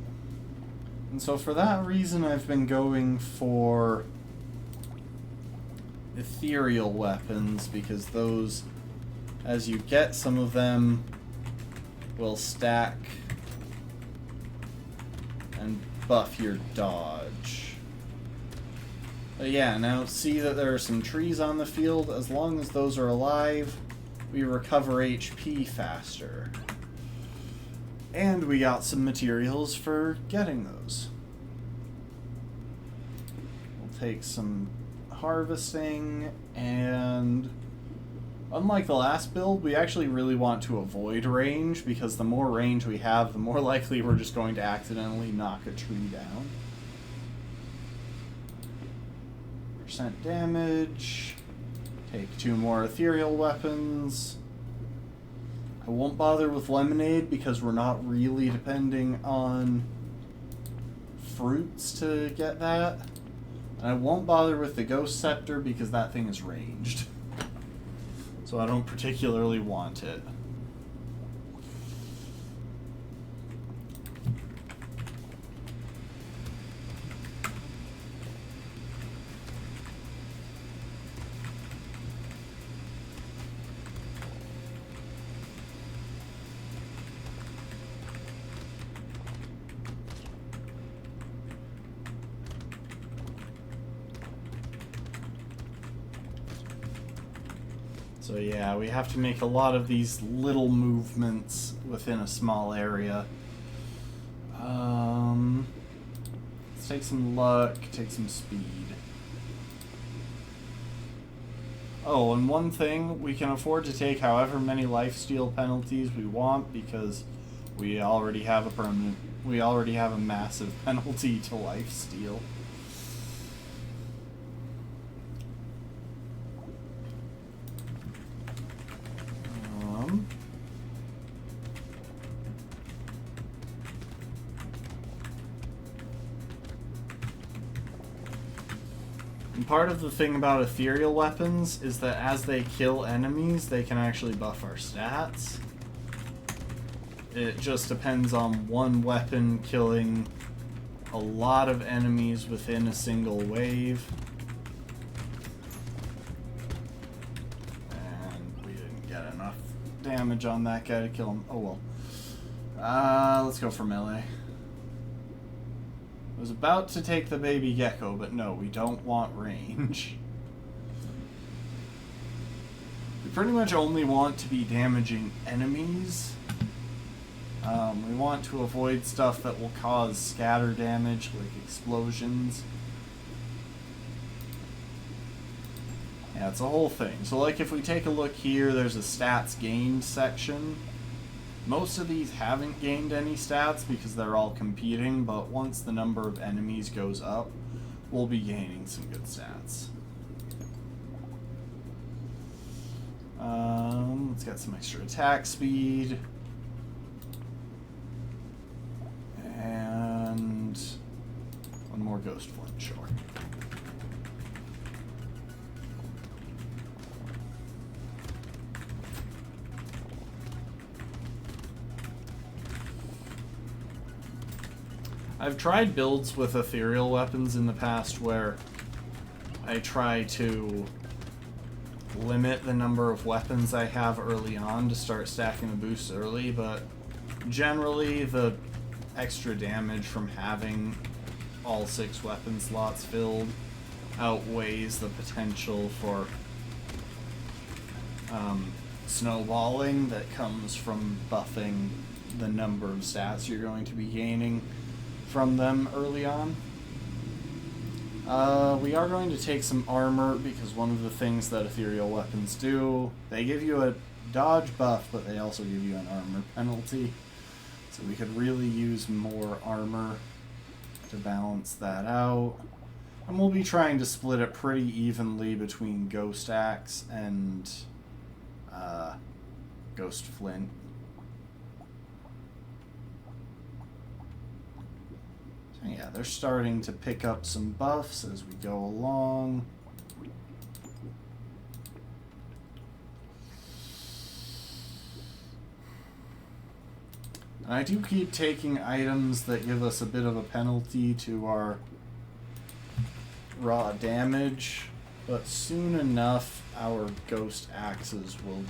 And so for that reason, I've been going for ethereal weapons, because those, as you get some of them, will stack and buff your dodge. But yeah, now see that there are some trees on the field. As long as those are alive, we recover HP faster. And we got some materials for getting those. We'll take some harvesting, and unlike the last build, we actually really want to avoid range, because the more range we have, the more likely we're just going to accidentally knock a tree down. Percent damage. Take 2 more ethereal weapons. I won't bother with lemonade, because we're not really depending on fruits to get that. And I won't bother with the ghost scepter, because that thing is ranged. So I don't particularly want it. So yeah, we have to make a lot of these little movements within a small area. Let's take some luck, take some speed. Oh, and one thing, we can afford to take however many lifesteal penalties we want because we already have a massive penalty to lifesteal. And part of the thing about ethereal weapons is that as they kill enemies, they can actually buff our stats. It just depends on one weapon killing a lot of enemies within a single wave. And we didn't get enough damage on that guy to kill him. Oh well. Let's go for melee. I was about to take the baby gecko, but no, we don't want range. We pretty much only want to be damaging enemies. We want to avoid stuff that will cause scatter damage, like explosions. Yeah, it's a whole thing. So like if we take a look here, there's a stats gained section. Most of these haven't gained any stats because they're all competing, but once the number of enemies goes up, we'll be gaining some good stats. Let's get some extra attack speed. And one more ghost flint, sure. I've tried builds with ethereal weapons in the past where I try to limit the number of weapons I have early on to start stacking the boosts early, but generally the extra damage from having all 6 weapon slots filled outweighs the potential for snowballing that comes from buffing the number of stats you're going to be gaining from them early on. We are going to take some armor because one of the things that ethereal weapons do, they give you a dodge buff, but they also give you an armor penalty. So we could really use more armor to balance that out. And we'll be trying to split it pretty evenly between Ghost Axe and Ghost Flint. So yeah, they're starting to pick up some buffs as we go along. And I do keep taking items that give us a bit of a penalty to our raw damage, but soon enough our ghost axes will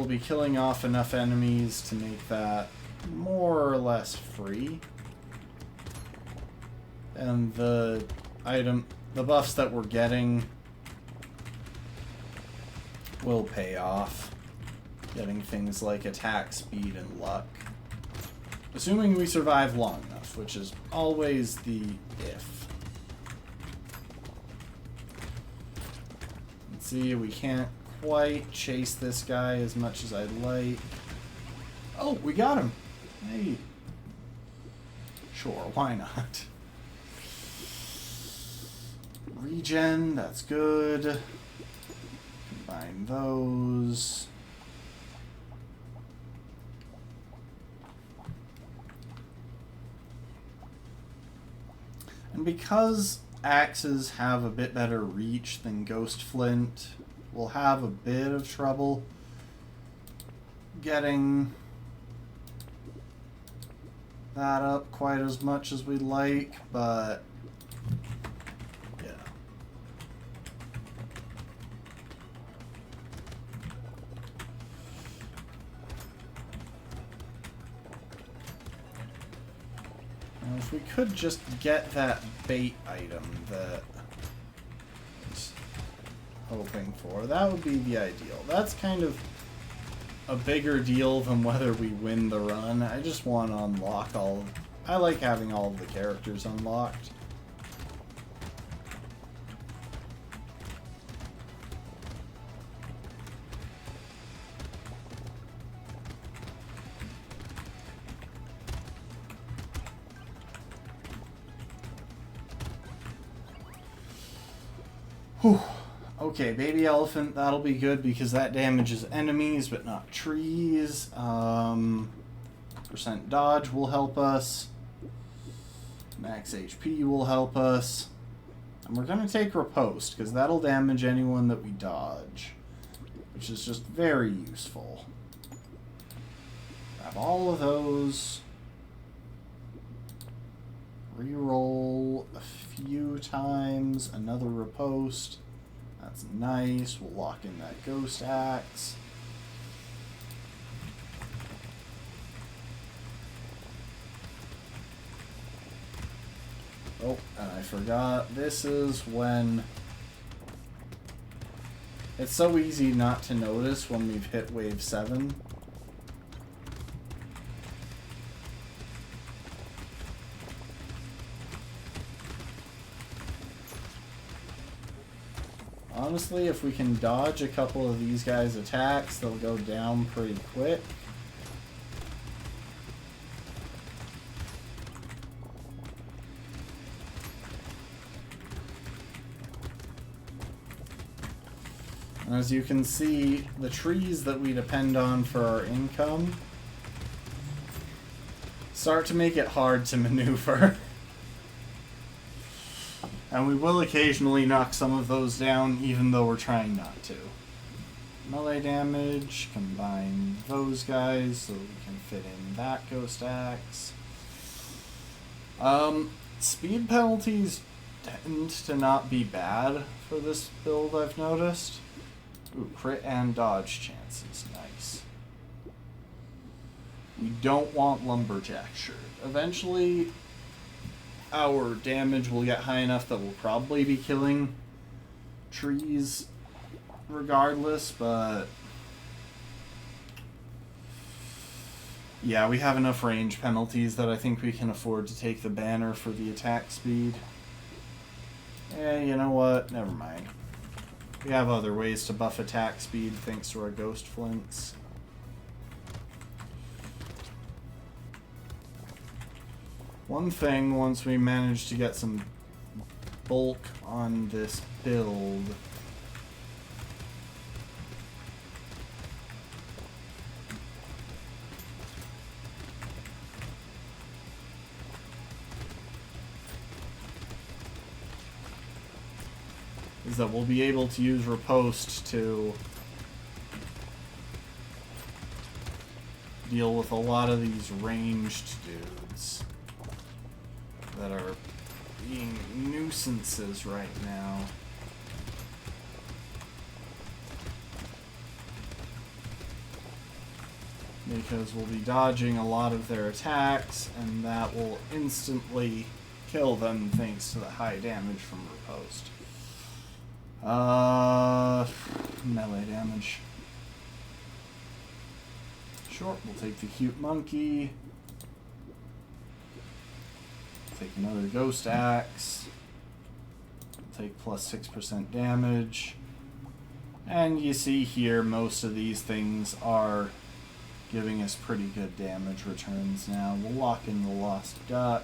be killing off enough enemies to make that more or less free. And the buffs that we're getting will pay off. Getting things like attack speed and luck. Assuming we survive long enough, which is always the if. Let's see, we can't quite chase this guy as much as I'd like. Oh, we got him! Hey. Sure, why not? Regen, that's good. Combine those. And because axes have a bit better reach than Ghost Flint, we'll have a bit of trouble getting that up quite as much as we'd like, but yeah. Now, if we could just get that bait item that hoping for. That would be the ideal. That's kind of a bigger deal than whether we win the run. I just want to unlock all of... I like having all of the characters unlocked. Whew. Okay, baby elephant, that'll be good because that damages enemies but not trees. Percent dodge will help us. Max HP will help us. And we're going to take riposte because that'll damage anyone that we dodge, which is just very useful. Grab all of those. Reroll a few times. Another riposte. That's nice. We'll lock in that ghost axe. Oh, and I forgot. This is when... It's so easy not to notice when we've hit wave 7. Honestly, if we can dodge a couple of these guys' attacks, they'll go down pretty quick. As you can see, the trees that we depend on for our income start to make it hard to maneuver. And we will occasionally knock some of those down, even though we're trying not to. Melee damage, combine those guys so we can fit in that ghost axe. Speed penalties tend to not be bad for this build, I've noticed. Ooh, crit and dodge chances, nice. We don't want Lumberjack shirt. Eventually, our damage will get high enough that we'll probably be killing trees regardless, but yeah, we have enough range penalties that I think we can afford to take the banner for the attack speed. Eh, you know what? Never mind. We have other ways to buff attack speed thanks to our ghost flints. One thing, once we manage to get some bulk on this build, is that we'll be able to use riposte to deal with a lot of these ranged dudes that are being nuisances right now. Because we'll be dodging a lot of their attacks, and that will instantly kill them thanks to the high damage from riposte. Melee damage. Sure, we'll take the cute monkey. Take another ghost axe. We'll take plus 6% damage. And you see here, most of these things are giving us pretty good damage returns now. We'll lock in the Lost Duck.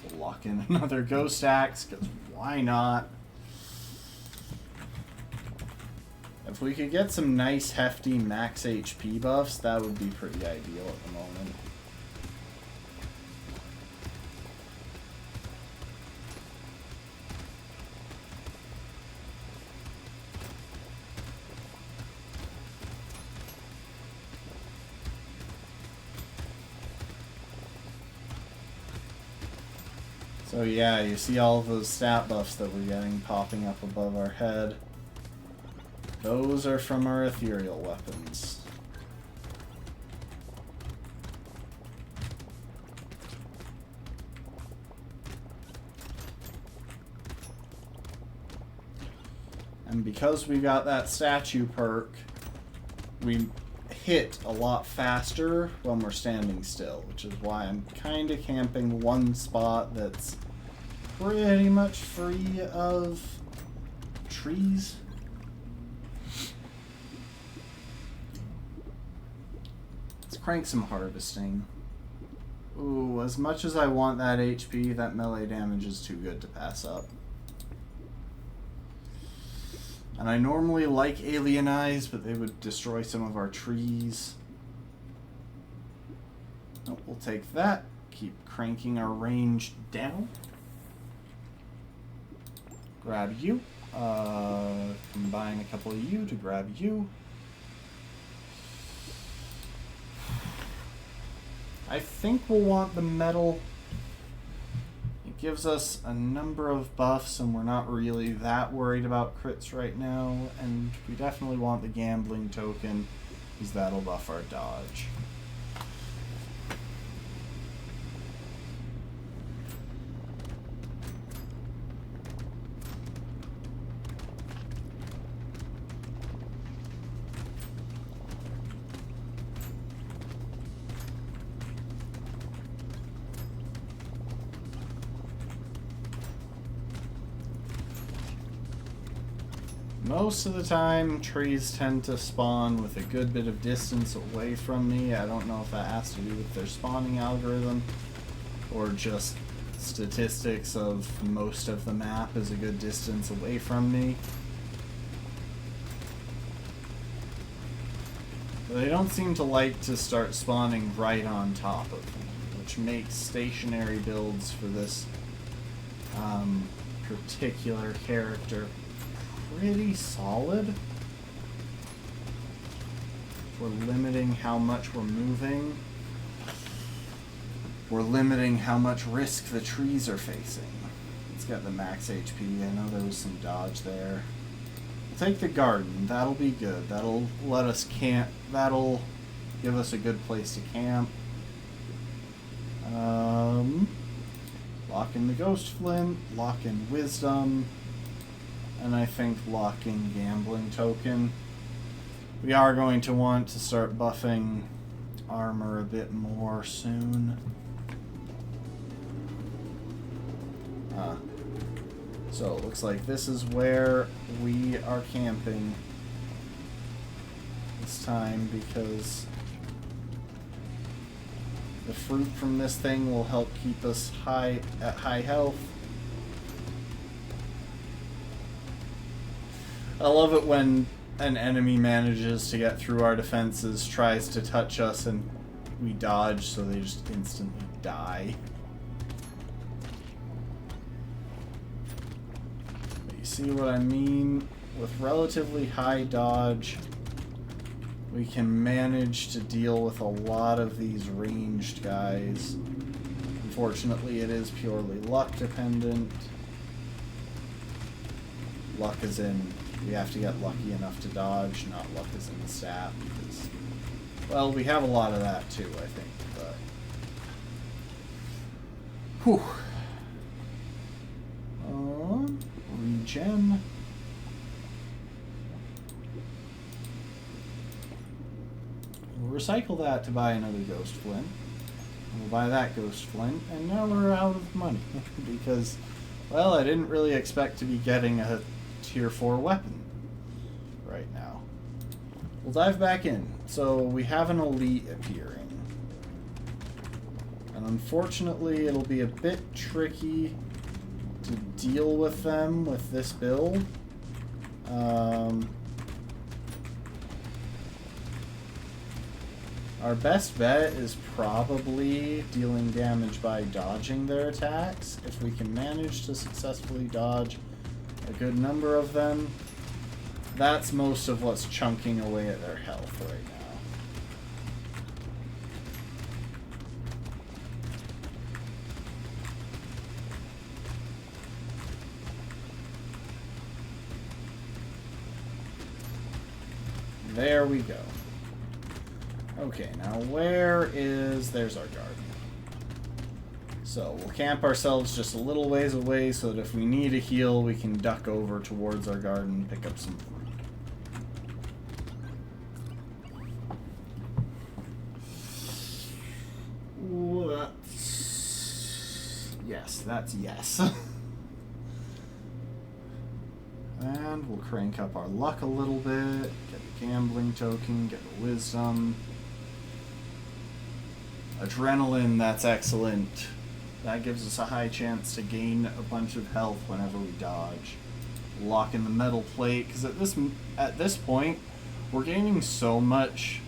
We'll lock in another ghost axe, because why not? If we could get some nice hefty max HP buffs, that would be pretty ideal at the moment. So yeah, you see all of those stat buffs that we're getting popping up above our head. Those are from our ethereal weapons. And because we got that statue perk, we hit a lot faster when we're standing still, which is why I'm kind of camping one spot that's pretty much free of trees. Let's crank some harvesting. Ooh, as much as I want that HP, that melee damage is too good to pass up. And I normally like Alien Eyes, but they would destroy some of our trees. Oh, we'll take that. Keep cranking our range down. Grab you. Combine a couple of you to grab you. I think we'll want the metal. It gives us a number of buffs, and we're not really that worried about crits right now. And we definitely want the gambling token, because that'll buff our dodge. Most of the time, trees tend to spawn with a good bit of distance away from me. I don't know if that has to do with their spawning algorithm or just statistics of most of the map is a good distance away from me. But they don't seem to like to start spawning right on top of me, which makes stationary builds for this particular character pretty solid. We're limiting how much we're moving. We're limiting how much risk the trees are facing. Let's get the max HP. I know there was some dodge there. We'll take the garden. That'll be good. That'll let us camp. That'll give us a good place to camp. Lock in the ghost flint. Lock in wisdom. And I think lock in gambling token. We are going to want to start buffing armor a bit more soon. So it looks like this is where we are camping this time, because the fruit from this thing will help keep us at high health. I love it when an enemy manages to get through our defenses, tries to touch us, and we dodge, so they just instantly die. But you see what I mean? With relatively high dodge, we can manage to deal with a lot of these ranged guys. Unfortunately, it is purely luck dependent. Luck is in... We have to get lucky enough to dodge, not luck as in the stat, because, well, we have a lot of that too, I think, but... Whew. Regen. We'll recycle that to buy another ghost flint. We'll buy that ghost flint, and now we're out of money, because, well, I didn't really expect to be getting a Tier 4 weapon right now. We'll dive back in. So we have an elite appearing. And unfortunately it'll be a bit tricky to deal with them with this build. Our best bet is probably dealing damage by dodging their attacks. If we can manage to successfully dodge a good number of them, that's most of what's chunking away at their health right now. There we go. Okay, now there's our garden. So we'll camp ourselves just a little ways away so that if we need a heal, we can duck over towards our garden and pick up some fruit. Ooh, that's... Yes, that's yes. And we'll crank up our luck a little bit, get the gambling token, get the wisdom. Adrenaline, that's excellent. That gives us a high chance to gain a bunch of health whenever we dodge. Lock in the metal plate, because at this point, we're gaining so much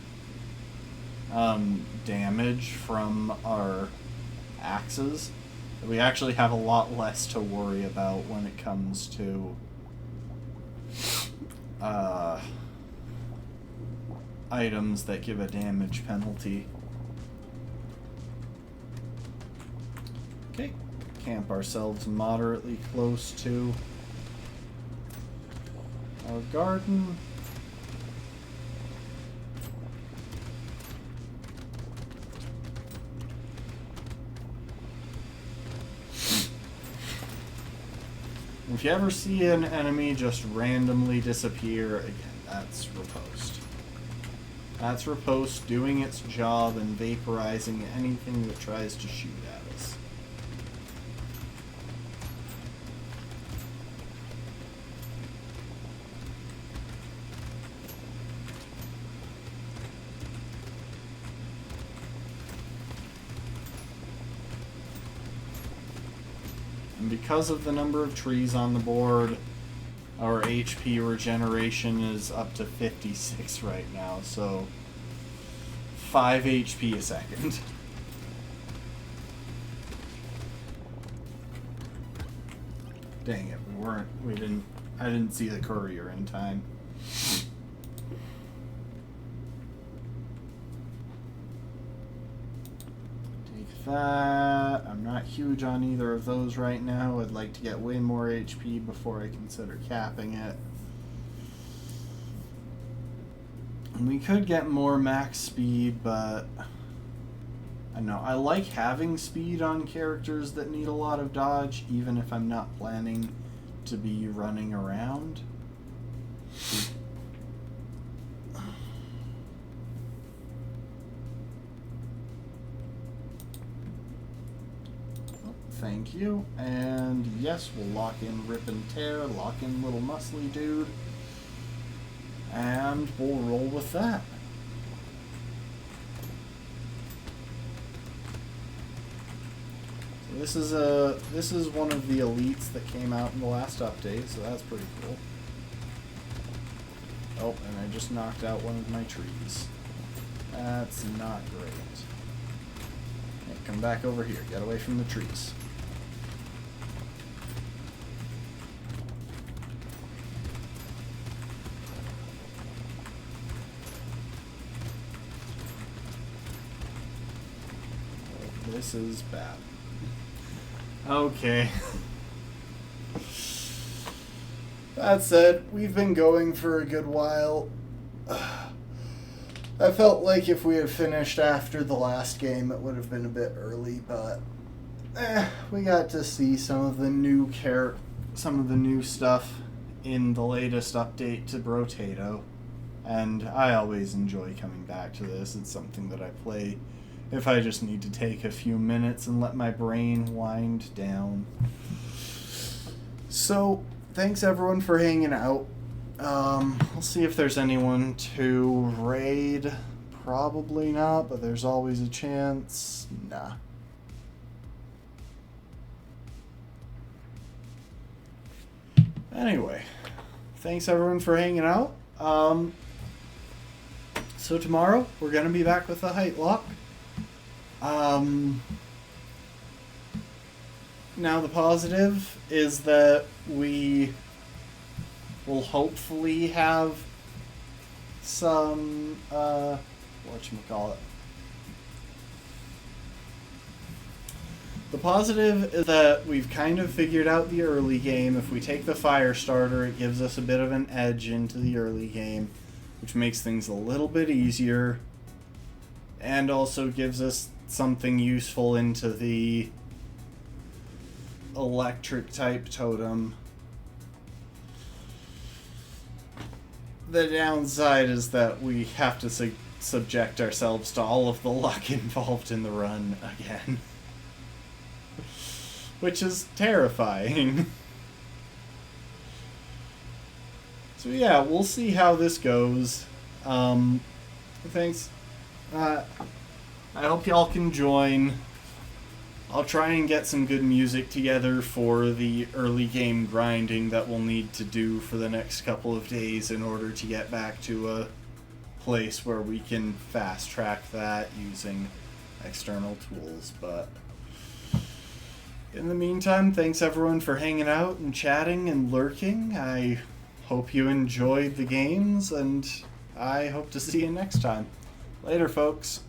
damage from our axes that we actually have a lot less to worry about when it comes to items that give a damage penalty. Okay, camp ourselves moderately close to our garden. If you ever see an enemy just randomly disappear, again, that's riposte. That's riposte doing its job and vaporizing anything that tries to shoot at us. And because of the number of trees on the board, our HP regeneration is up to 56 right now, so 5 HP a second. Dang it, I didn't see the courier in time. That. I'm not huge on either of those right now. I'd like to get way more HP before I consider capping it. And we could get more max speed, but I don't know. I like having speed on characters that need a lot of dodge, even if I'm not planning to be running around. Thank you. And yes, we'll lock in Rip and Tear, lock in Little Muscly Dude, and we'll roll with that. So this is one of the elites that came out in the last update, so that's pretty cool. Oh, and I just knocked out one of my trees. That's not great. Okay, come back over here. Get away from the trees. This is bad. Okay. That said, we've been going for a good while. I felt like if we had finished after the last game, it would have been a bit early, but we got to see some of the new stuff in the latest update to Brotato, and I always enjoy coming back to this. It's something that I play if I just need to take a few minutes and let my brain wind down. So, thanks everyone for hanging out. I'll see if there's anyone to raid. Probably not, but there's always a chance. Nah. Anyway, thanks everyone for hanging out. So tomorrow, we're going to be back with the height lock. Now the positive is that we will hopefully have some, whatchamacallit. The positive is that we've kind of figured out the early game. If we take the fire starter, it gives us a bit of an edge into the early game, which makes things a little bit easier, and also gives us something useful into the electric type totem. The downside is that we have to subject ourselves to all of the luck involved in the run again. Which is terrifying. So yeah, we'll see how this goes. Thanks. I hope y'all can join. I'll try and get some good music together for the early game grinding that we'll need to do for the next couple of days in order to get back to a place where we can fast track that using external tools. But in the meantime, thanks everyone for hanging out and chatting and lurking. I hope you enjoyed the games, and I hope to see you next time. Later, folks.